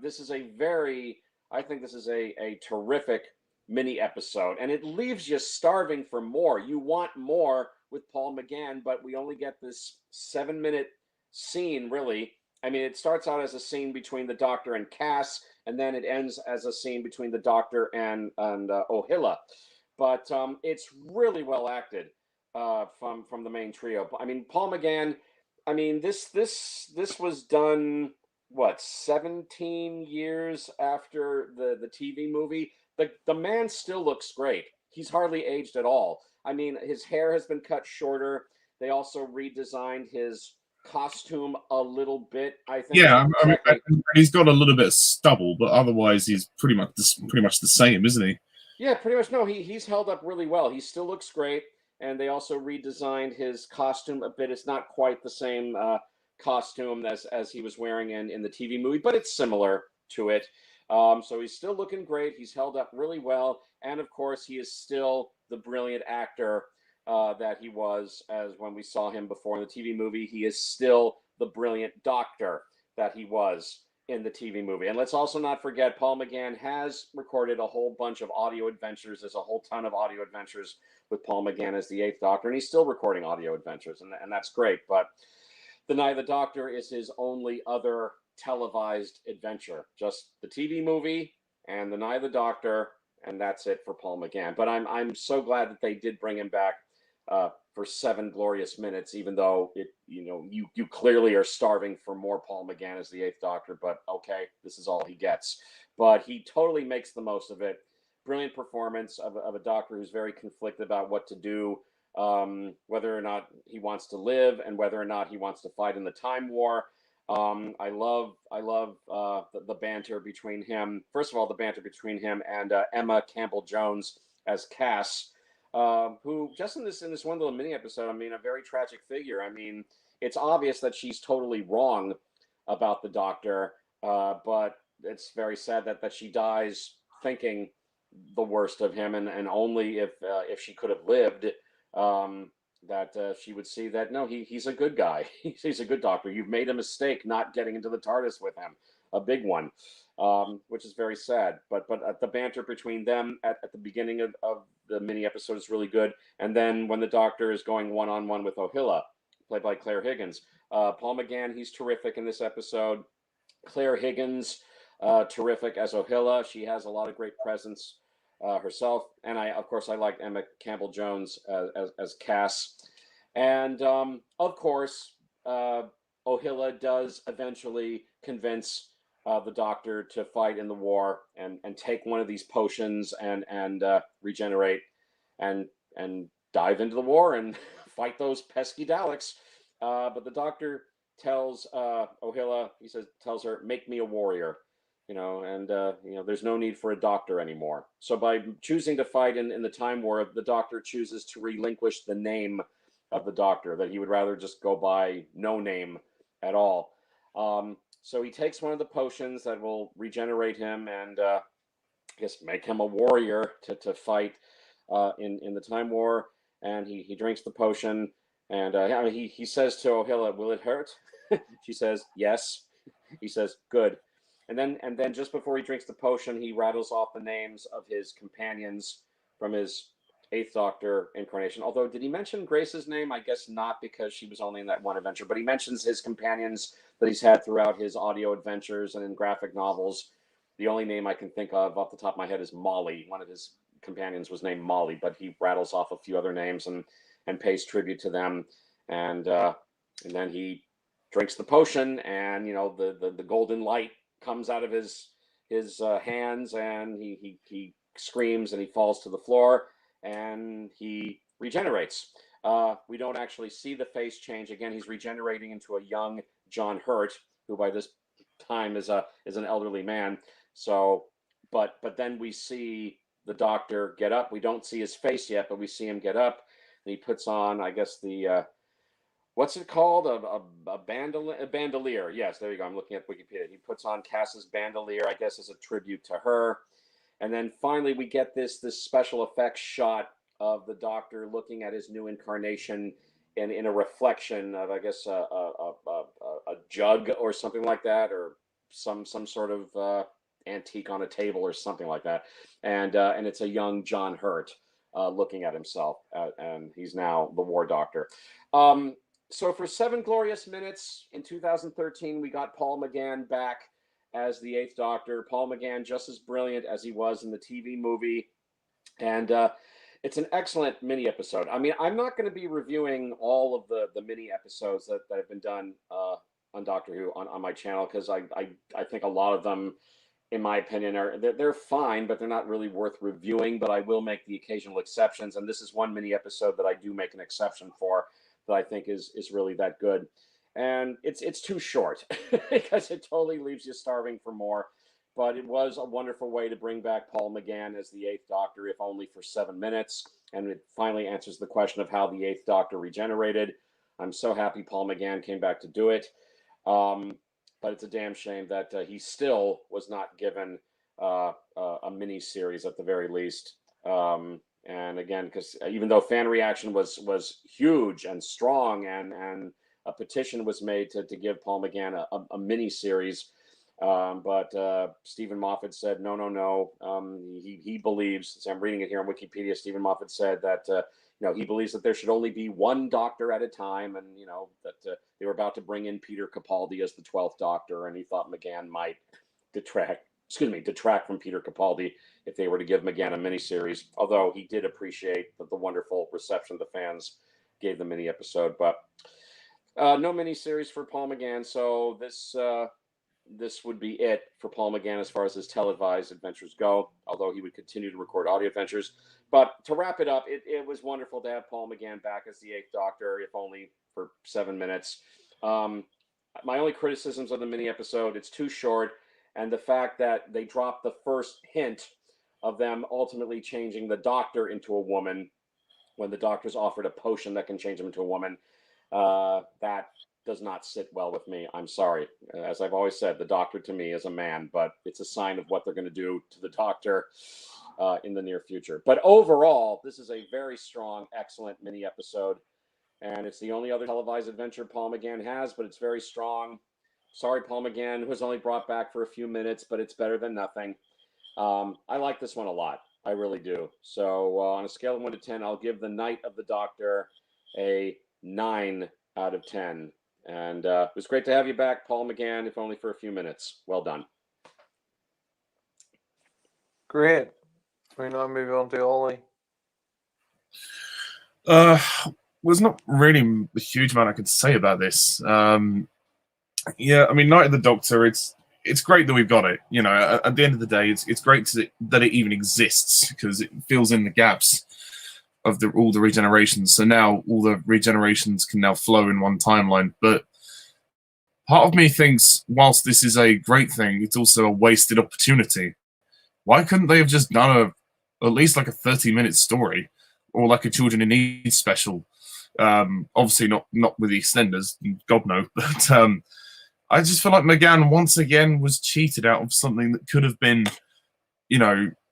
this is I think this is a terrific mini episode, and it leaves you starving for more. You want more with Paul McGann, but we only get this 7-minute scene, really. I mean, it starts out as a scene between the Doctor and Cass, and then it ends as a scene between the Doctor and Ohila. But it's really well acted from the main trio. I mean, Paul McGann. I mean, this was done what 17 years after the TV movie. The man still looks great. He's hardly aged at all. I mean, his hair has been cut shorter. They also redesigned his costume a little bit. I think. Yeah, he's got a little bit of stubble, but otherwise he's pretty much the same, isn't he? Yeah, pretty much. No, he's held up really well. He still looks great, and they also redesigned his costume a bit. It's not quite the same costume as he was wearing in the TV movie, but it's similar to it. So he's still looking great. He's held up really well, and of course, he is still the brilliant actor that he was as when we saw him before in the TV movie. He is still the brilliant Doctor that he was in the TV movie. And let's also not forget, Paul McGann has recorded a whole bunch of audio adventures. There's a whole ton of audio adventures with Paul McGann as the Eighth Doctor, and he's still recording audio adventures, and that's great. But The Night of the Doctor is his only other televised adventure, just the TV movie and The Night of the Doctor, and that's it for Paul McGann. But I'm so glad that they did bring him back for 7 glorious minutes, even though you clearly are starving for more Paul McGann as the Eighth Doctor. But okay, this is all he gets. But he totally makes the most of it. Brilliant performance of a Doctor who's very conflicted about what to do, whether or not he wants to live and whether or not he wants to fight in the Time War. I love the banter between him. First of all, the banter between him and Emma Campbell-Jones as Cass, who just in this one little mini episode, I mean, a very tragic figure. I mean, it's obvious that she's totally wrong about the Doctor, but it's very sad that she dies thinking the worst of him, and only if she could have lived, that she would see that no, he's a good guy. He's a good Doctor. You've made a mistake not getting into the TARDIS with him, a big one, which is very sad. But the banter between them at the beginning of the mini episode is really good. And then when the Doctor is going one-on-one with Ohila, played by Claire Higgins, Paul McGann, he's terrific in this episode. Claire Higgins, terrific as Ohila. She has a lot of great presence herself, and I like Emma Campbell-Jones as Cass, and of course Ohila does eventually convince the Doctor to fight in the war and take one of these potions and regenerate and dive into the war and fight those pesky Daleks. But the Doctor tells Ohila, tells her, "Make me a warrior." And there's no need for a doctor anymore. So by choosing to fight in the Time War, the Doctor chooses to relinquish the name of the Doctor, that he would rather just go by no name at all. So he takes one of the potions that will regenerate him and I guess make him a warrior to fight in the Time War. And he drinks the potion, and he says to Ohila, "Will it hurt?" She says, "Yes." He says, "Good." And then just before he drinks the potion, he rattles off the names of his companions from his Eighth Doctor incarnation. Although, did he mention Grace's name? I guess not, because she was only in that one adventure. But he mentions his companions that he's had throughout his audio adventures and in graphic novels. The only name I can think of off the top of my head is Molly, one of his companions was named Molly, but he rattles off a few other names and pays tribute to them, and then he drinks the potion, and the golden light comes out of his hands, and he screams and he falls to the floor, and he regenerates. We don't actually see the face change. Again, he's regenerating into a young John Hurt, who by this time is an elderly man. So, but then we see the Doctor get up. We don't see his face yet, but we see him get up, and he puts on, I guess, the what's it called? A bandolier. Yes, there you go. I'm looking at Wikipedia. He puts on Cass's bandolier, I guess, as a tribute to her. And then finally, we get this special effects shot of the Doctor looking at his new incarnation in a reflection of, I guess, a jug or something like that, or some sort of antique on a table or something like that. And it's a young John Hurt looking at himself, and he's now the War Doctor. So for 7 glorious minutes in 2013, we got Paul McGann back as the 8th Doctor. Paul McGann just as brilliant as he was in the TV movie. And it's an excellent mini episode. I mean, I'm not going to be reviewing all of the mini episodes that have been done on Doctor Who on my channel, because I think a lot of them, in my opinion, they're fine, but they're not really worth reviewing. But I will make the occasional exceptions. And this is one mini episode that I do make an exception for, that I think is really that good. And it's too short because it totally leaves you starving for more. But it was a wonderful way to bring back Paul McGann as the 8th Doctor, if only for 7 minutes. And it finally answers the question of how the 8th Doctor regenerated. I'm so happy Paul McGann came back to do it. But it's a damn shame that he still was not given a mini series at the very least. And again, because even though fan reaction was huge and strong, and a petition was made to give Paul McGann a mini series, but Stephen Moffat said no. He believes. So I'm reading it here on Wikipedia. Stephen Moffat said that he believes that there should only be one Doctor at a time, and that they were about to bring in Peter Capaldi as the 12th Doctor, and he thought McGann might detract from Peter Capaldi if they were to give McGann a miniseries, although he did appreciate the wonderful reception the fans gave the mini episode. But no miniseries for Paul McGann, so this would be it for Paul McGann as far as his televised adventures go, although he would continue to record audio adventures. But to wrap it up, it was wonderful to have Paul McGann back as the 8th Doctor, if only for 7 minutes. My only criticisms of the mini episode, it's too short, and the fact that they dropped the first hint of them ultimately changing the Doctor into a woman when the Doctor's offered a potion that can change him into a woman, that does not sit well with me. I'm sorry. As I've always said, the Doctor to me is a man, but it's a sign of what they're going to do to the Doctor in the near future. But overall, this is a very strong, excellent mini episode, and it's the only other televised adventure Paul McGann has, but it's very strong. Sorry, Paul McGann was only brought back for a few minutes, but it's better than nothing. I like this one a lot. I really do. So on a scale of 1 to 10, I'll give The Night of the Doctor a 9 out of 10. And it was great to have you back, Paul McGann, if only for a few minutes. Well done. Great. We now move on to Ollie. There's not really a huge amount I could say about this. Yeah, I mean, Night of the Doctor, it's great that we've got it. At the end of the day, it's great that it even exists, because it fills in the gaps of all the regenerations. So now all the regenerations can now flow in one timeline. But part of me thinks, whilst this is a great thing, it's also a wasted opportunity. Why couldn't they have just done at least like a 30-minute story, or like a Children in Need special? Obviously not with the extenders, God no. But I just feel like McGann once again was cheated out of something that could have been,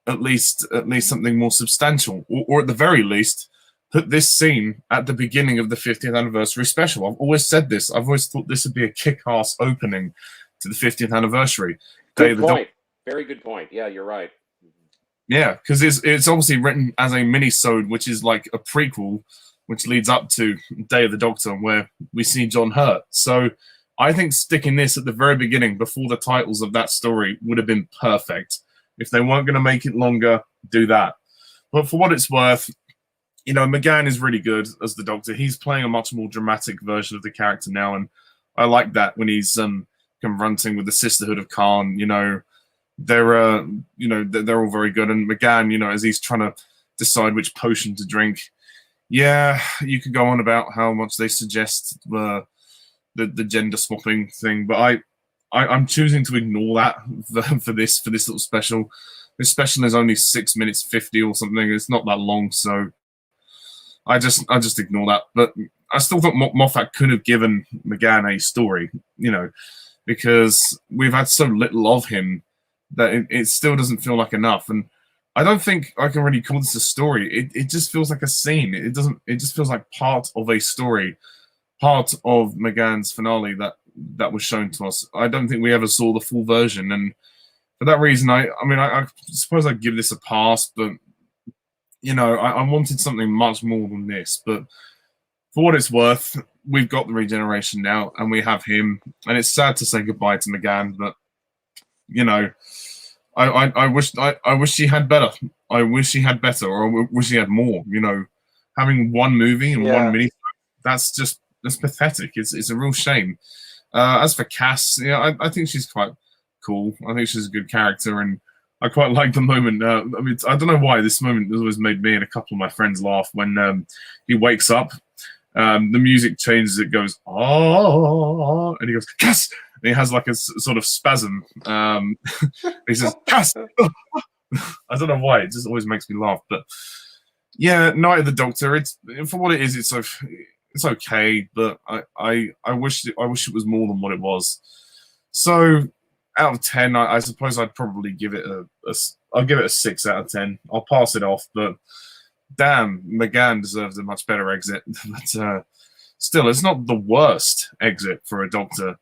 at least something more substantial, or at the very least, put this scene at the beginning of the 50th anniversary special. I've always said this. I've always thought this would be a kick-ass opening to the 50th anniversary. Good point. Very good point. Yeah, you're right. Yeah, because it's obviously written as a mini-sode, which is like a prequel, which leads up to Day of the Doctor, where we see John Hurt. So I think sticking this at the very beginning, before the titles of that story, would have been perfect. If they weren't going to make it longer, do that. But for what it's worth, McGann is really good as the Doctor. He's playing a much more dramatic version of the character now, and I like that when he's confronting with the Sisterhood of Khan. They're they're all very good, and McGann, as he's trying to decide which potion to drink, yeah, you could go on about how much they suggest the gender swapping thing, but I'm choosing to ignore that for this little special. This special is only 6 minutes 50 or something. It's not that long, so I just ignore that. But I still thought Moffat could have given McGann a story, because we've had so little of him that it still doesn't feel like enough. And I don't think I can really call this a story. It just feels like a scene. It doesn't. It just feels like part of a story, part of McGann's finale that was shown to us. I don't think we ever saw the full version, and for that reason, I suppose I'd give this a pass. But I wanted something much more than this. But for what it's worth, we've got the regeneration now, and we have him. And it's sad to say goodbye to McGann, but I wish he had better. I wish he had better, or I wish he had more. Having one movie and one mini, that's pathetic. It's a real shame. As for Cass, I think she's quite cool. I think she's a good character, and I quite like the moment. I don't know why this moment has always made me and a couple of my friends laugh when he wakes up. The music changes. It goes, oh, and he goes, Cass! And he has like a sort of spasm. He says, Cass! I don't know why. It just always makes me laugh. But yeah, Night of the Doctor, it's for what it is, it's okay, but I wish it was more than what it was. So out of 10, I suppose I'd probably give it I'll give it a 6 out of 10. I'll pass it off, but damn, McGann deserves a much better exit. But still, it's not the worst exit for a Doctor.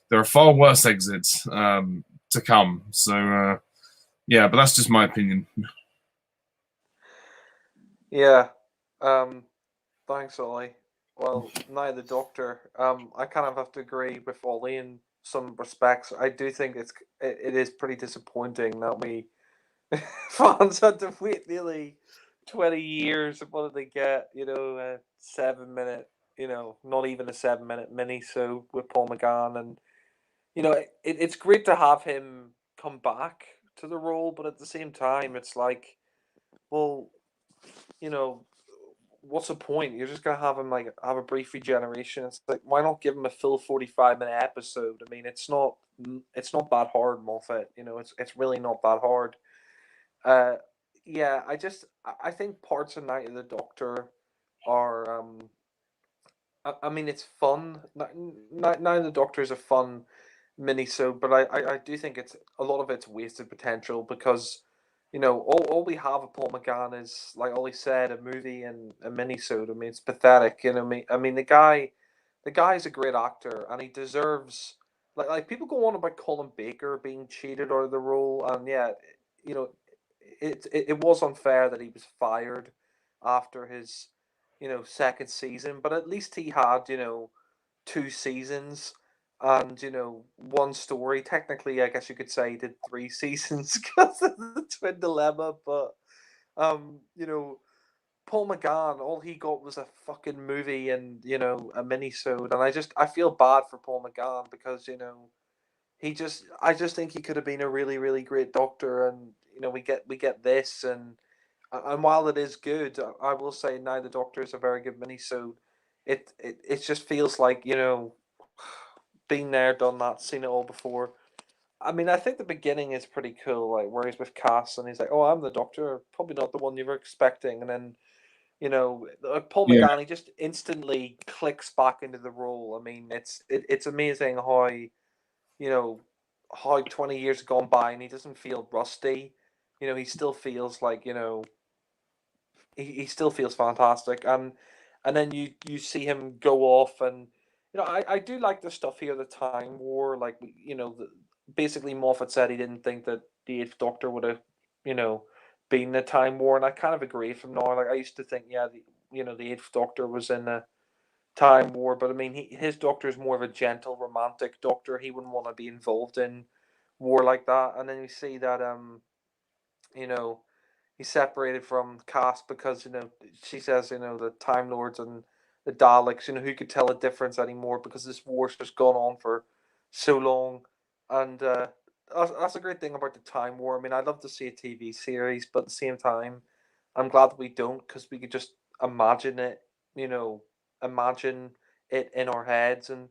There are far worse exits to come. So yeah, but that's just my opinion. Yeah. Thanks, Ollie. Well, Night of the Doctor. I kind of have to agree with Ollie in some respects. I do think it is pretty disappointing that we fans had to wait nearly 20 years. What did they get? A 7 minute. Not even a 7 minute mini. So with Paul McGann, and it's great to have him come back to the role, but at the same time, it's like, well, what's the point? You're just gonna have him have a brief regeneration. It's like, why not give him a full 45-minute episode? I mean, it's not that hard, Moffat. It's really not that hard. Yeah, I think parts of Night of the Doctor are I mean, it's fun. Night of the Doctor is a fun minisode, but I do think it's a lot of it's wasted potential because all we have of Paul McGann is, like Ollie said, a movie and a minisode. I mean, it's pathetic. I mean, the guy's a great actor, and he deserves like people go on about Colin Baker being cheated out of the role, and yeah, you know, it was unfair that he was fired after his second season, but at least he had 2 seasons and one story. Technically, I guess you could say he did 3 seasons because of the twin dilemma. But Paul McGann, all he got was a fucking movie and a minisode, and I feel bad for Paul McGann because I just think he could have been a really really great Doctor, and we get this, and while it is good, I will say Now the Doctor is a very good minisode. It just feels like been there, done that, seen it all before. I mean, I think the beginning is pretty cool, like where he's with Cass and he's like, "Oh, I'm the Doctor, probably not the one you were expecting," and then Paul Yeah. McGann, he just instantly clicks back into the role. I mean, it's amazing how 20 years have gone by and he doesn't feel rusty. He still feels like he still feels fantastic, and then you see him go off, and I do like the stuff here, the Time War, like basically Moffat said he didn't think that the Eighth Doctor would have been the Time War, and I kind of agree from now. Like I used to think, yeah, the Eighth Doctor was in the Time War, but I mean his Doctor is more of a gentle romantic Doctor. He wouldn't want to be involved in war like that, and then you see that you know he's separated from Cass because she says the Time Lords and the Daleks, who could tell a difference anymore because this war's just gone on for so long, and that's a great thing about the Time War. I mean, I'd love to see a TV series, but at the same time, I'm glad that we don't because we could just imagine it, imagine it in our heads, and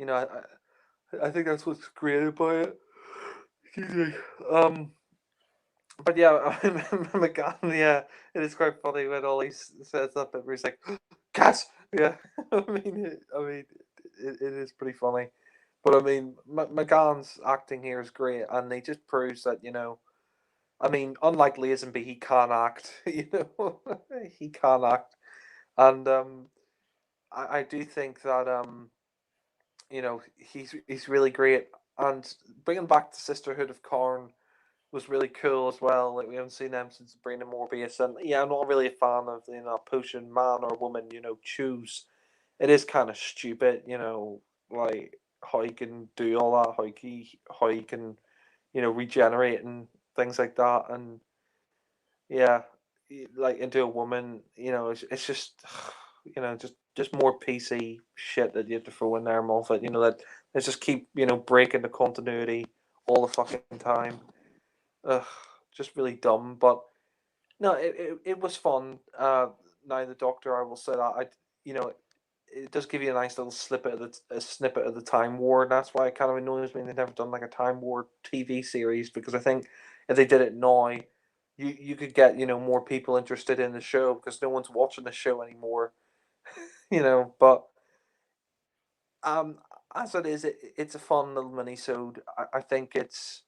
I think that's what's great about it. Excuse me. But yeah, McGann, yeah, it is quite funny when Ollie says that bit where he's like, "Gas!" Yeah, it is pretty funny. But I mean, McGann's acting here is great, and he just proves that unlike Lazenby, he can act. He can act, and I do think that he's really great, and bringing back the Sisterhood of Karn was really cool as well. Like we haven't seen them since Brandon Morbius, and yeah, I'm not really a fan of potion man or woman choose. It is kind of stupid, like how he can do all that, how he can regenerate and things like that, and yeah, like into a woman, it's just just more PC shit that you have to throw in there, Moffat. That let's just keep breaking the continuity all the fucking time. Ugh, just really dumb. But no, it was fun. Now the Doctor, I will say that it does give you a nice little snippet of the Time War, and that's why it kind of annoys me they've never done like a Time War TV series because I think if they did it now, you could get more people interested in the show because no one's watching the show anymore. But um, as it is, it's a fun little mini-sode. I think it's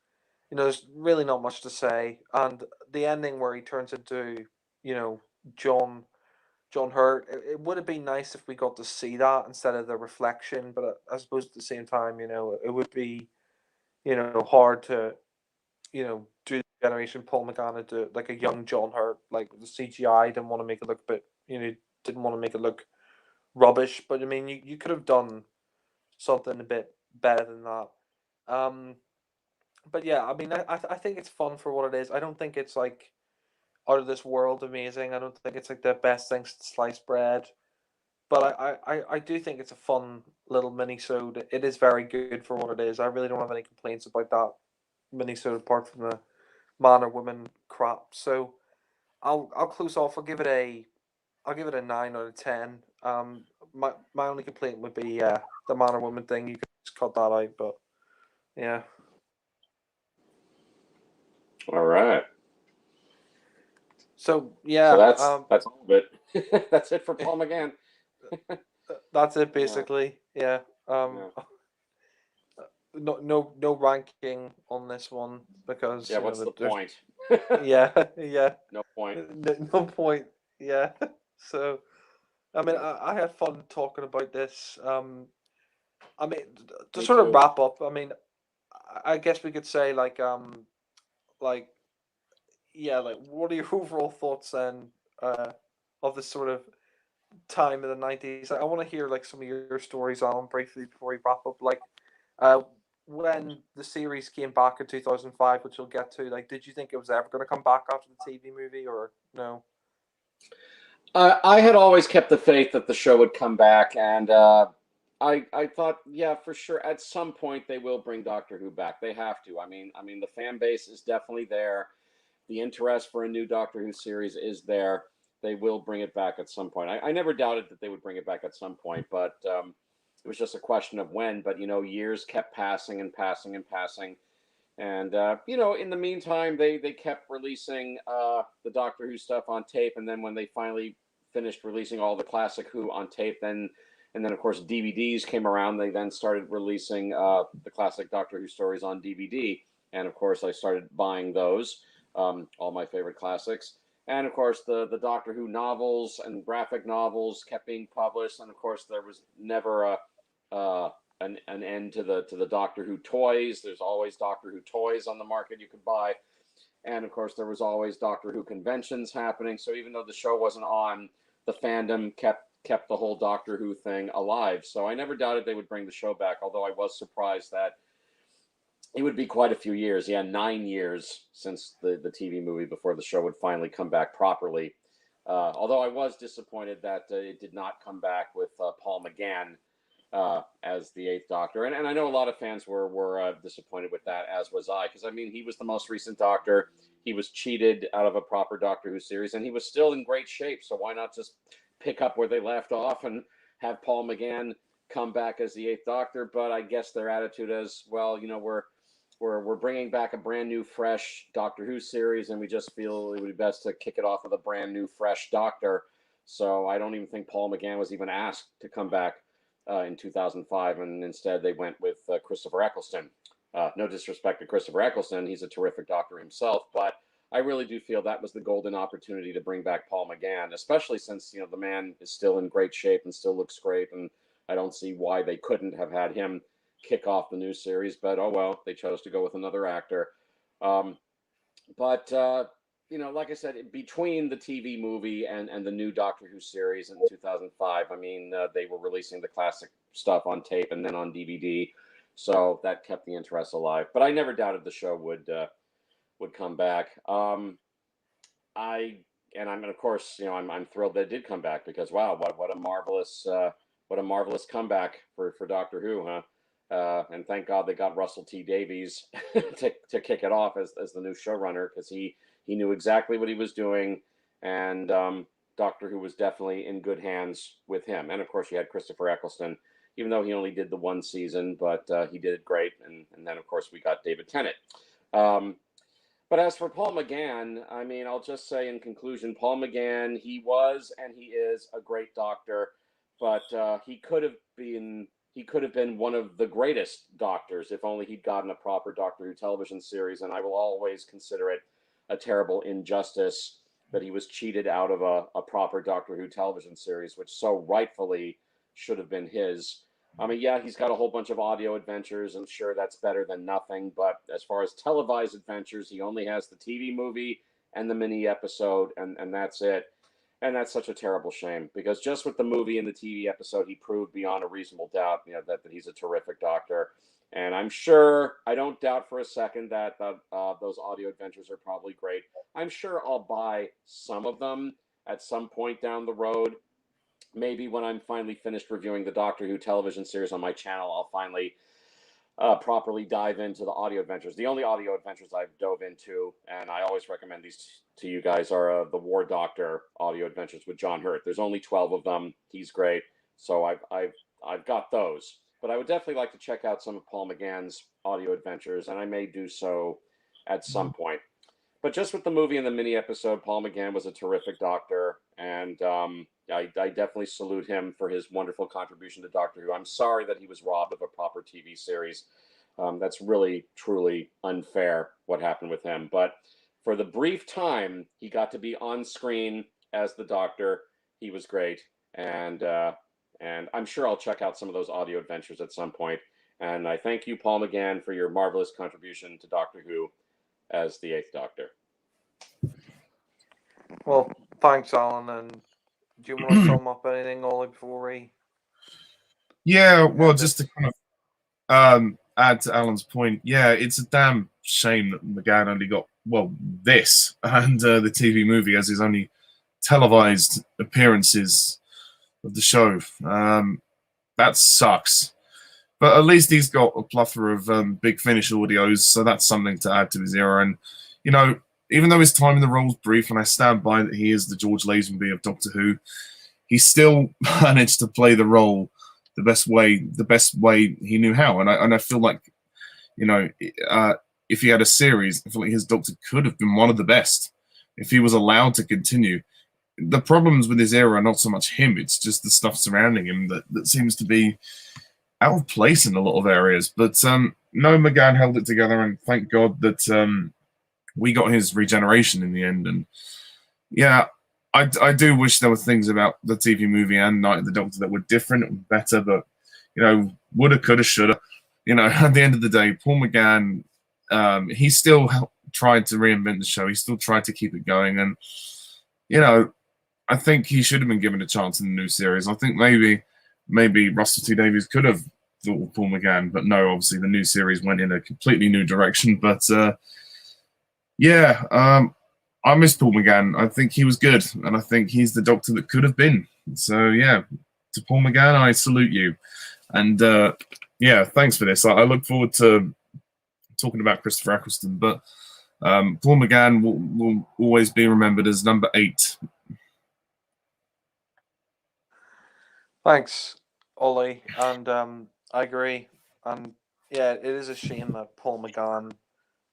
there's really not much to say, and the ending where he turns into you know John John Hurt. It would have been nice if we got to see that instead of the reflection, but I suppose at the same time, it would be hard to do the generation Paul McGann to do like a young John Hurt, like with the CGI. Didn't want to make it look a bit, didn't want to make it look rubbish, but I mean, you could have done something a bit better than that. Um, but yeah, I mean, I think it's fun for what it is. I don't think it's like out of this world amazing. I don't think it's like the best thing since sliced bread. But I do think it's a fun little mini-sode. It is very good for what it is. I really don't have any complaints about that mini-sode apart from the man or woman crap. So I'll close off. I'll give it a 9 out of 10. My only complaint would be the man or woman thing. You could just cut that out, but yeah. All right. So So yeah, that's all of it. That's it for Paul McGann. that's it Yeah. basically. Yeah. Yeah. No ranking on this one because Yeah. What's the there's point? yeah yeah No point. no point yeah. So I mean I had fun talking about this. I mean to Me sort of too. wrap up. I mean I guess we could say like yeah, like what are your overall thoughts then of this sort of time in the 90s? I want to hear like some of your stories, Alan, briefly before we wrap up. Like, uh, when the series came back in 2005, which we'll get to, like, did you think it was ever going to come back after the TV movie, or no? I had always kept the faith that the show would come back, and I thought, yeah, for sure, at some point they will bring Doctor Who back. They have to. I mean, the fan base is definitely there. The interest for a new Doctor Who series is there. They will bring it back at some point. I never doubted that they would bring it back at some point, but it was just a question of when. But years kept passing and passing and passing. And in the meantime, they kept releasing the Doctor Who stuff on tape, and then when they finally finished releasing all the classic Who on tape, and then of course DVDs came around. They then started releasing the classic Doctor Who stories on DVD, and of course I started buying those, all my favorite classics. And of course the Doctor Who novels and graphic novels kept being published, and of course there was never uh, an end to the Doctor Who toys. There's always Doctor Who toys on the market you could buy, and of course there was always Doctor Who conventions happening. So even though the show wasn't on, the fandom kept the whole Doctor Who thing alive. So I never doubted they would bring the show back. Although I was surprised that it would be quite a few years. Yeah, 9 years since the TV movie before the show would finally come back properly. Although I was disappointed that it did not come back with Paul McGann as the Eighth Doctor, and I know a lot of fans were disappointed with that, as was I, because I mean he was the most recent Doctor. He was cheated out of a proper Doctor Who series, and he was still in great shape. So why not just pick up where they left off and have Paul McGann come back as the Eighth Doctor? But I guess their attitude is, well, you know, we're bringing back a brand new, fresh Doctor Who series, and we just feel it would be best to kick it off with a brand new, fresh Doctor. So I don't even think Paul McGann was even asked to come back in 2005, and instead they went with Christopher Eccleston. No disrespect to Christopher Eccleston, he's a terrific Doctor himself, but I really do feel that was the golden opportunity to bring back Paul McGann, especially since, you know, the man is still in great shape and still looks great, and I don't see why they couldn't have had him kick off the new series, but oh well, they chose to go with another actor. But you know, like I said, between the TV movie and the new Doctor Who series in 2005, I mean, they were releasing the classic stuff on tape and then on DVD, so that kept the interest alive. But I never doubted the show would come back. I'm of course, you know, I'm thrilled that it did come back, because wow, what a marvelous comeback for Doctor Who, huh? And thank God they got Russell T Davies to kick it off as the new showrunner, because he knew exactly what he was doing, and Doctor Who was definitely in good hands with him. And of course, you had Christopher Eccleston, even though he only did the one season, but he did it great. And then of course we got David Tennant. But as for Paul McGann, I mean, I'll just say in conclusion, Paul McGann, he was and he is a great Doctor, but he could have been one of the greatest Doctors if only he'd gotten a proper Doctor Who television series. And I will always consider it a terrible injustice that he was cheated out of a proper Doctor Who television series, which so rightfully should have been his. I mean, yeah, he's got a whole bunch of audio adventures, and sure, that's better than nothing. But as far as televised adventures, he only has the TV movie and the mini episode, and that's it. And that's such a terrible shame, because just with the movie and the TV episode, he proved beyond a reasonable doubt, you know, that he's a terrific Doctor. And I'm sure, I don't doubt for a second that those audio adventures are probably great. I'm sure I'll buy some of them at some point down the road. Maybe when I'm finally finished reviewing the Doctor Who television series on my channel, I'll finally properly dive into the audio adventures. The only audio adventures I've dove into, and I always recommend these to you guys, are the War Doctor audio adventures with John Hurt. There's only 12 of them. He's great, so I've got those. But I would definitely like to check out some of Paul McGann's audio adventures, and I may do so at some point. But just with the movie and the mini episode, Paul McGann was a terrific Doctor, and I definitely salute him for his wonderful contribution to Doctor Who. I'm sorry that he was robbed of a proper TV series. That's really, truly unfair what happened with him. But for the brief time he got to be on screen as the Doctor, he was great. And I'm sure I'll check out some of those audio adventures at some point. And I thank you, Paul McGann, for your marvelous contribution to Doctor Who as the Eighth Doctor. Well, thanks, Alan. And do you want to sum up anything, Ollie, before we? Yeah, well, just to kind of add to Alan's point, yeah, it's a damn shame that McGann only got, well, this and the TV movie as his only televised appearances of the show. That sucks. But at least he's got a plethora of Big Finish audios, so that's something to add to his era. And, you know, even though his time in the role is brief, and I stand by that he is the George Lazenby of Doctor Who, he still managed to play the role the best way he knew how. And I feel like, you know, if he had a series, I feel like his Doctor could have been one of the best if he was allowed to continue. The problems with his era are not so much him, it's just the stuff surrounding him that seems to be out of place in a lot of areas. But no, McGann held it together, and thank God that we got his regeneration in the end. And yeah, I do wish there were things about the TV movie and Night of the Doctor that were different and better, but, you know, woulda, coulda, shoulda. You know, at the end of the day, Paul McGann, he still tried to reinvent the show. He still tried to keep it going. And, you know, I think he should have been given a chance in the new series. I think maybe Russell T Davies could have thought of Paul McGann, but no, obviously the new series went in a completely new direction. But yeah, I miss Paul McGann. I think he was good, and I think he's the Doctor that could have been. So yeah, to Paul McGann, I salute you. And yeah, thanks for this. I look forward to talking about Christopher Eccleston, but Paul McGann will always be remembered as number 8. Thanks, Ollie, and I agree. And yeah, it is a shame that Paul McGann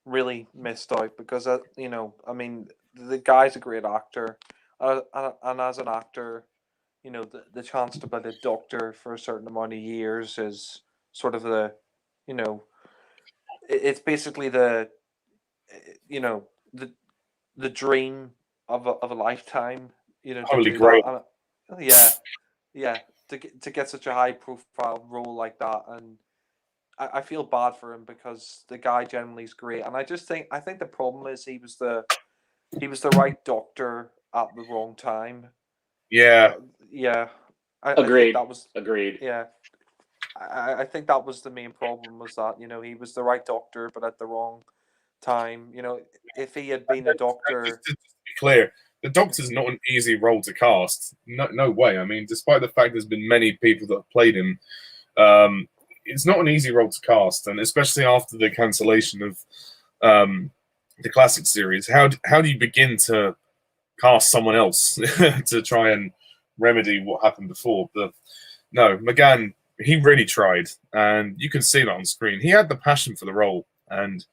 really missed out because you know, I mean, the guy's a great actor, and as an actor, you know, the chance to be the Doctor for a certain amount of years is sort of the, you know, it's basically the, you know, the dream of a lifetime. You know, to Holy do Grail. that. And, yeah, yeah, to get such a high profile role like that, and I feel bad for him because the guy generally is great, and I think the problem is he was the right Doctor at the wrong time. Yeah, Yeah, I think Agreed. that was Agreed. yeah. I think that was the main problem was that you know he was the right Doctor but at the wrong time. You know, if he had been a Doctor, just to be clear, the Doctor's not an easy role to cast. No, no way. I mean, despite the fact there's been many people that have played him, it's not an easy role to cast, and especially after the cancellation of the classic series, how do you begin to cast someone else to try and remedy what happened before? But no, McGann, he really tried, and you can see that on screen. He had the passion for the role, and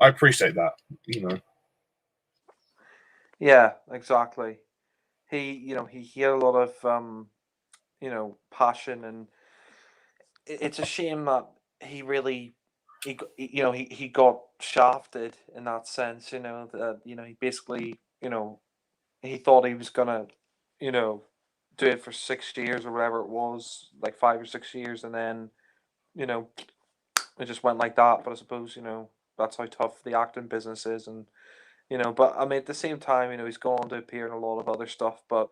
I appreciate that. You know, yeah, exactly. You know, he had a lot of you know, passion, and it's a shame that he really you know he got shafted in that sense. You know that you know he basically you know he thought he was gonna you know do it for 6 years or whatever it was, like 5 or 6 years, and then you know it just went like that. But I suppose you know that's how tough the acting business is, and you know. But I mean, at the same time, you know, he's gone on to appear in a lot of other stuff. But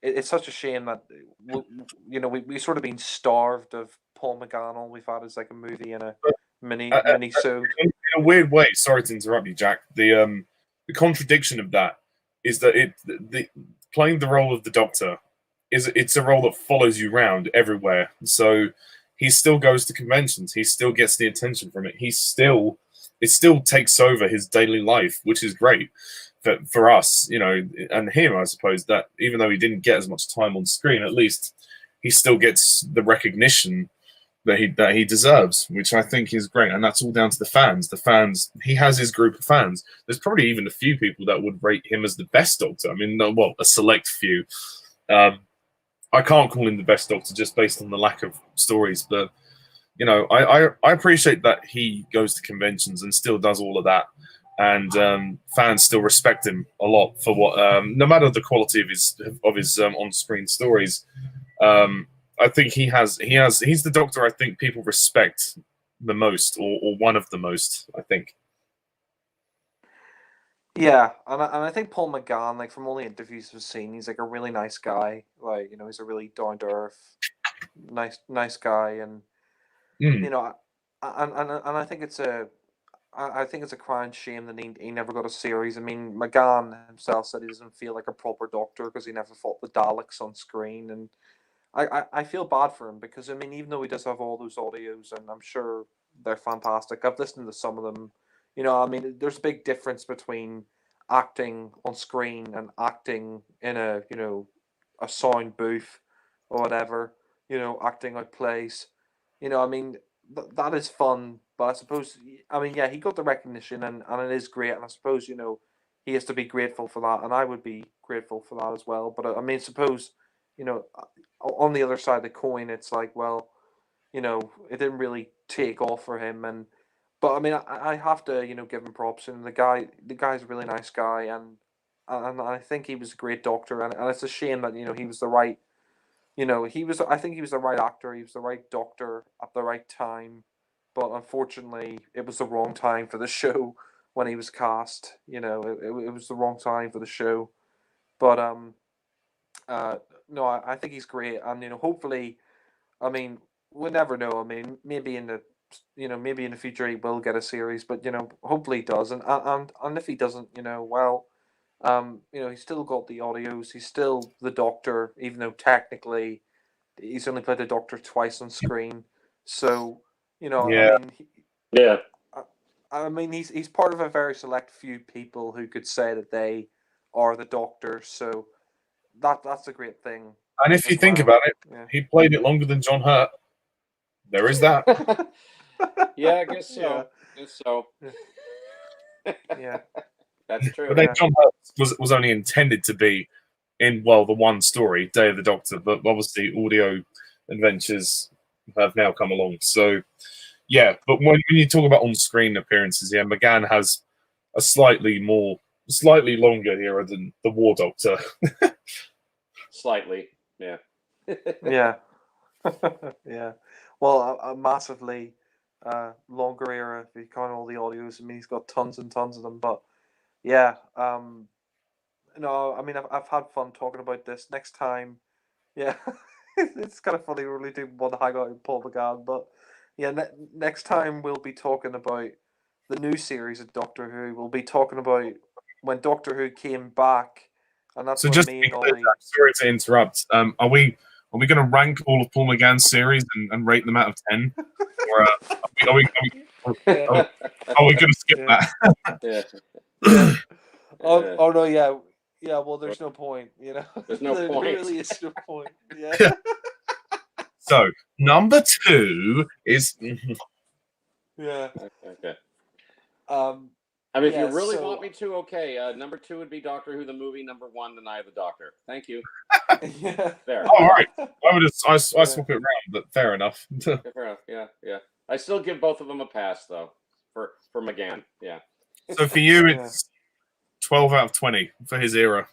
it's such a shame that you know we sort of been starved of Paul McGann. All we've had is like a movie and a mini sode. in a weird way, sorry to interrupt you, Jack. The contradiction of that is that playing the role of the Doctor it's a role that follows you around everywhere. So he still goes to conventions. He still gets the attention from it. It still takes over his daily life, which is great for us, you know, and him, I suppose, that even though he didn't get as much time on screen, at least he still gets the recognition that he deserves, which I think is great, and that's all down to the fans. The fans, he has his group of fans. There's probably even a few people that would rate him as the best Doctor. I mean, well, a select few. I can't call him the best Doctor just based on the lack of stories, but you know, I appreciate that he goes to conventions and still does all of that, and fans still respect him a lot for what, no matter the quality of his on-screen stories. I think he's the Doctor I think people respect the most, or one of the most. I think. Yeah, and I think Paul McGann, like from all the interviews I've seen, he's like a really nice guy. Like you know, he's a really down to earth, nice guy, and Mm. you know, and I think I think it's a crying shame that he never got a series. I mean, McGann himself said he doesn't feel like a proper Doctor because he never fought the Daleks on screen, and I feel bad for him because I mean, even though he does have all those audios, and I'm sure they're fantastic. I've listened to some of them. You know, I mean, there's a big difference between acting on screen and acting in a you know a sound booth or whatever. You know, acting out plays. You know, I mean, that is fun. But I suppose, I mean, yeah, he got the recognition, and it is great. And I suppose you know he has to be grateful for that, and I would be grateful for that as well. But I mean, suppose you know on the other side of the coin, it's like, well, you know, it didn't really take off for him, and but I mean, I have to, you know, give him props, and the guy's a really nice guy, and I think he was a great Doctor, and it's a shame that you know he was the right, you know, I think he was the right actor, he was the right Doctor at the right time, but unfortunately, it was the wrong time for the show when he was cast. You know, it was the wrong time for the show, but uh, no, I think he's great, and you know, hopefully, I mean, we never know. I mean, maybe in the future he will get a series, but hopefully he does. And if he doesn't, well, he's still got the audios. He's still the Doctor, even though technically he's only played the Doctor twice on screen. So, Yeah. Yeah. I mean, he's part of a very select few people who could say that they are the Doctor. So that's a great thing. And if you as think well. about it, Yeah. he played it longer than John Hurt. There is that. Yeah, I guess so. Yeah. I guess so. Yeah. That's true. But then Yeah. John Hurt was only intended to be in, well, the one story, Day of the Doctor, but obviously audio adventures have now come along. So, yeah, but when you talk about on-screen appearances, yeah, McGann has a slightly longer era than the War Doctor. Slightly, yeah. Yeah. Yeah. Well, a massively longer era if you count all the audios. I mean, he's got tons and tons of them. But yeah, no, I mean, I've had fun talking about this. Next time, yeah, it's kind of funny. We really do want to hang out with Paul McGann, but yeah, next time we'll be talking about the new series of Doctor Who. We'll be talking about when Doctor Who came back, and that's So when just me to be and clear, Ollie. Jack, sorry to interrupt. Are we going to rank all of Paul McGann's series and rate them out of 10? Or are we going to skip Yeah. that? Yeah. Yeah. Yeah. Oh no, yeah. Yeah, well, there's no point, There's no there point. really is no point. Yeah. So number 2 is Yeah. Okay. I I mean, if you yeah, really so- want me to, okay. Number 2 would be Doctor Who the movie. Number 1, The Night of the Doctor. Thank you. Yeah. There. all right. I swap it around, but fair enough. Fair enough. Yeah, yeah. I still give both of them a pass, though, for McGann. Yeah. So for you, it's 12 out of 20 for his era.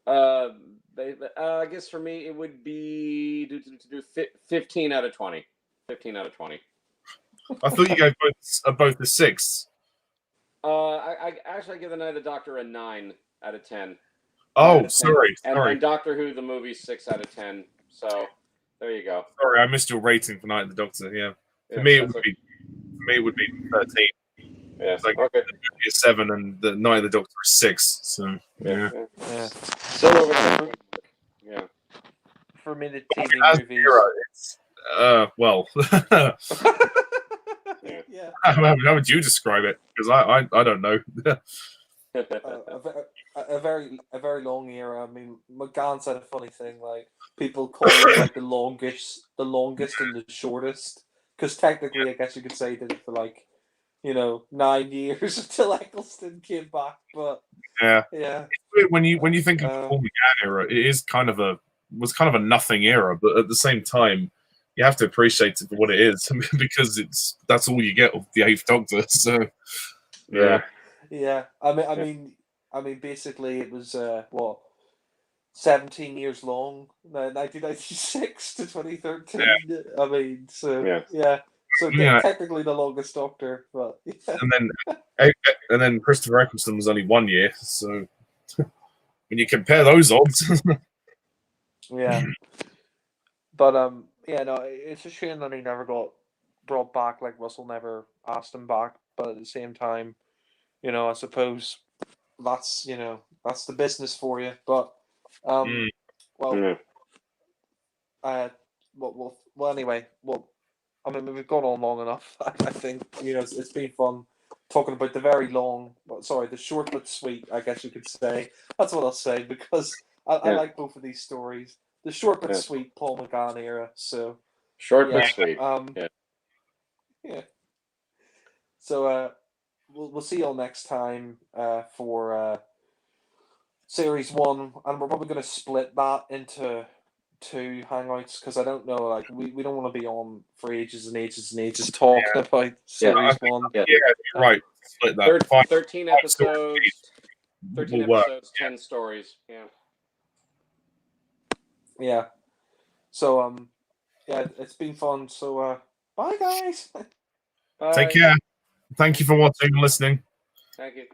I guess for me it would be 15 out of 20. 15 out of 20. I thought you gave both the 6. I actually give The Night of the Doctor a 9 out of 10. Oh, 10. sorry. And Doctor Who the movie 6 out of 10. So there you go. Sorry, I missed your rating for Night of the Doctor. Yeah, for Yeah, me that's it would be 13. Yeah. Like Okay. the movie is 7 and the Night of the Doctor is 6. So yeah. Yeah. Still over there. Yeah. For me, the I TV mean, as movies. era, it's well. Yeah. How would you describe it? Because I don't know. A very long era. I mean, McGann said a funny thing, like people call it like the longest and the shortest. Because technically, I guess you could say he did it for 9 years until Eccleston came back. But Yeah. yeah, When you think of the Paul McGann era, it is was kind of a nothing era, but at the same time, you have to appreciate it for what it is because that's all you get of the 8th Doctor. So Yeah. yeah. I mean, basically, it was 17 years long, 1996 to 2013. Yeah. I mean, so Yeah. So Yeah. technically the longest Doctor, but yeah. and then Christopher Eccleston was only 1 year. So when you compare those odds, Yeah. But yeah, no, it's a shame that he never got brought back. Like Russell never asked him back. But at the same time, I suppose that's that's the business for you. But well, anyway, I mean, we've gone on long enough. I think it's been fun talking about the short but sweet. I guess you could say that's what I'll say because I like both of these stories. The short but sweet Paul McGann era. So short but sweet. Yeah. So we'll see you all next time for series 1, and we're probably going to split that into 2 hangouts because I don't know, like we don't want to be on for ages and ages and ages talking about series 1. Yeah, you're right. Split that. 13 episodes. 13 episodes, 10 stories. Yeah. Yeah. So yeah, it's been fun. So bye guys. Bye. Take care. Thank you for watching and listening. Thank you.